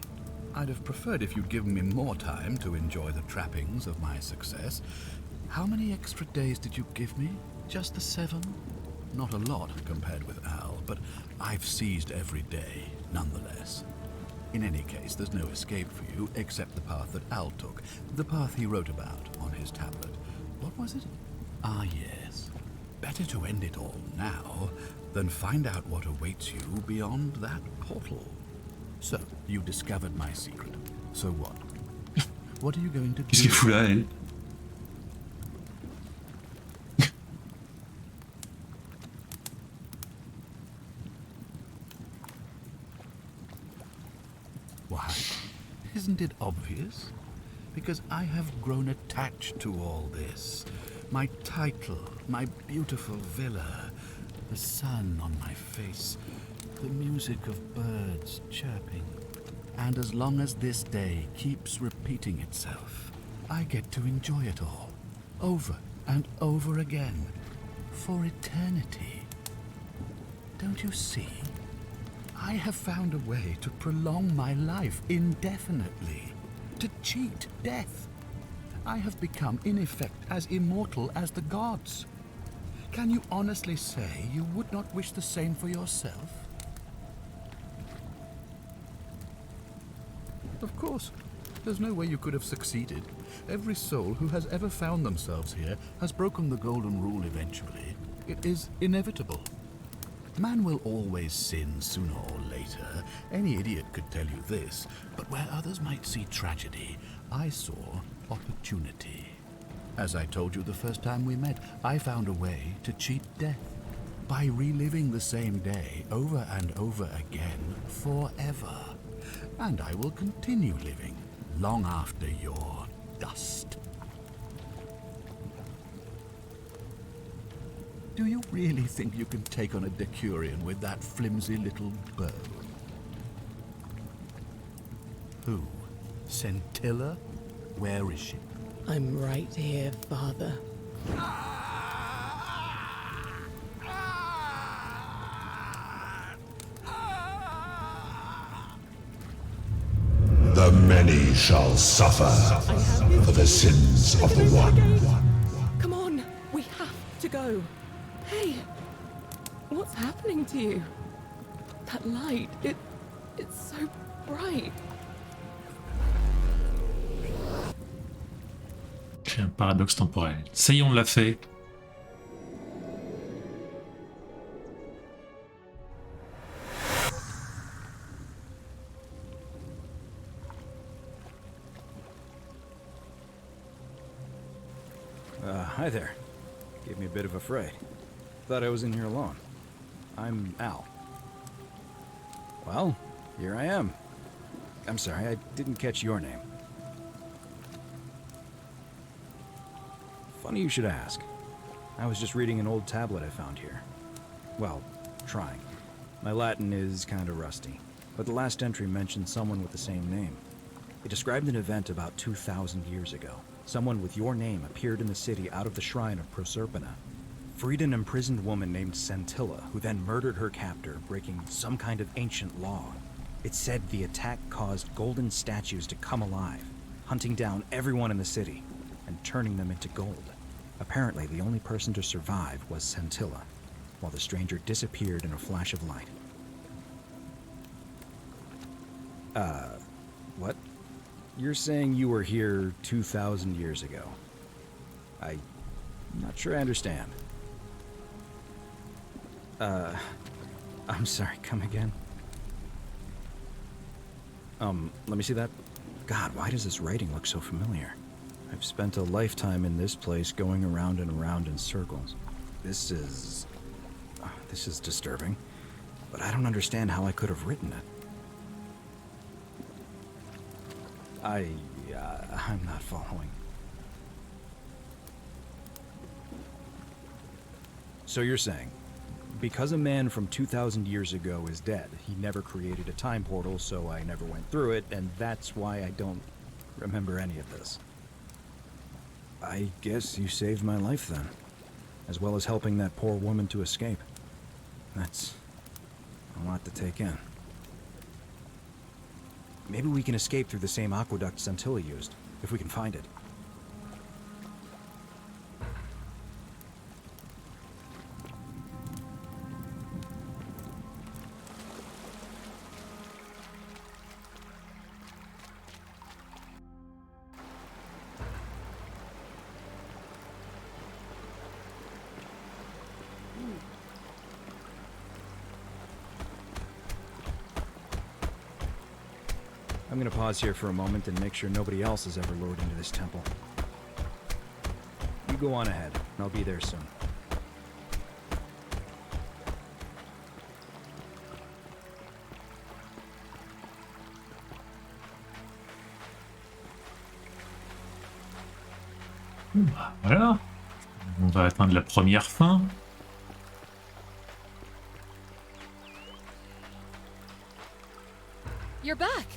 Speaker 9: I'd have preferred if you'd given me more time to enjoy the trappings of my success. How many extra days did you give me? Just the 7? Not a lot compared with Al, but I've seized every day, nonetheless. In any case, there's no escape for you except the path that Al took, the path he wrote about on his tablet. What was it? Ah, yes. Better to end it all now than find out what awaits you beyond that portal. So, you discovered my secret. So what? What are you going to do?
Speaker 1: Qu'est-ce qu'il fout là, elle?
Speaker 9: Why, isn't it obvious? Because I have grown attached to all this. My title, my beautiful villa, the sun on my face, the music of birds chirping. And as long as this day keeps repeating itself, I get to enjoy it all, over and over again, for eternity. Don't you see? I have found a way to prolong my life indefinitely, to cheat death. I have become, in effect, as immortal as the gods. Can you honestly say you would not wish the same for yourself? Of course. There's no way you could have succeeded. Every soul who has ever found themselves here has broken the golden rule eventually. It is inevitable. Man will always sin sooner or later. Any idiot could tell you this. But where others might see tragedy, I saw opportunity. As I told you the first time we met, I found a way to cheat death by reliving the same day over and over again forever. And I will continue living long after your dust. Do you really think you can take on a Decurion with that flimsy little bow? Who? Scintilla? Where is she?
Speaker 2: I'm right here, Father.
Speaker 20: The many shall suffer for the sins of the one.
Speaker 2: Come on, we have to go. Hey, what's happening to you? That light, it's so bright.
Speaker 1: J'ai un paradoxe temporel. Ça y est, on l'a fait.
Speaker 5: Hi there. Gave me a bit of a fright. Thought I was in here alone. I'm Al. Well, here I am. I'm sorry, I didn't catch your name. Funny you should ask. I was just reading an old tablet I found here. Well, trying. My Latin is kinda rusty, but the last entry mentioned someone with the same name. It described an event about 2,000 years ago. Someone with your name appeared in the city out of the shrine of Proserpina. Freed an imprisoned woman named Scintilla, who then murdered her captor, breaking some kind of ancient law. It said the attack caused golden statues to come alive, hunting down everyone in the city and turning them into gold. Apparently, the only person to survive was Scintilla, while the stranger disappeared in a flash of light. What? You're saying you were here 2,000 years ago? I'm not sure I understand. I'm sorry, come again? Let me see that. God, why does this writing look so familiar? I've spent a lifetime in this place going around and around in circles. This is disturbing, but I don't understand how I could have written it. I'm not following. So you're saying, because a man from 2,000 years ago is dead, he never created a time portal, so I never went through it, and that's why I don't remember any of this. I guess you saved my life then, as well as helping that poor woman to escape. That's a lot to take in. Maybe we can escape through the same aqueduct Scintilla used, if we can find it. I'm gonna pause here for a moment and make sure nobody else has ever lured into this temple. You go on ahead, and I'll be there soon.
Speaker 1: Voilà. On va atteindre la première fin.
Speaker 14: You're back!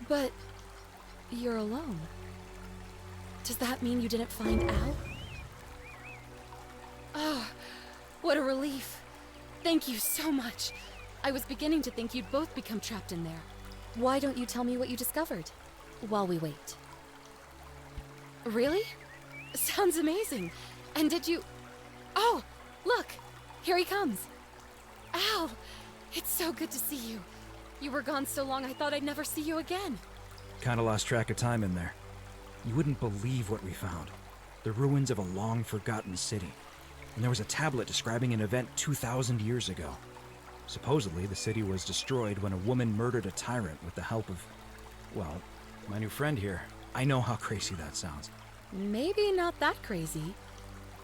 Speaker 14: But you're alone. Does that mean you didn't find Al? Oh, what a relief. Thank you so much. I was beginning to think you'd both become trapped in there. Why don't you tell me what you discovered while we wait? Really? Sounds amazing. And did you... Oh, look! Here he comes. Al! It's so good to see you. You were gone so long I thought I'd never see you again.
Speaker 5: Kinda lost track of time in there. You wouldn't believe what we found. The ruins of a long-forgotten city. And there was a tablet describing an event 2,000 years ago. Supposedly, the city was destroyed when a woman murdered a tyrant with the help of... well, my new friend here. I know how crazy that sounds.
Speaker 14: Maybe not that crazy.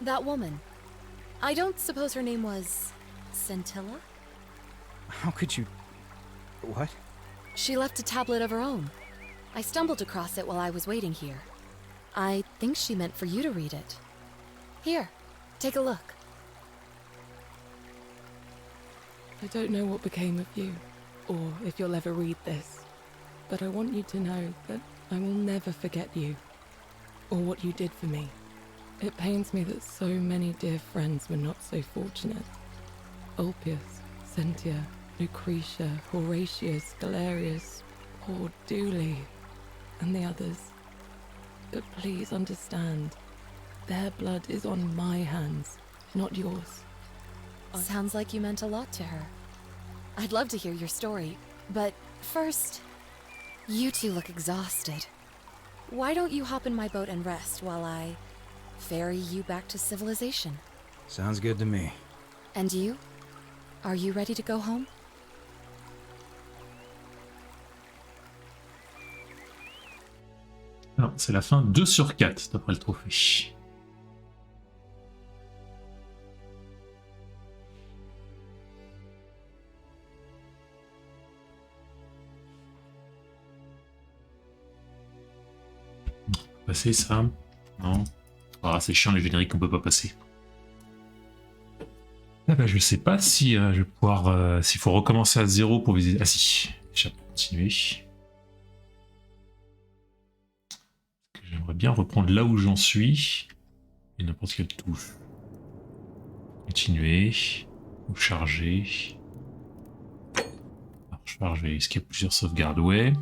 Speaker 14: That woman. I don't suppose her name was... Scintilla?
Speaker 5: How could you... What?
Speaker 14: She left a tablet of her own. I stumbled across it while I was waiting here. I think she meant for you to read it. Here, take a look.
Speaker 2: I don't know what became of you, or if you'll ever read this, but I want you to know that I will never forget you, or what you did for me. It pains me that so many dear friends were not so fortunate. Ulpius, Sentia, Lucretia, Horatius, Galerius, poor Dooley, and the others. But please understand, their blood is on my hands, not yours.
Speaker 14: Sounds like you meant a lot to her. I'd love to hear your story, but first, you two look exhausted. Why don't you hop in my boat and rest while I ferry you back to civilization?
Speaker 5: Sounds good to me.
Speaker 14: And you? Are you ready to go home?
Speaker 1: Alors, c'est la fin 2 sur 4 d'après le trophée. Passer ça? Non. Ah, c'est chiant les génériques qu'on peut pas passer. Ah bah je sais pas si je vais pouvoir... s'il faut recommencer à 0 pour visiter... Ah si, je vais continuer. J'aimerais bien reprendre là où j'en suis. Et n'importe quelle touche. Continuer. Ou charger. Alors, charger. Est-ce qu'il y a plusieurs sauvegardes? Ouais.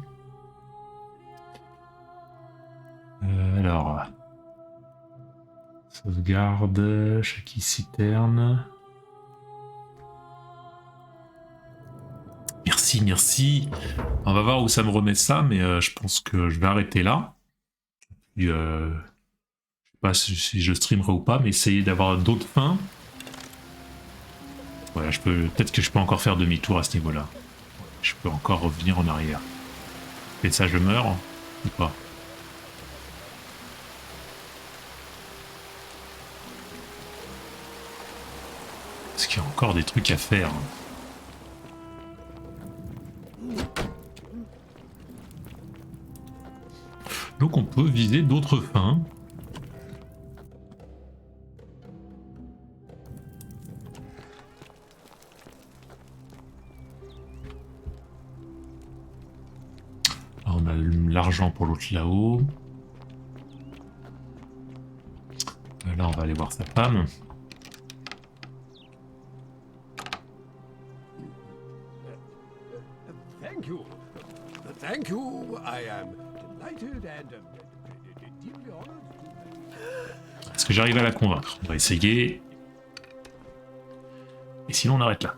Speaker 1: Alors... Sauvegarde, chaque citerne. Merci, merci. On va voir où ça me remet ça, mais je pense que je vais arrêter là. Puis, je sais pas si je streamerai ou pas, mais essayer d'avoir d'autres fins. Voilà, peut-être que je peux encore faire demi-tour à ce niveau-là. Je peux encore revenir en arrière. Et ça, je meurs ou pas? Parce qu'il y a encore des trucs à faire. Donc on peut viser d'autres fins. Alors on a l'argent pour l'autre là-haut. Là on va aller voir sa femme.
Speaker 19: Thank you. I am delighted and deeply honored.
Speaker 1: Est-ce que j'arrive à la convaincre? On va essayer. Et sinon on arrête là.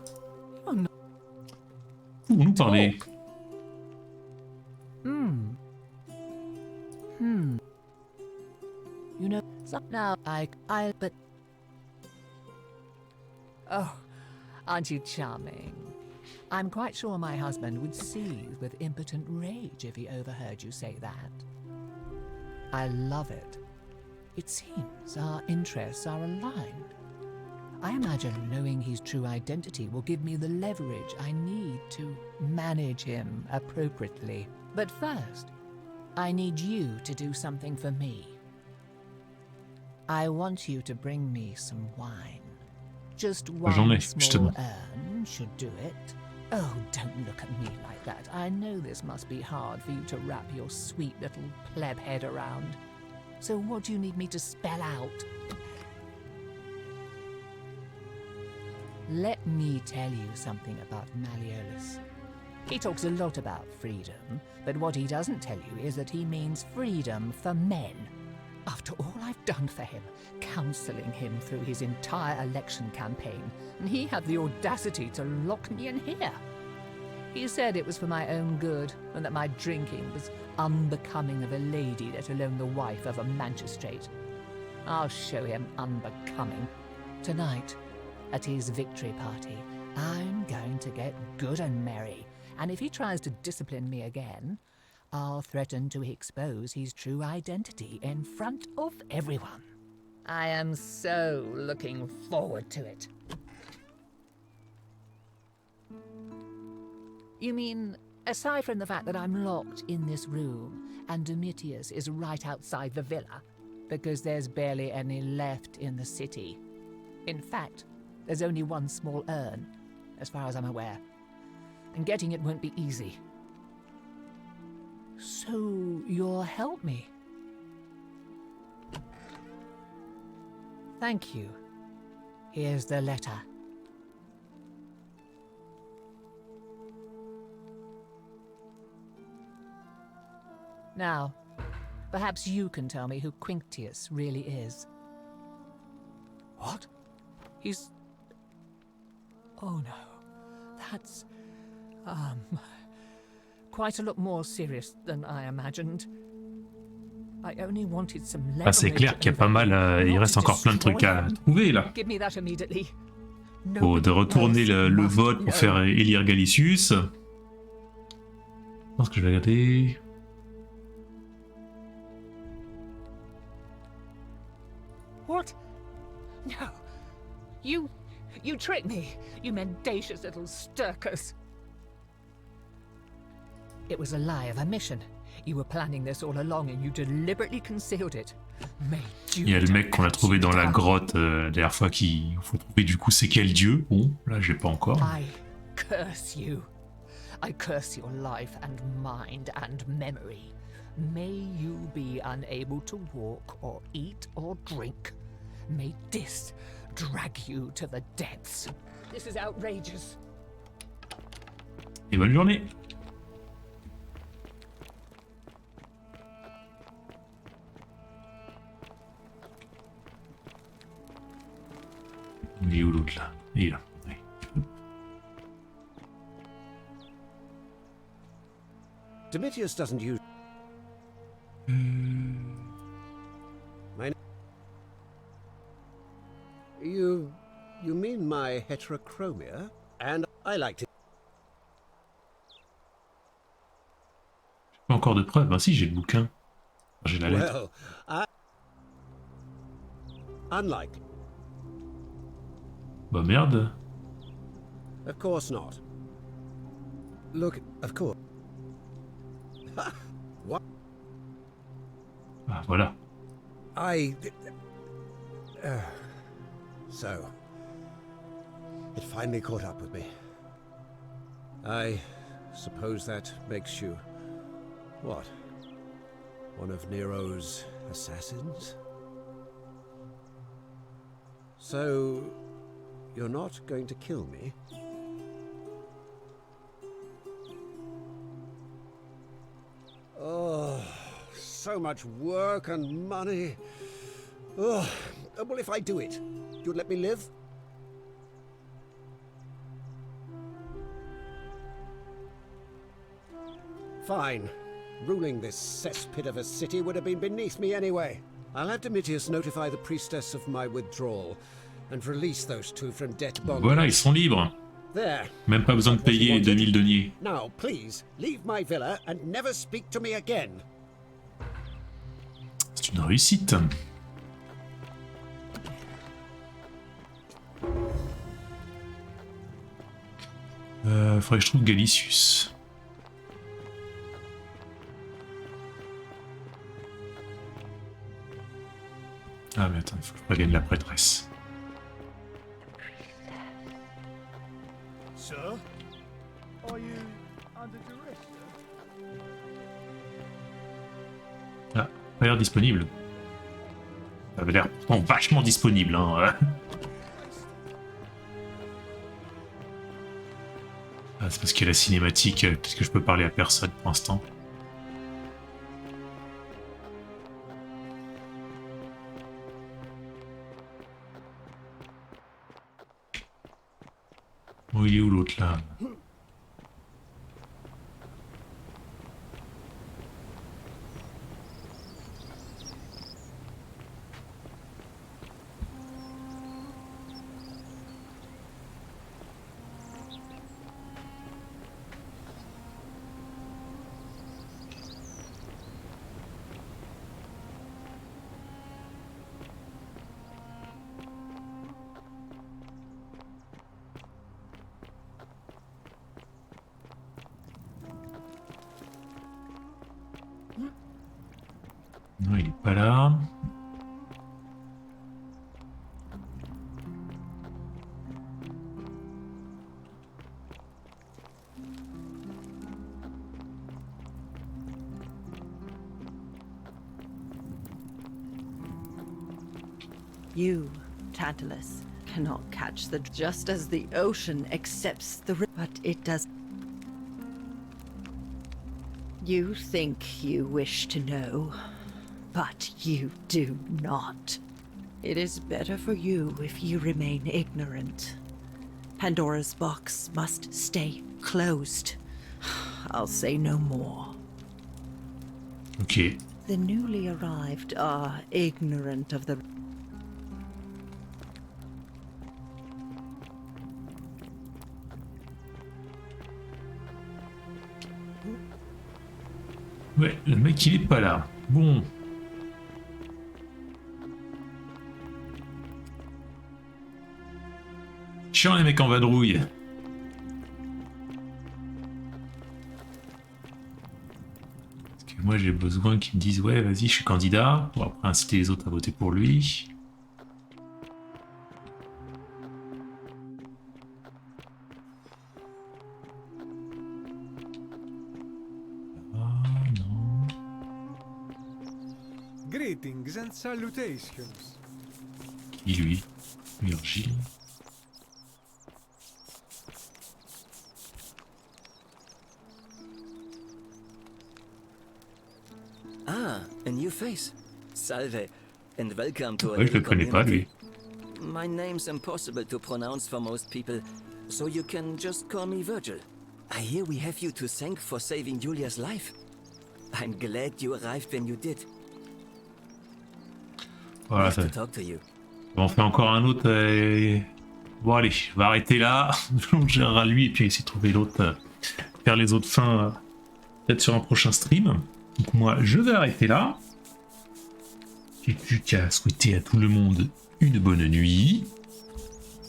Speaker 1: Vous nous parlez.
Speaker 15: You know, now but... Oh, aren't you charming? I'm quite sure my husband would seethe with impotent rage if he overheard you say that. I love it. It seems our interests are aligned. I imagine knowing his true identity will give me the leverage I need to manage him appropriately. But first, I need you to do something for me. I want you to bring me some wine. Just one small urn should do it. Oh, don't look at me like that. I know this must be hard for you to wrap your sweet little pleb head around. So what do you need me to spell out? Let me tell you something about Malleolus. He talks a lot about freedom, but what he doesn't tell you is that he means freedom for men. After all I've done for him, counselling him through his entire election campaign, and he had the audacity to lock me in here. He said it was for my own good, and that my drinking was unbecoming of a lady, let alone the wife of a magistrate. I'll show him unbecoming. Tonight, at his victory party, I'm going to get good and merry, and if he tries to discipline me again, I'll threaten to expose his true identity in front of everyone. I am so looking forward to it. You mean, aside from the fact that I'm locked in this room and Domitius is right outside the villa, because there's barely any left in the city. In fact, there's only one small urn, as far as I'm aware. And getting it won't be easy. So, you'll help me? Thank you. Here's the letter. Now, perhaps you can tell me who Quinctius really is.
Speaker 18: What?
Speaker 15: He's... Oh no. That's... quite a lot more serious than I imagined. I only wanted some
Speaker 1: Ah, c'est clair qu'il y a pas mal... il reste encore plein de trucs à trouver, là.
Speaker 15: Give me that immediately.
Speaker 1: Faut de retourner le vote pour faire élire Galicius. Je pense que je vais regarder...
Speaker 15: What? No. You tricked me, you mendacious little stirkers. It was a lie of a mission. You were planning this all along and you deliberately concealed it.
Speaker 1: Il y a le mec qu'on a trouvé dans la grotte la dernière fois qu'il faut trouver du coup c'est quel dieu. Bon, là j'ai pas encore.
Speaker 15: I curse you. I curse your life and mind and memory. May you be unable to walk or eat or drink. May this drag you to the depths. This is outrageous.
Speaker 1: Et bonne journée. Il est où l'autre là? Il est là. Oui.
Speaker 21: Domitius doesn't use... My... You mean my heterochromia? And I liked it.
Speaker 1: Pas encore de preuves. Ah si, j'ai le bouquin. J'ai la lettre.
Speaker 21: Well, unlikely.
Speaker 1: Bah merde.
Speaker 21: Of course not. Look, of course. What?
Speaker 1: Ah voilà.
Speaker 21: So, it finally caught up with me. I suppose that makes you, what? One of Nero's assassins? So, you're not going to kill me? Oh, so much work and money. Oh, well, if I do it, you'd let me live? Fine. Ruling this cesspit of a city would have been beneath me anyway. I'll have Domitius notify the priestess of my withdrawal and release those two from debt bondage.
Speaker 1: Voilà, ils sont libres.
Speaker 21: There.
Speaker 1: Même pas besoin de payer 2000 deniers.
Speaker 21: Now, please, leave my villa and never speak to me again.
Speaker 1: C'est une réussite. Faudrait que je trouve Galicius. Ah mais attends, il faut que je prévienne la prêtresse.
Speaker 18: Sir? Are you under duress, sir?
Speaker 1: Ah, pas l'air disponible. Ça avait l'air pourtant vachement disponible, hein. Ah, c'est parce qu'il y a la cinématique, peut-être que je peux parler à personne pour l'instant. Oh, il est où l'autre là? Non, il est pas là.
Speaker 6: You, Tantalus, cannot catch the... Just as the ocean accepts the... But it does... You think you wish to know, but you do not. It is better for you if you remain ignorant. Pandora's box must stay closed. I'll say no more.
Speaker 1: Ok.
Speaker 6: The newly arrived are ignorant of the...
Speaker 1: Ouais, le mec il est pas là. Bon. Chiant les mecs en vadrouille. Parce que moi j'ai besoin qu'ils me disent ouais vas-y je suis candidat. Pour après inciter les autres à voter pour lui.
Speaker 7: Greetings and salutations.
Speaker 1: Qui lui? Virgile.
Speaker 8: Ah, a new face. Salve, and welcome to a
Speaker 1: Ouais, je le connais pas lui.
Speaker 8: My name's impossible to pronounce for most people, so you can just call me Virgil. I hear we have you to thank for saving Julia's life. I'm glad you arrived when you did.
Speaker 1: Voilà, ça. On en fait encore un autre. Bon allez, je vais arrêter là. On gérera lui et puis essayer de trouver l'autre. Faire les autres fins peut-être sur un prochain stream. Donc moi je vais arrêter là. J'ai plus qu'à souhaiter à tout le monde une bonne nuit.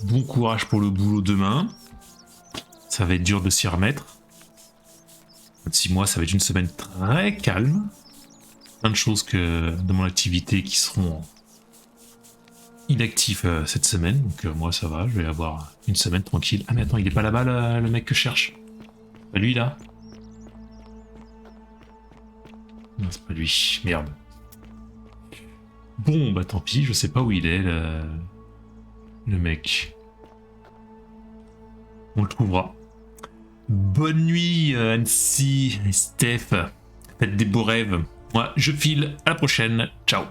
Speaker 1: Bon courage pour le boulot demain. Ça va être dur de s'y remettre. 26 mois, ça va être une semaine très calme. Plein de choses que de mon activité qui seront inactifs cette semaine. Donc moi ça va, je vais avoir une semaine tranquille. Ah mais attends, il est pas là-bas le mec que je cherche. Pas lui là. Non, c'est pas lui. Merde. Bon, bah tant pis, je sais pas où il est, le mec. On le trouvera. Bonne nuit, Annecy et Steph. Faites des beaux rêves. Moi, je file. À la prochaine. Ciao.